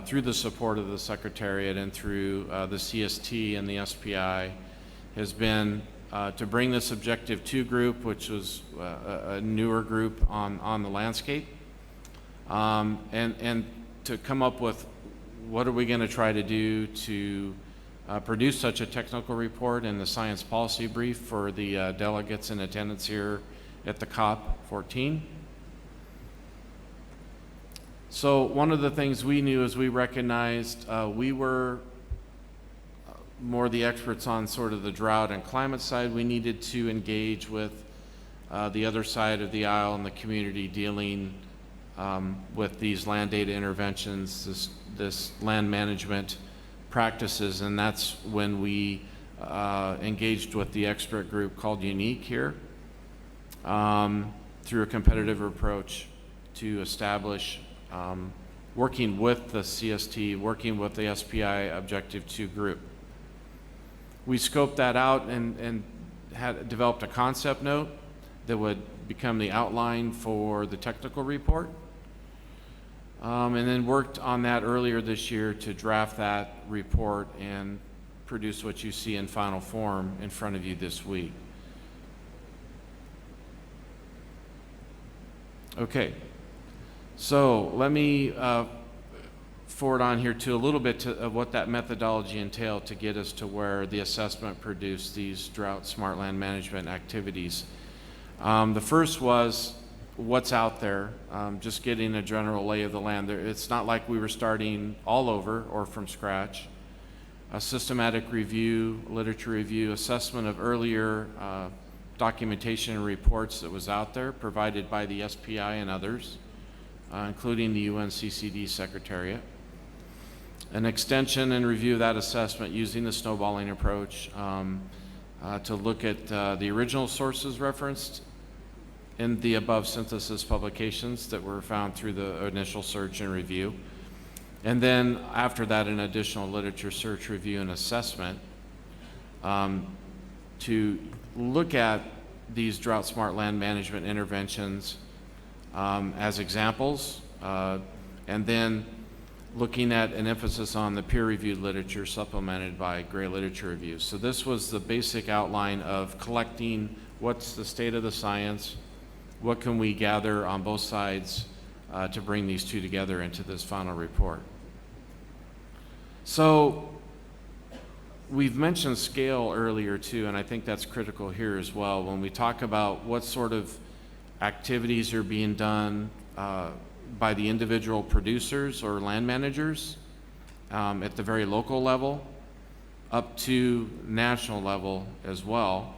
through the support of the Secretariat and through the CST and the SPI, has been to bring this Objective 2 group, which was a newer group on the landscape, and to come up with what are we going to try to do to produce such a technical report and the science policy brief for the delegates in attendance here at the COP14. So one of the things we knew is we recognized we were more the experts on sort of the drought and climate side. We needed to engage with the other side of the aisle and the community dealing with these land data interventions, this land management practices, and that's when we engaged with the expert group called UNIque here through a competitive approach to establish, working with the CST, working with the SPI Objective 2 group. We scoped that out and had developed a concept note that would become the outline for the technical report. And then worked on that earlier this year to draft that report and produce what you see in final form in front of you this week. Okay, so let me forward on here to a little bit of what that methodology entailed to get us to where the assessment produced these drought smart land management activities. The first was what's out there, just getting a general lay of the land. It's not like we were starting all over or from scratch. A systematic review, literature review, assessment of earlier documentation and reports that was out there provided by the SPI and others, including the UNCCD Secretariat. An extension and review of that assessment using the snowballing approach to look at the original sources referenced in the above synthesis publications that were found through the initial search and review. And then after that, an additional literature search, review, and assessment to look at these drought smart land management interventions as examples, and then looking at an emphasis on the peer-reviewed literature supplemented by gray literature reviews. So this was the basic outline of collecting what's the state of the science, what can we gather on both sides to bring these two together into this final report. So we've mentioned scale earlier too, and I think that's critical here as well. When we talk about what sort of activities are being done by the individual producers or land managers at the very local level up to national level as well,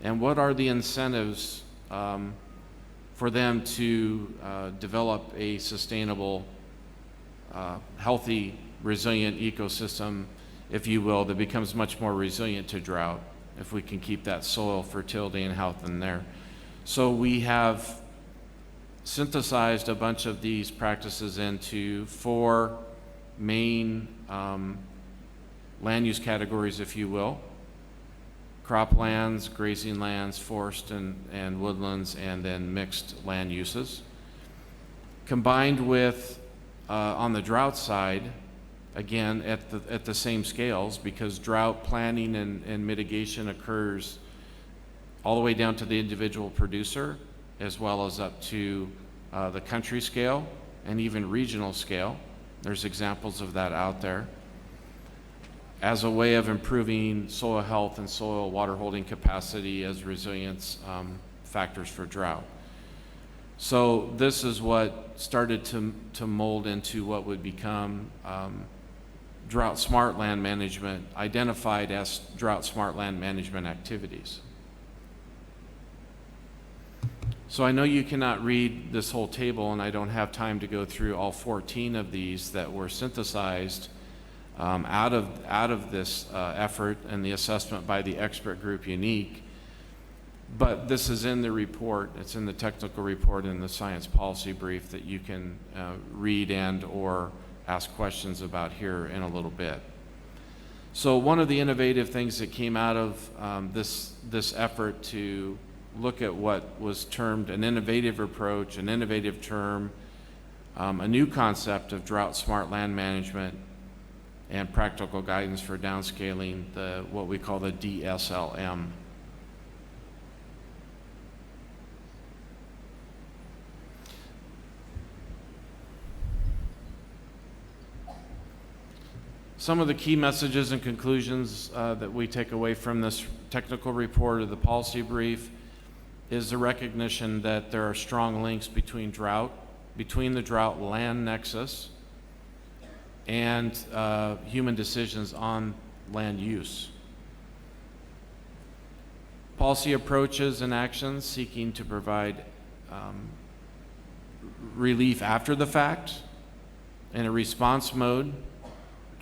and what are the incentives for them to develop a sustainable, healthy, resilient ecosystem, if you will, that becomes much more resilient to drought if we can keep that soil fertility and health in there. So we have synthesized a bunch of these practices into 4 main land use categories, if you will: croplands, grazing lands, forest and woodlands, and then mixed land uses. Combined with, on the drought side, again, at the same scales, because drought planning and mitigation occurs all the way down to the individual producer, as well as up to the country scale and even regional scale. There's examples of that out there, as a way of improving soil health and soil water holding capacity as resilience factors for drought. So this is what started to mold into what would become drought smart land management, identified as drought smart land management activities. So I know you cannot read this whole table, and I don't have time to go through all 14 of these that were synthesized out of this effort and the assessment by the expert group UNIque. But this is in the report. It's in the technical report in the science policy brief that you can read and or ask questions about here in a little bit. So one of the innovative things that came out of this effort to look at what was termed an innovative approach, an innovative term, a new concept of drought smart land management and practical guidance for downscaling, what we call the DSLM. Some of the key messages and conclusions that we take away from this technical report or the policy brief is the recognition that there are strong links between the drought land nexus and human decisions on land use. Policy approaches and actions seeking to provide relief after the fact in a response mode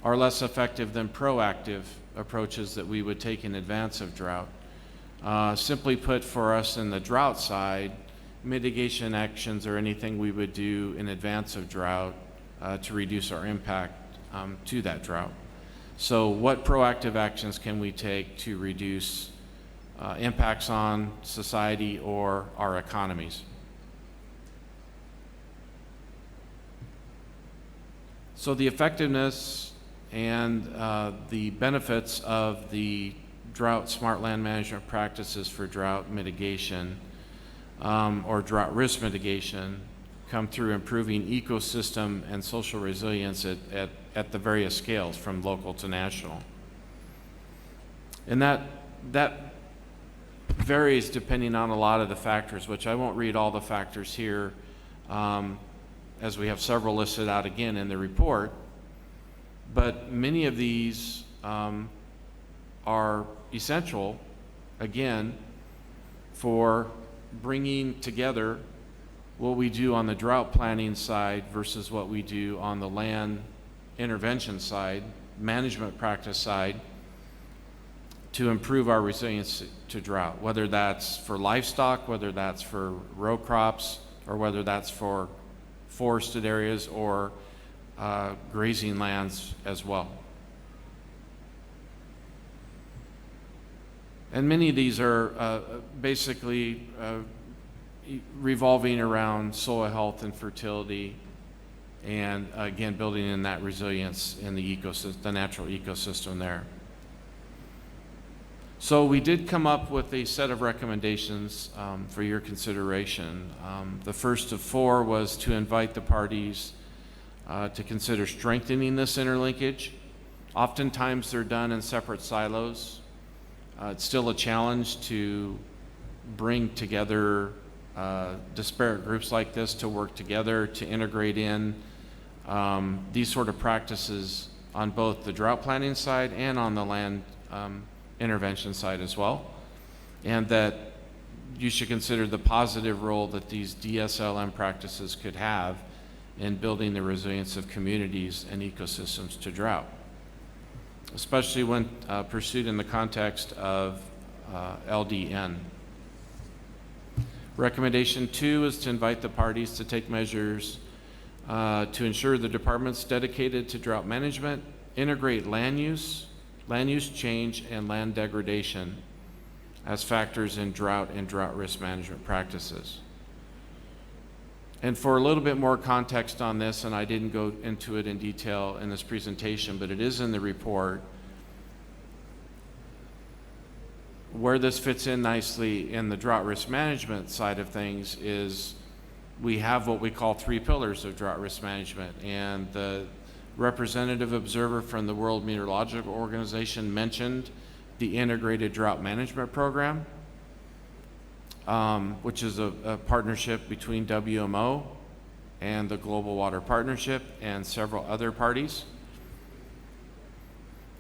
are less effective than proactive approaches that we would take in advance of drought. Simply put, for us in the drought side, mitigation actions are anything we would do in advance of drought to reduce our impact to that drought. So what proactive actions can we take to reduce impacts on society or our economies? So the effectiveness and the benefits of the drought smart land management practices for drought mitigation or drought risk mitigation come through improving ecosystem and social resilience at the various scales from local to national. And that varies depending on a lot of the factors, which I won't read all the factors here as we have several listed out again in the report. But many of these are essential, again, for bringing together what we do on the drought planning side versus what we do on the land intervention side, management practice side, to improve our resilience to drought, whether that's for livestock, whether that's for row crops, or whether that's for forested areas or grazing lands as well. And many of these are basically revolving around soil health and fertility, and again, building in that resilience in the ecosystem, the natural ecosystem there. So we did come up with a set of recommendations for your consideration. The first of 4 was to invite the parties to consider strengthening this interlinkage. Oftentimes they're done in separate silos. It's still a challenge to bring together disparate groups like this to work together, to integrate in these sort of practices on both the drought planning side and on the land intervention side as well. And that you should consider the positive role that these DSLM practices could have in building the resilience of communities and ecosystems to drought, especially when pursued in the context of LDN. Recommendation 2 is to invite the parties to take measures to ensure the departments dedicated to drought management integrate land use change, and land degradation as factors in drought and drought risk management practices. And for a little bit more context on this, and I didn't go into it in detail in this presentation, but it is in the report, where this fits in nicely in the drought risk management side of things is we have what we call 3 pillars of drought risk management. And the representative observer from the World Meteorological Organization mentioned the Integrated Drought Management Program, which is a partnership between WMO and the Global Water Partnership and several other parties,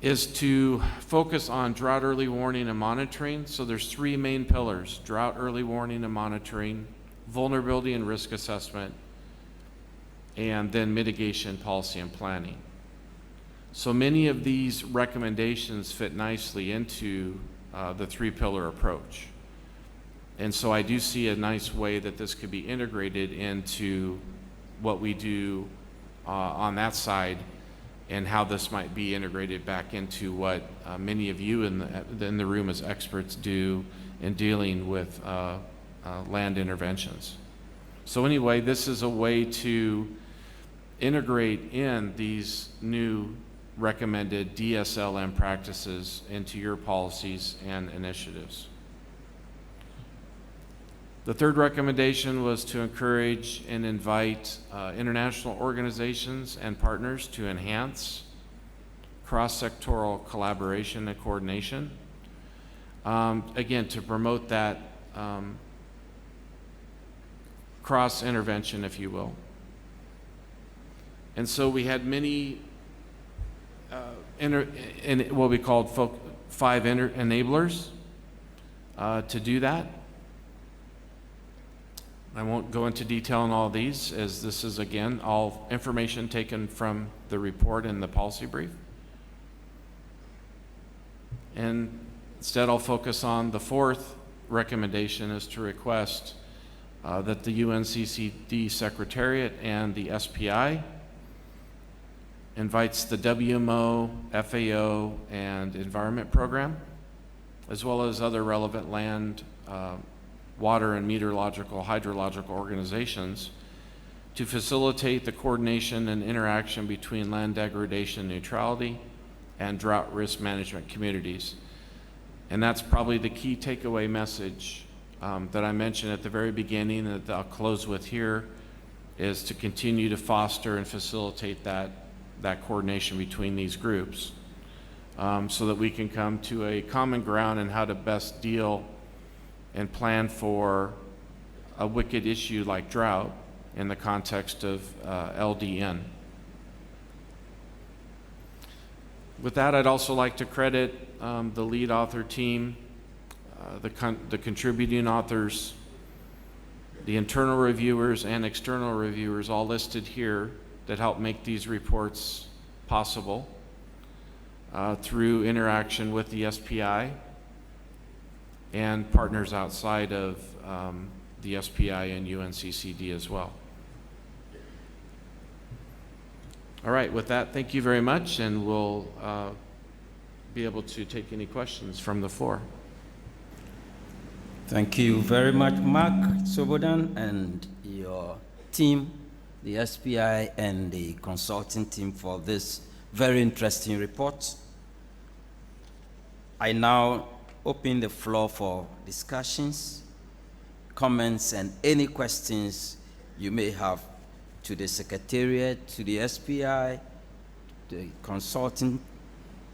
is to focus on drought early warning and monitoring. So there's 3 main pillars: drought early warning and monitoring, vulnerability and risk assessment, and then mitigation policy and planning. So many of these recommendations fit nicely into the 3-pillar approach. And so I do see a nice way that this could be integrated into what we do on that side, and how this might be integrated back into what many of you in the room as experts do in dealing with land interventions. So anyway, this is a way to integrate in these new recommended DSLM practices into your policies and initiatives. The third recommendation was to encourage and invite international organizations and partners to enhance cross-sectoral collaboration and coordination. Again, to promote that cross-intervention, if you will. And so we had many what we called 5 enablers to do that. I won't go into detail on all these, as this is, again, all information taken from the report and the policy brief. And instead, I'll focus on the 4th recommendation, is to request that the UNCCD Secretariat and the SPI invites the WMO, FAO, and Environment Program, as well as other relevant land, water, and meteorological, hydrological organizations to facilitate the coordination and interaction between land degradation neutrality and drought risk management communities. And that's probably the key takeaway message that I mentioned at the very beginning that I'll close with here, is to continue to foster and facilitate that coordination between these groups so that we can come to a common ground in how to best deal and plan for a wicked issue like drought in the context of LDN. With that, I'd also like to credit the lead author team, the contributing authors, the internal reviewers and external reviewers, all listed here, that help make these reports possible through interaction with the SPI and partners outside of the SPI and UNCCD as well. All right, with that, thank you very much, and we'll be able to take any questions from the floor. Thank you very much, Mark Sobodan, and your team, the SPI and the consulting team, for this very interesting report. I now open the floor for discussions, comments, and any questions you may have to the Secretariat, to the SPI, the consulting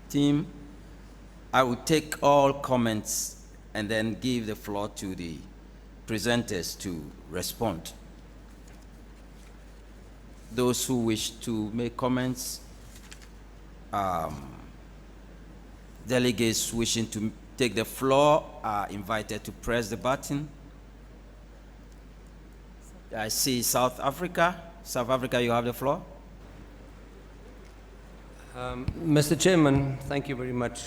team. I will take all comments and then give the floor to the presenters to respond. Those who wish to make comments, delegates wishing to take the floor are invited to press the button. I see South Africa. South Africa, you have the floor. Mr. Chairman, thank you very much.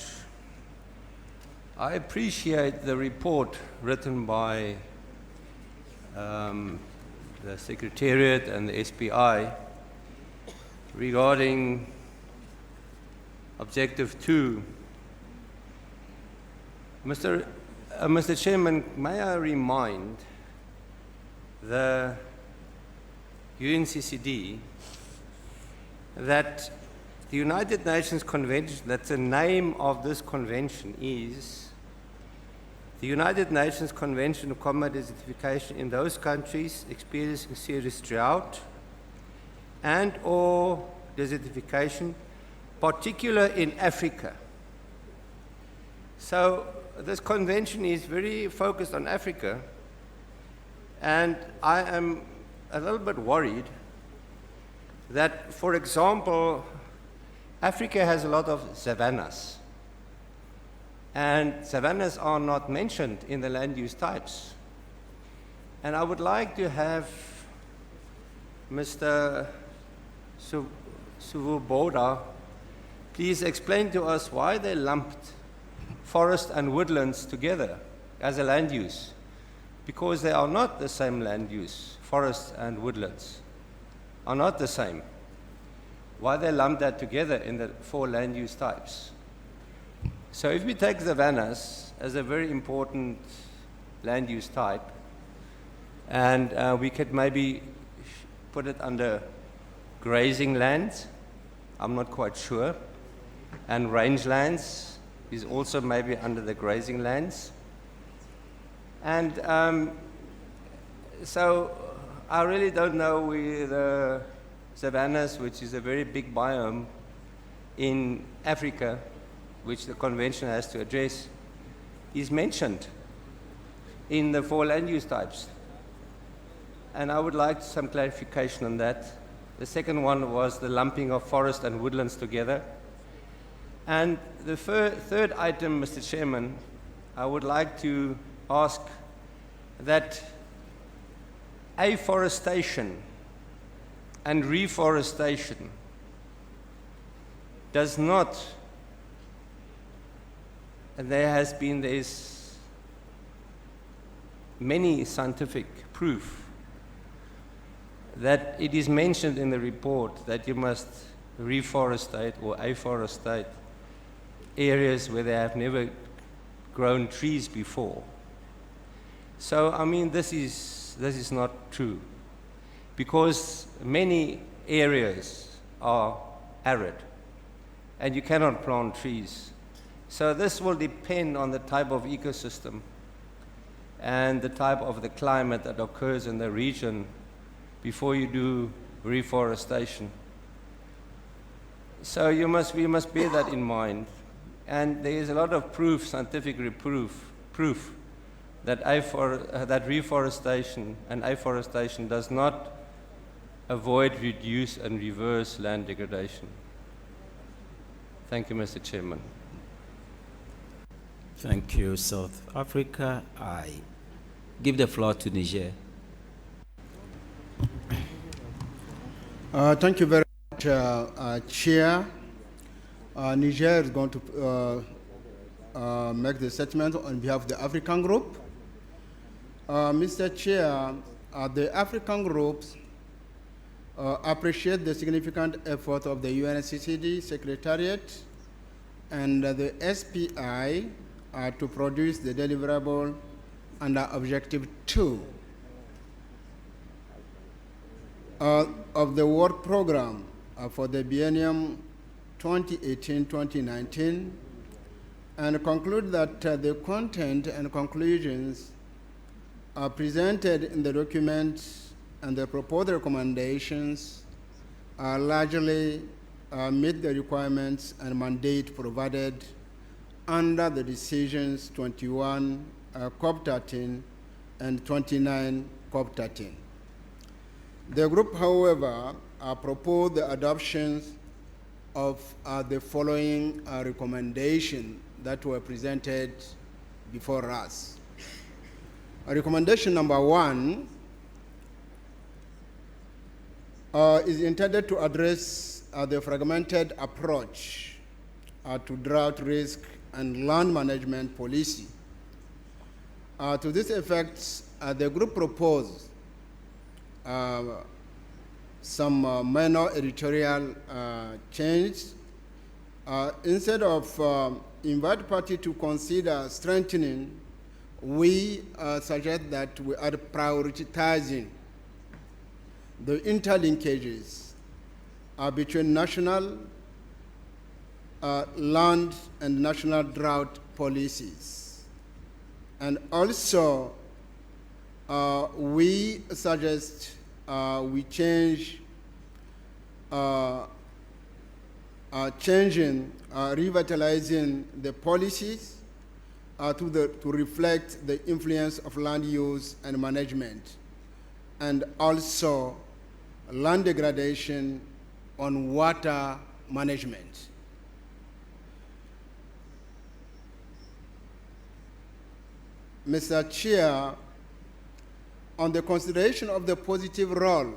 I appreciate the report written by the Secretariat and the SPI regarding Objective 2. Mr. Chairman, may I remind the UNCCD that the United Nations Convention, that the name of this convention is the United Nations Convention to Combat Desertification in those countries experiencing serious drought and or desertification, particularly in Africa. So this convention is very focused on Africa, and I am a little bit worried that, for example, Africa has a lot of savannas, and savannas are not mentioned in the land use types. And I would like to have Mr. Suvuboda please explain to us why they lumped forest and woodlands together as a land use, because they are not the same land use. Forests and woodlands are not the same. Why they lump that together in the 4 land use types? So if we take savannas as a very important land use type, and we could maybe put it under grazing lands, I'm not quite sure, and rangelands is also maybe under the grazing lands. And so I really don't know where the savannas, which is a very big biome in Africa, which the convention has to address, is mentioned in the 4 land use types. And I would like some clarification on that. The second one was the lumping of forest and woodlands together. And the third item, Mr. Chairman, I would like to ask that afforestation and reforestation does not, and there's many scientific proof that it is mentioned in the report that you must reforestate or afforestate areas where they have never grown trees before. So, I mean, this is not true, because many areas are arid and you cannot plant trees. So this will depend on the type of ecosystem and the type of the climate that occurs in the region before you do reforestation. So we must bear that in mind. And there is a lot of proof, scientific proof that reforestation and afforestation does not avoid, reduce, and reverse land degradation. Thank you, Mr. Chairman. Thank you, South Africa. I give the floor to Niger. Thank you very much, Chair. Niger is going to make the statement on behalf of the African group. Mr. Chair, the African groups appreciate the significant effort of the UNCCD Secretariat and the SPI to produce the deliverable under Objective 2 of the work program for the biennium 2018-2019, and conclude that the content and conclusions presented in the document and the proposed recommendations largely meet the requirements and mandate provided under the decisions 21 COP13 and 29 COP13. The group, however, proposed the adoption of the following recommendations that were presented before us. Recommendation number 1 is intended to address the fragmented approach to drought risk and land management policy. To this effect, the group proposed some minor editorial change. Instead of invite party to consider strengthening, we suggest that we are prioritizing the interlinkages between national land and national drought policies. And also, we suggest we change, revitalizing the policies to reflect the influence of land use and management, and also land degradation on water management. Mr. Chair, on the consideration of the positive role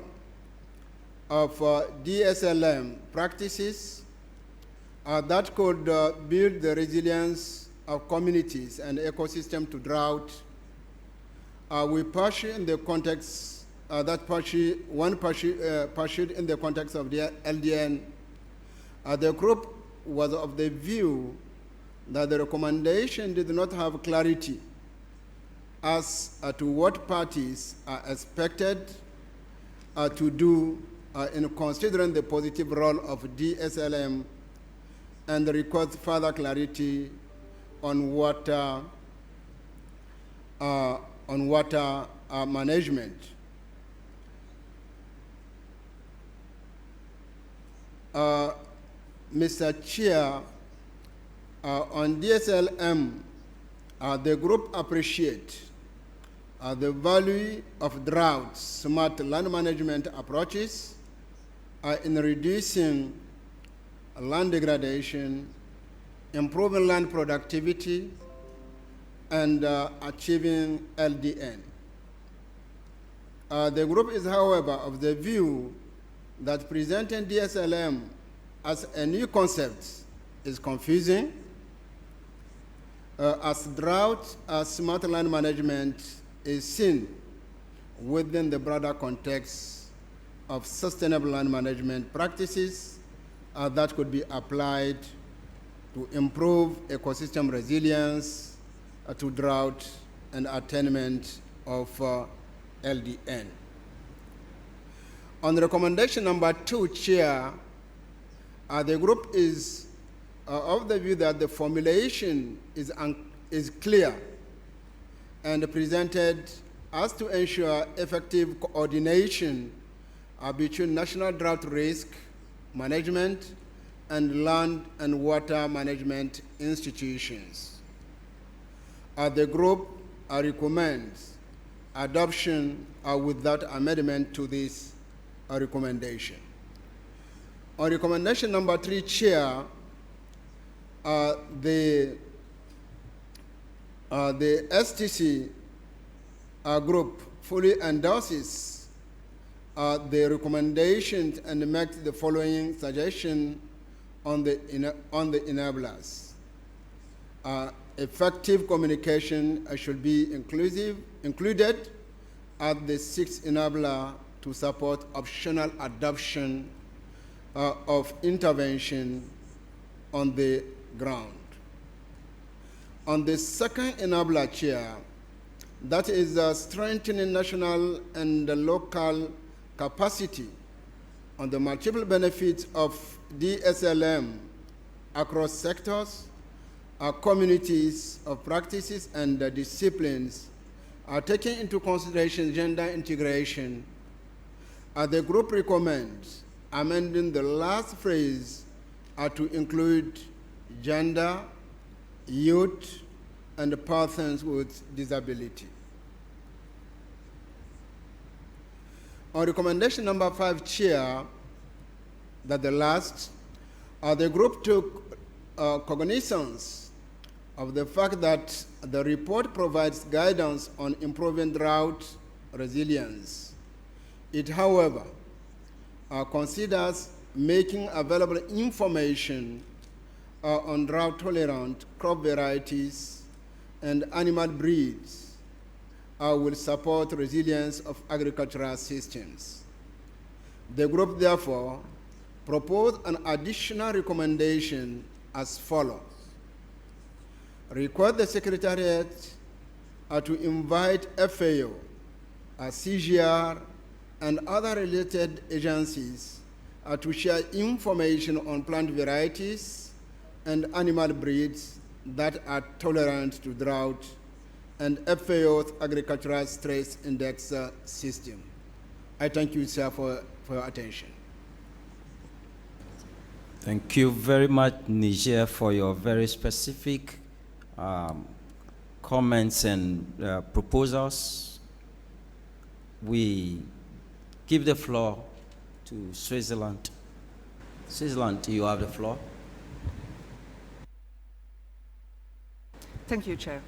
of DSLM practices that could build the resilience of communities and ecosystem to drought, we pursue in the context pursued in the context of the LDN. The group was of the view that the recommendation did not have clarity as to what parties are expected to do in considering the positive role of DSLM, and requires further clarity on water management. Mr. Chair, on DSLM, the group appreciates the value of drought smart land management approaches in reducing land degradation, improving land productivity, and achieving LDN. The group is, however, of the view that presenting DSLM as a new concept is confusing, as drought smart land management is seen within the broader context of sustainable land management practices that could be applied to improve ecosystem resilience to drought and attainment of LDN. On recommendation number 2, Chair, the group is of the view that the formulation is clear and presented as to ensure effective coordination between national drought risk management and land and water management institutions. The group recommends adoption without amendment to this recommendation. On recommendation number 3, Chair, the STC group fully endorses the recommendations and makes the following suggestion on the enablers. Effective communication should be included at the 6th enabler to support optional adoption of intervention on the ground. On the 2nd enabler, Chair, that is strengthening national and local capacity on the multiple benefits of DSLM across sectors, communities of practices and disciplines, taking into consideration gender integration. The group recommends amending the last phrase to include gender, youth, and persons with disability. On recommendation number 5, Chair, that the last, the group took cognizance of the fact that the report provides guidance on improving drought resilience. It, however, considers making available information on drought-tolerant crop varieties and animal breeds will support resilience of agricultural systems. The group, therefore, proposed an additional recommendation as follows. Request the Secretariat to invite FAO, CGR, and other related agencies to share information on plant varieties and animal breeds that are tolerant to drought and FAO's agricultural stress index system. I thank you, sir, for your attention. Thank you very much, Niger, for your very specific comments and proposals. We give the floor to Switzerland. Switzerland, you have the floor. Thank you, Chair.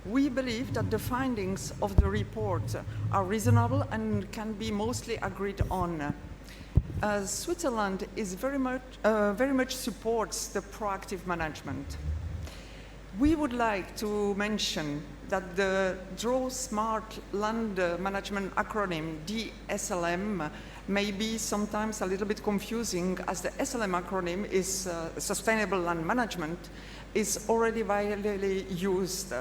We believe that the findings of the report are reasonable and can be mostly agreed on. Switzerland is very much supports the proactive management. We would like to mention that the Draw Smart Land Management acronym, DSLM, may be sometimes a little bit confusing, as the SLM acronym is Sustainable Land Management, is already widely used.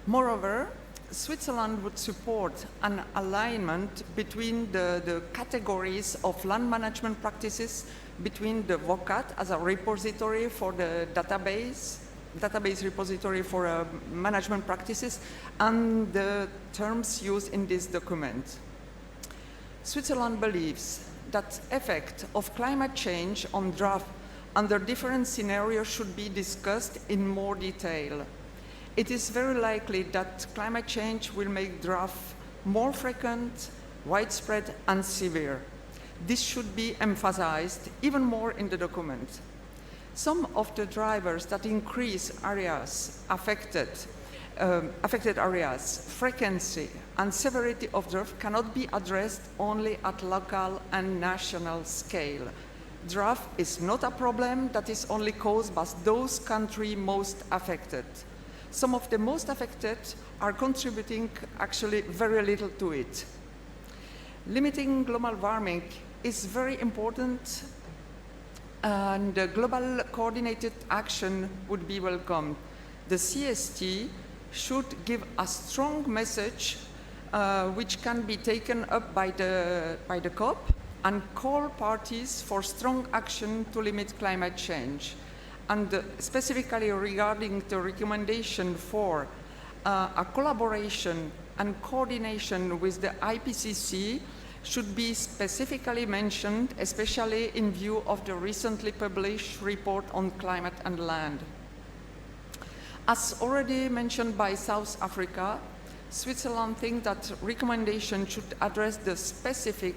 Moreover, Switzerland would support an alignment between the categories of land management practices between the VOCAT as a repository for the database repository for management practices, and the terms used in this document. Switzerland believes that effect of climate change on drought under different scenarios should be discussed in more detail. It is very likely that climate change will make drought more frequent, widespread, and severe. This should be emphasized even more in the document. Some of the drivers that increase affected areas, frequency, and severity of drought cannot be addressed only at local and national scale. Drought is not a problem that is only caused by those countries most affected. Some of the most affected are contributing actually very little to it. Limiting global warming is very important, and global coordinated action would be welcome. The CST should give a strong message which can be taken up by the COP and call parties for strong action to limit climate change. And specifically regarding the recommendation for a collaboration and coordination with the IPCC should be specifically mentioned, especially in view of the recently published report on climate and land. As already mentioned by South Africa, Switzerland thinks that recommendation should address the specific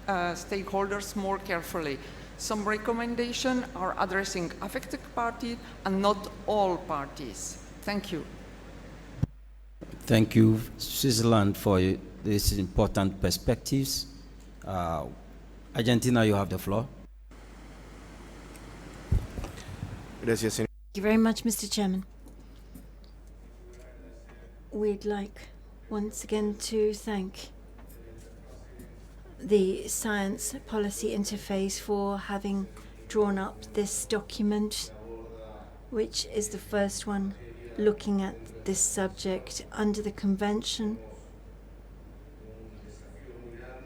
stakeholders more carefully. Some recommendations are addressing affected parties and not all parties. Thank you. Thank you, Switzerland, for these important perspectives. Argentina, you have the floor. Thank you very much, Mr. Chairman. We'd like once again to thank the Science Policy Interface for having drawn up this document, which is the first one looking at this subject under the Convention.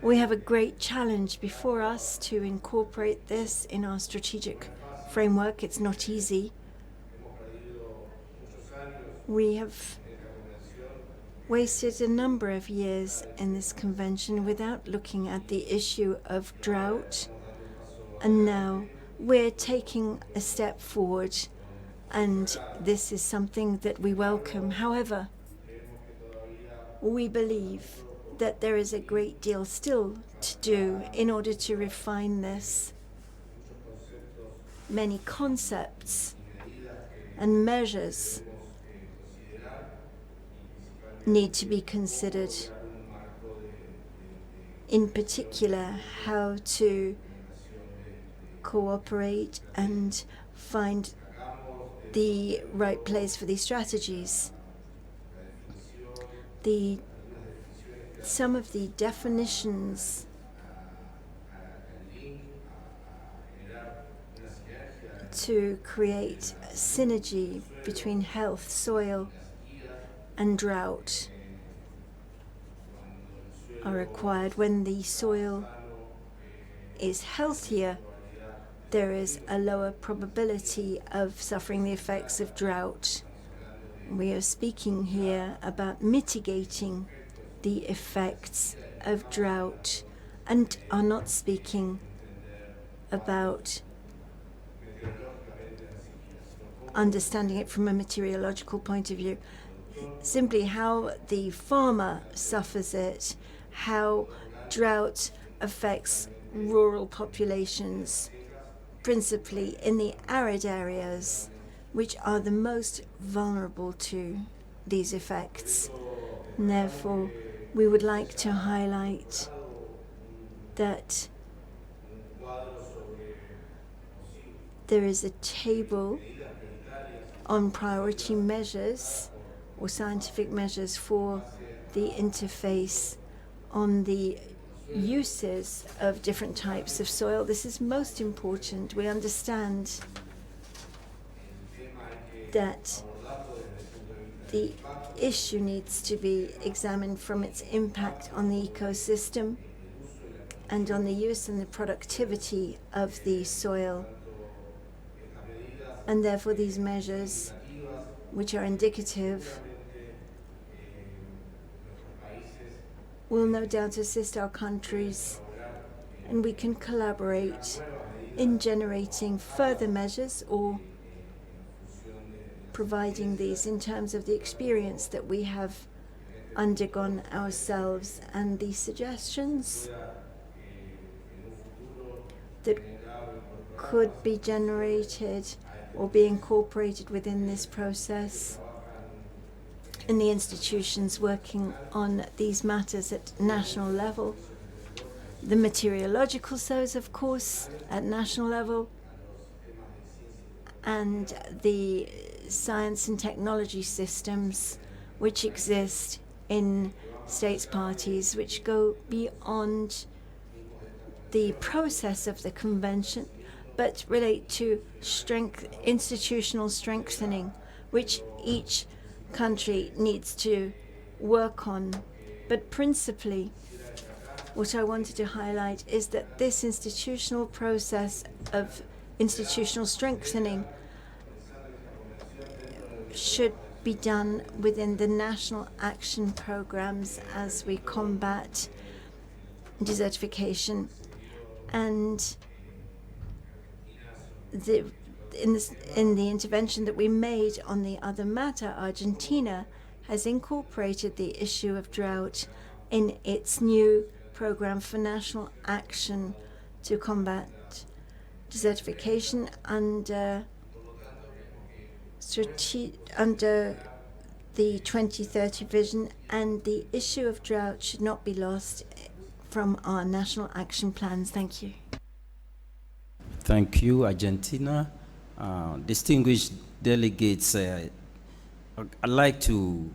We have a great challenge before us to incorporate this in our strategic framework. It's not easy. We have wasted a number of years in this convention without looking at the issue of drought, and now we're taking a step forward, and this is something that we welcome. However, we believe that there is a great deal still to do in order to refine this. Many concepts and measures need to be considered. In particular, how to cooperate and find the right place for these strategies. Some of the definitions to create synergy between health, soil, and drought are required. When the soil is healthier, there is a lower probability of suffering the effects of drought. We are speaking here about mitigating the effects of drought and are not speaking about understanding it from a meteorological point of view. Simply how the farmer suffers it, how drought affects rural populations, principally in the arid areas, which are the most vulnerable to these effects. And therefore, we would like to highlight that there is a table on priority measures or scientific measures for the interface on the uses of different types of soil. This is most important. We understand that the issue needs to be examined from its impact on the ecosystem and on the use and the productivity of the soil. And therefore these measures, which are indicative, will no doubt assist our countries, and we can collaborate in generating further measures or providing these in terms of the experience that we have undergone ourselves and the suggestions that could be generated or be incorporated within this process in the institutions working on these matters at national level. The meteorological SOs, of course, at national level, and the science and technology systems which exist in states parties, which go beyond the process of the convention, but relate to institutional strengthening, which each country needs to work on. But principally, what I wanted to highlight is that this institutional process of institutional strengthening should be done within the national action programs as we combat desertification. And in the intervention that we made on the other matter, Argentina has incorporated the issue of drought in its new program for national action to combat desertification under the 2030 vision, and the issue of drought should not be lost from our national action plans. Thank you. Thank you, Argentina. Distinguished delegates, I'd like to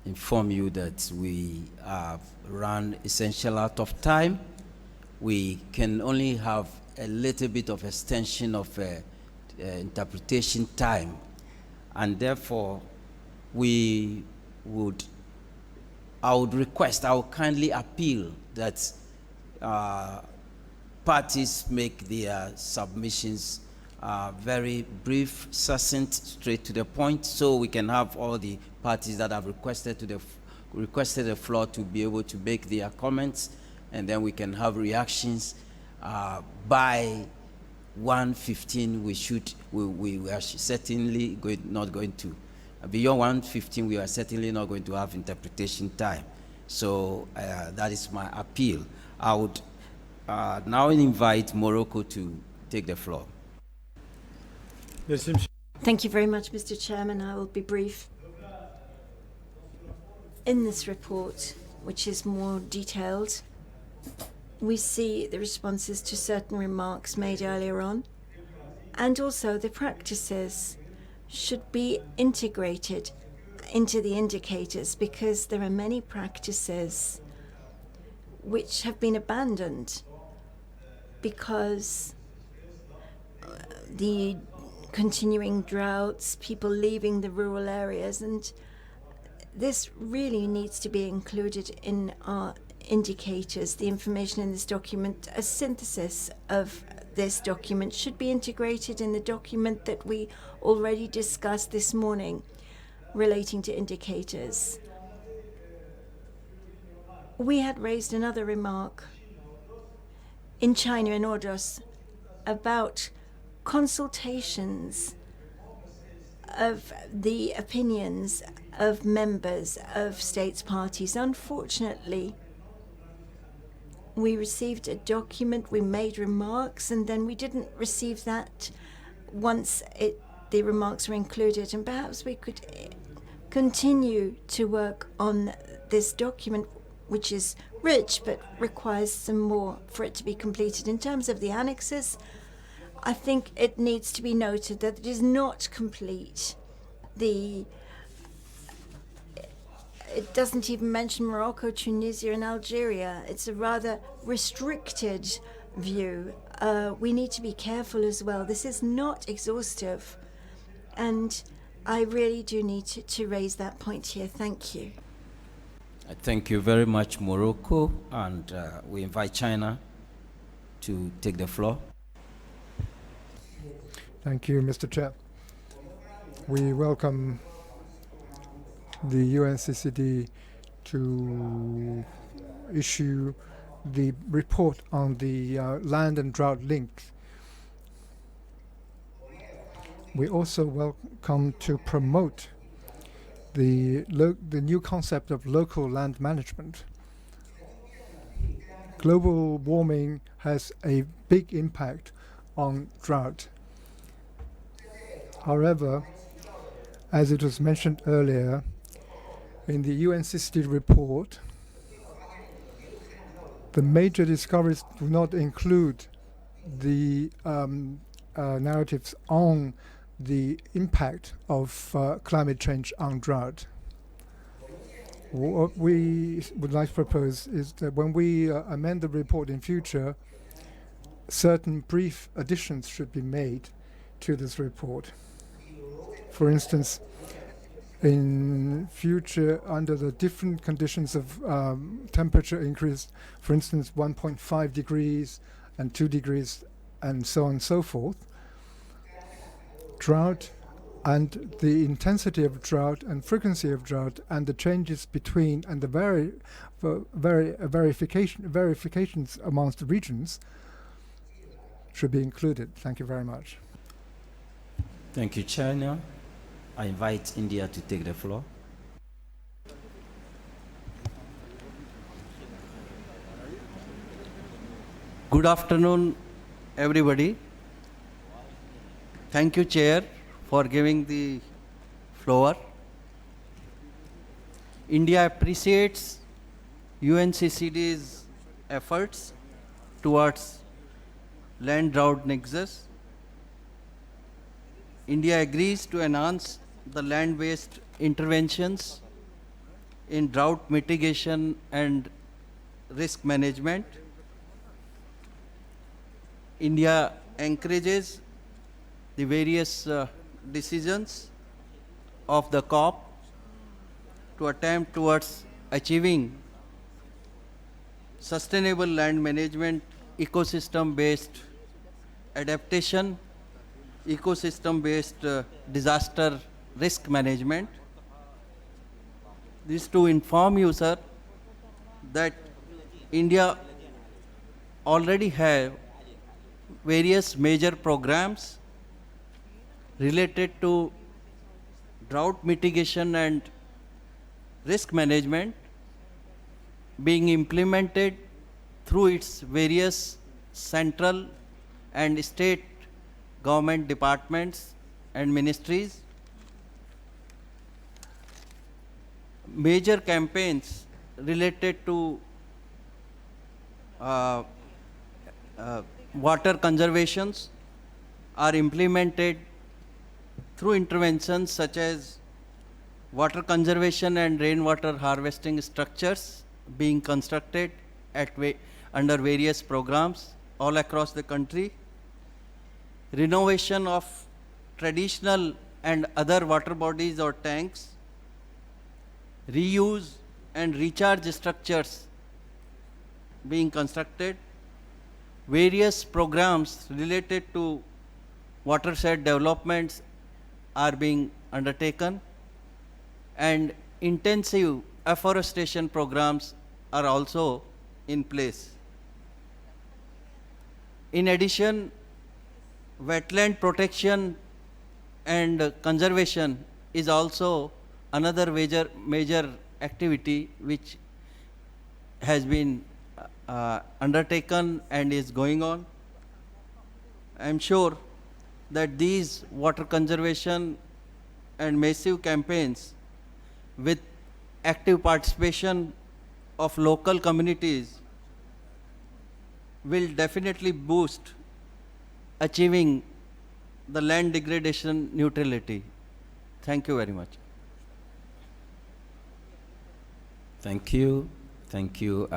inform you that we have run essential out of time. We can only have a little bit of extension of interpretation time, and therefore I would kindly appeal that parties make their submissions very brief, succinct, straight to the point, so we can have all the parties that have requested the floor to be able to make their comments, and then we can have reactions by 1:15. We are certainly not going to beyond 1:15. We are certainly not going to have interpretation time. So that is my appeal. I would now invite Morocco to take the floor. Thank you very much, Mr. Chairman. I will be brief. In this report, which is more detailed, we see the responses to certain remarks made earlier on, and also the practices should be integrated into the indicators, because there are many practices which have been abandoned because the continuing droughts, people leaving the rural areas, and this really needs to be included in our indicators. The information in this document, a synthesis of this document, should be integrated in the document that we already discussed this morning relating to indicators. We had raised another remark in China, in Ordos, about consultations of the opinions of members of states parties. Unfortunately, we received a document, we made remarks, and then we didn't receive that once the remarks were included. And perhaps we could continue to work on this document, which is rich but requires some more for it to be completed. In terms of the annexes, I think it needs to be noted that it is not complete. It doesn't even mention Morocco, Tunisia, and Algeria. It's a rather restricted view. We need to be careful as well. This is not exhaustive, and I really do need to raise that point here. Thank you. Thank you very much, Morocco, and we invite China to take the floor. Thank you, Mr. Chair. We welcome the UNCCD to issue the report on the land and drought link. We also welcome to promote the new concept of local land management. Global warming has a big impact on drought. However, as it was mentioned earlier, in the UNCCD report, the major discoveries do not include the narratives on the impact of climate change on drought. What we would like to propose is that when we amend the report in future, certain brief additions should be made to this report. For instance, in future, under the different conditions of temperature increase, for instance, 1.5 degrees and 2 degrees and so on and so forth, drought and the intensity of drought and frequency of drought and the changes between and the verifications amongst the regions should be included. Thank you very much. Thank you, Chair. I invite India to take the floor. Good afternoon, everybody. Thank you, Chair, for giving the floor. India appreciates UNCCD's efforts towards land drought nexus. India agrees to enhance the land-based interventions in drought mitigation and risk management. India encourages the various decisions of the COP to attempt towards achieving sustainable land management, ecosystem-based adaptation, ecosystem-based disaster risk management. This to inform you, sir, that India already have various major programs related to drought mitigation and risk management being implemented through its various central and state government departments and ministries. Major campaigns related to water conservations are implemented through interventions such as water conservation and rainwater harvesting structures being constructed under various programs all across the country. Renovation of traditional and other water bodies or tanks, reuse and recharge structures being constructed, various programs related to watershed developments are being undertaken, and intensive afforestation programs are also in place. In addition, wetland protection and conservation is also another major activity which has been undertaken and is going on. I am sure that these water conservation and massive campaigns with active participation of local communities will definitely boost achieving the land degradation neutrality. Thank you very much. Thank you. Thank you.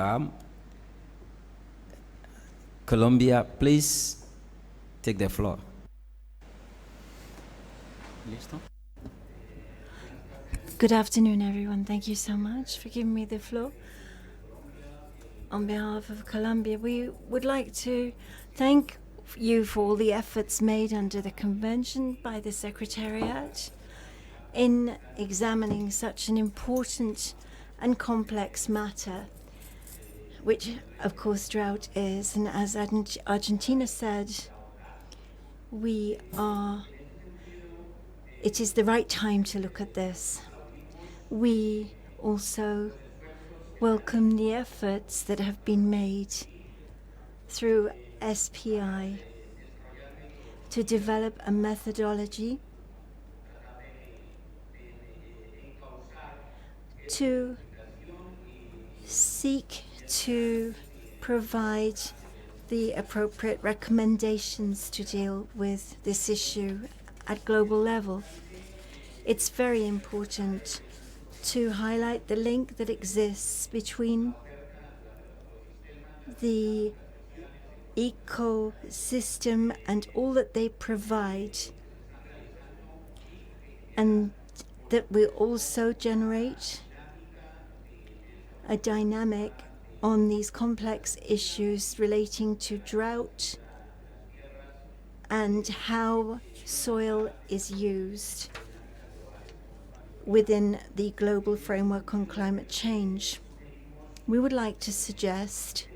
Colombia, please take the floor. Listo? Good afternoon, everyone. Thank you so much for giving me the floor. On behalf of Colombia, we would like to thank you for all the efforts made under the convention by the Secretariat in examining such an important and complex matter, which of course drought is. And as Argentina said, it is the right time to look at this. We also welcome the efforts that have been made through SPI to develop a methodology to seek to provide the appropriate recommendations to deal with this issue at global level. It's very important to highlight the link that exists between the ecosystem and all that they provide, and that we also generate a dynamic on these complex issues relating to drought and how soil is used within the global framework on climate change. We would like to suggest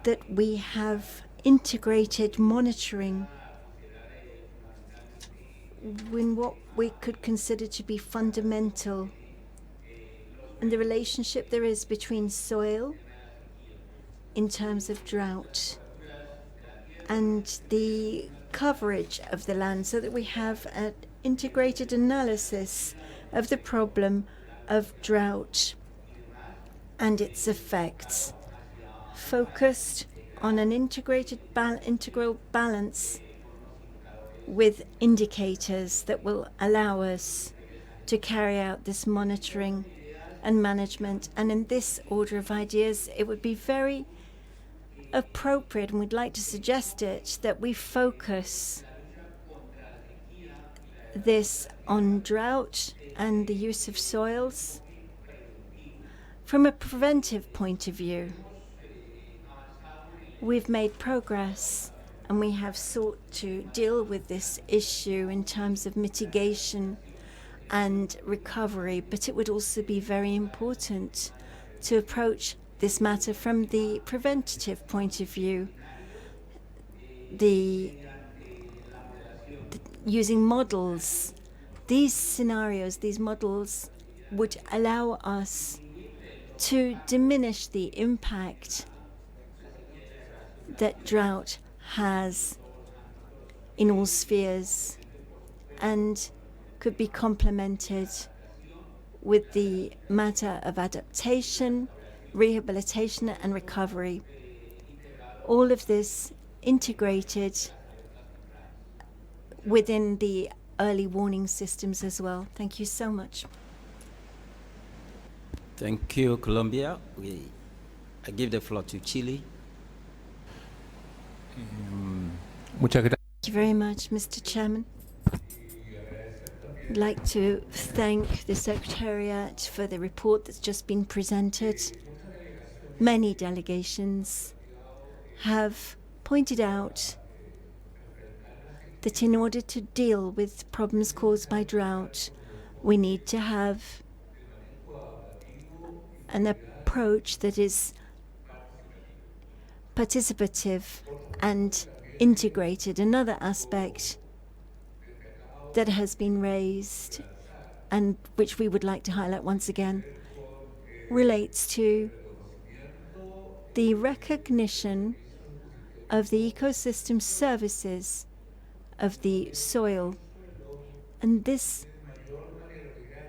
that we have integrated monitoring in what we could consider to be fundamental in the relationship there is between soil in terms of drought and the coverage of the land, so that we have an integrated analysis of the problem of drought and its effects, focused on an integral balance with indicators that will allow us to carry out this monitoring and management. And in this order of ideas, it would be very appropriate, and we'd like to suggest it, that we focus this on drought and the use of soils from a preventive point of view. We've made progress and we have sought to deal with this issue in terms of mitigation and recovery, but it would also be very important to approach this matter from the preventative point of view. Using models, these scenarios, these models would allow us to diminish the impact that drought has in all spheres and could be complemented with the matter of adaptation, rehabilitation and recovery. All of this integrated within the early warning systems as well. Thank you so much. Thank you, Colombia. I give the floor to Chile. Thank you very much, Mr. Chairman. I'd like to thank the Secretariat for the report that's just been presented. Many delegations have pointed out that in order to deal with problems caused by drought, we need to have an approach that is participative and integrated. Another aspect that has been raised and which we would like to highlight once again relates to the recognition of the ecosystem services of the soil. And this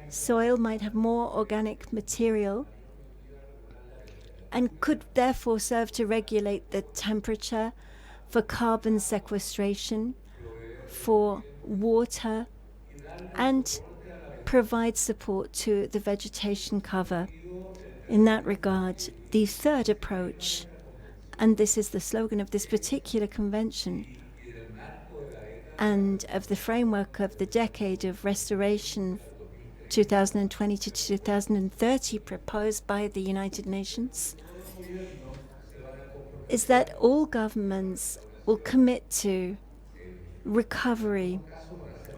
soil might have more organic material and could therefore serve to regulate the temperature, for carbon sequestration, for water, and provide support to the vegetation cover. In that regard, the third approach, and this is the slogan of this particular convention and of the framework of the decade of restoration 2020 to 2030 proposed by the United Nations, is that all governments will commit to recovery.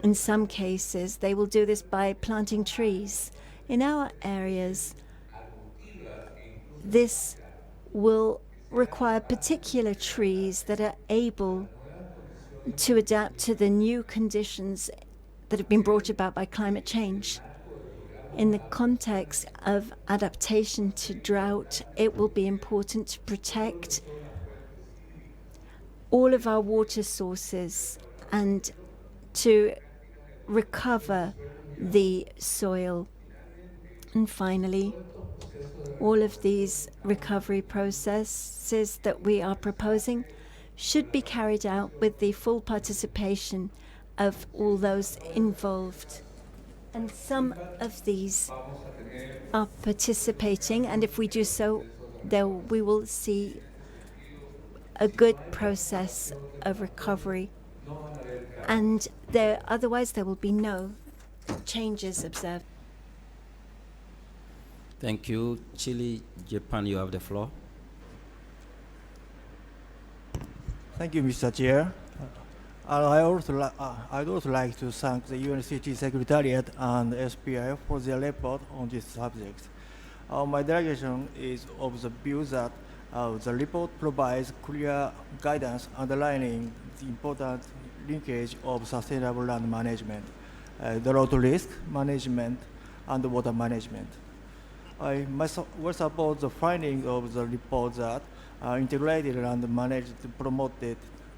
In some cases, they will do this by planting trees. In our areas, this will require particular trees that are able to adapt to the new conditions that have been brought about by climate change. In the context of adaptation to drought, it will be important to protect all of our water sources and to recover the soil. And finally, all of these recovery processes that we are proposing should be carried out with the full participation of all those involved. And some of these are participating, and if we do so, we will see a good process of recovery, and otherwise there will be no changes observed. Thank you. Chile, Japan, you have the floor. Thank you, Mr. Chair. I'd also like to thank the UNCCD Secretariat and SPI for their report on this subject. My delegation is of the view that the report provides clear guidance underlining the important linkage of sustainable land management, drought risk management, and water management. I will support the finding of the report that integrated land management promoted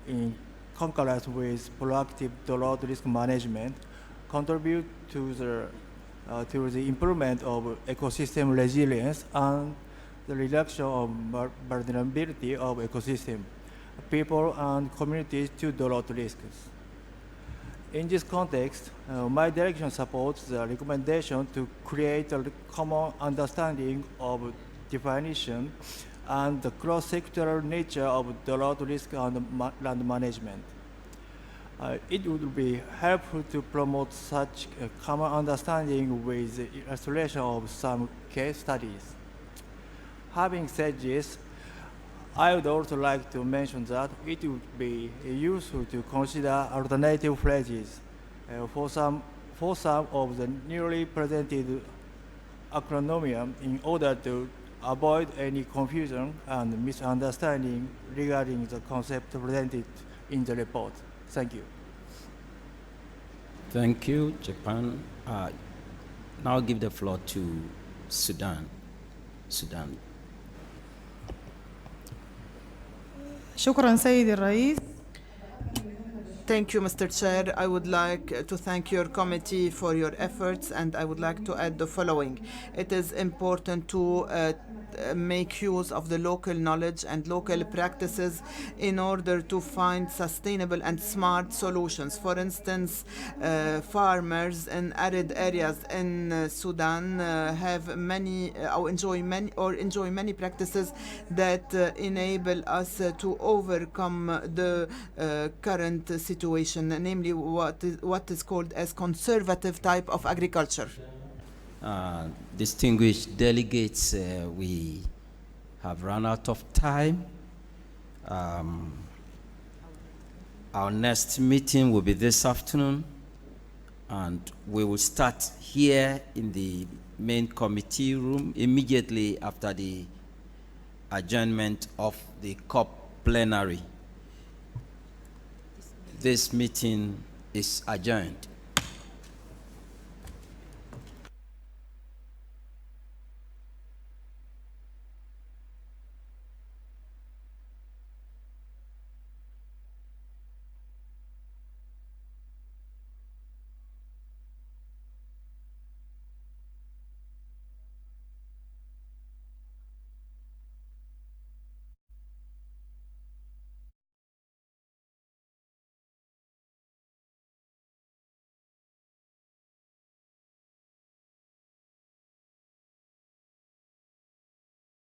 in concurrence with proactive drought risk management contribute to the improvement of ecosystem resilience and the reduction of vulnerability of ecosystem, people and communities to drought risks. In this context, my direction supports the recommendation to create a common understanding of definition and the cross-sectoral nature of drought risk and land management. It would be helpful to promote such a common understanding with the illustration of some case studies. Having said this, I would also like to mention that it would be useful to consider alternative phrases for some of the newly presented acronyms in order to avoid any confusion and misunderstanding regarding the concept presented in the report. Thank you. Thank you, Japan. Now I'll give the floor to Sudan. شكرا سيدي الرئيس. Thank you, Mr. Chair. I would like to thank your committee for your efforts, and I would like to add the following. It is important to make use of the local knowledge and local practices in order to find sustainable and smart solutions. For instance, farmers in arid areas in Sudan enjoy many practices that enable us to overcome the current situation, namely what is called as conservative type of agriculture. Distinguished delegates, we have run out of time. Our next meeting will be this afternoon, and we will start here in the main committee room immediately after the adjournment of the COP plenary. This meeting is adjourned.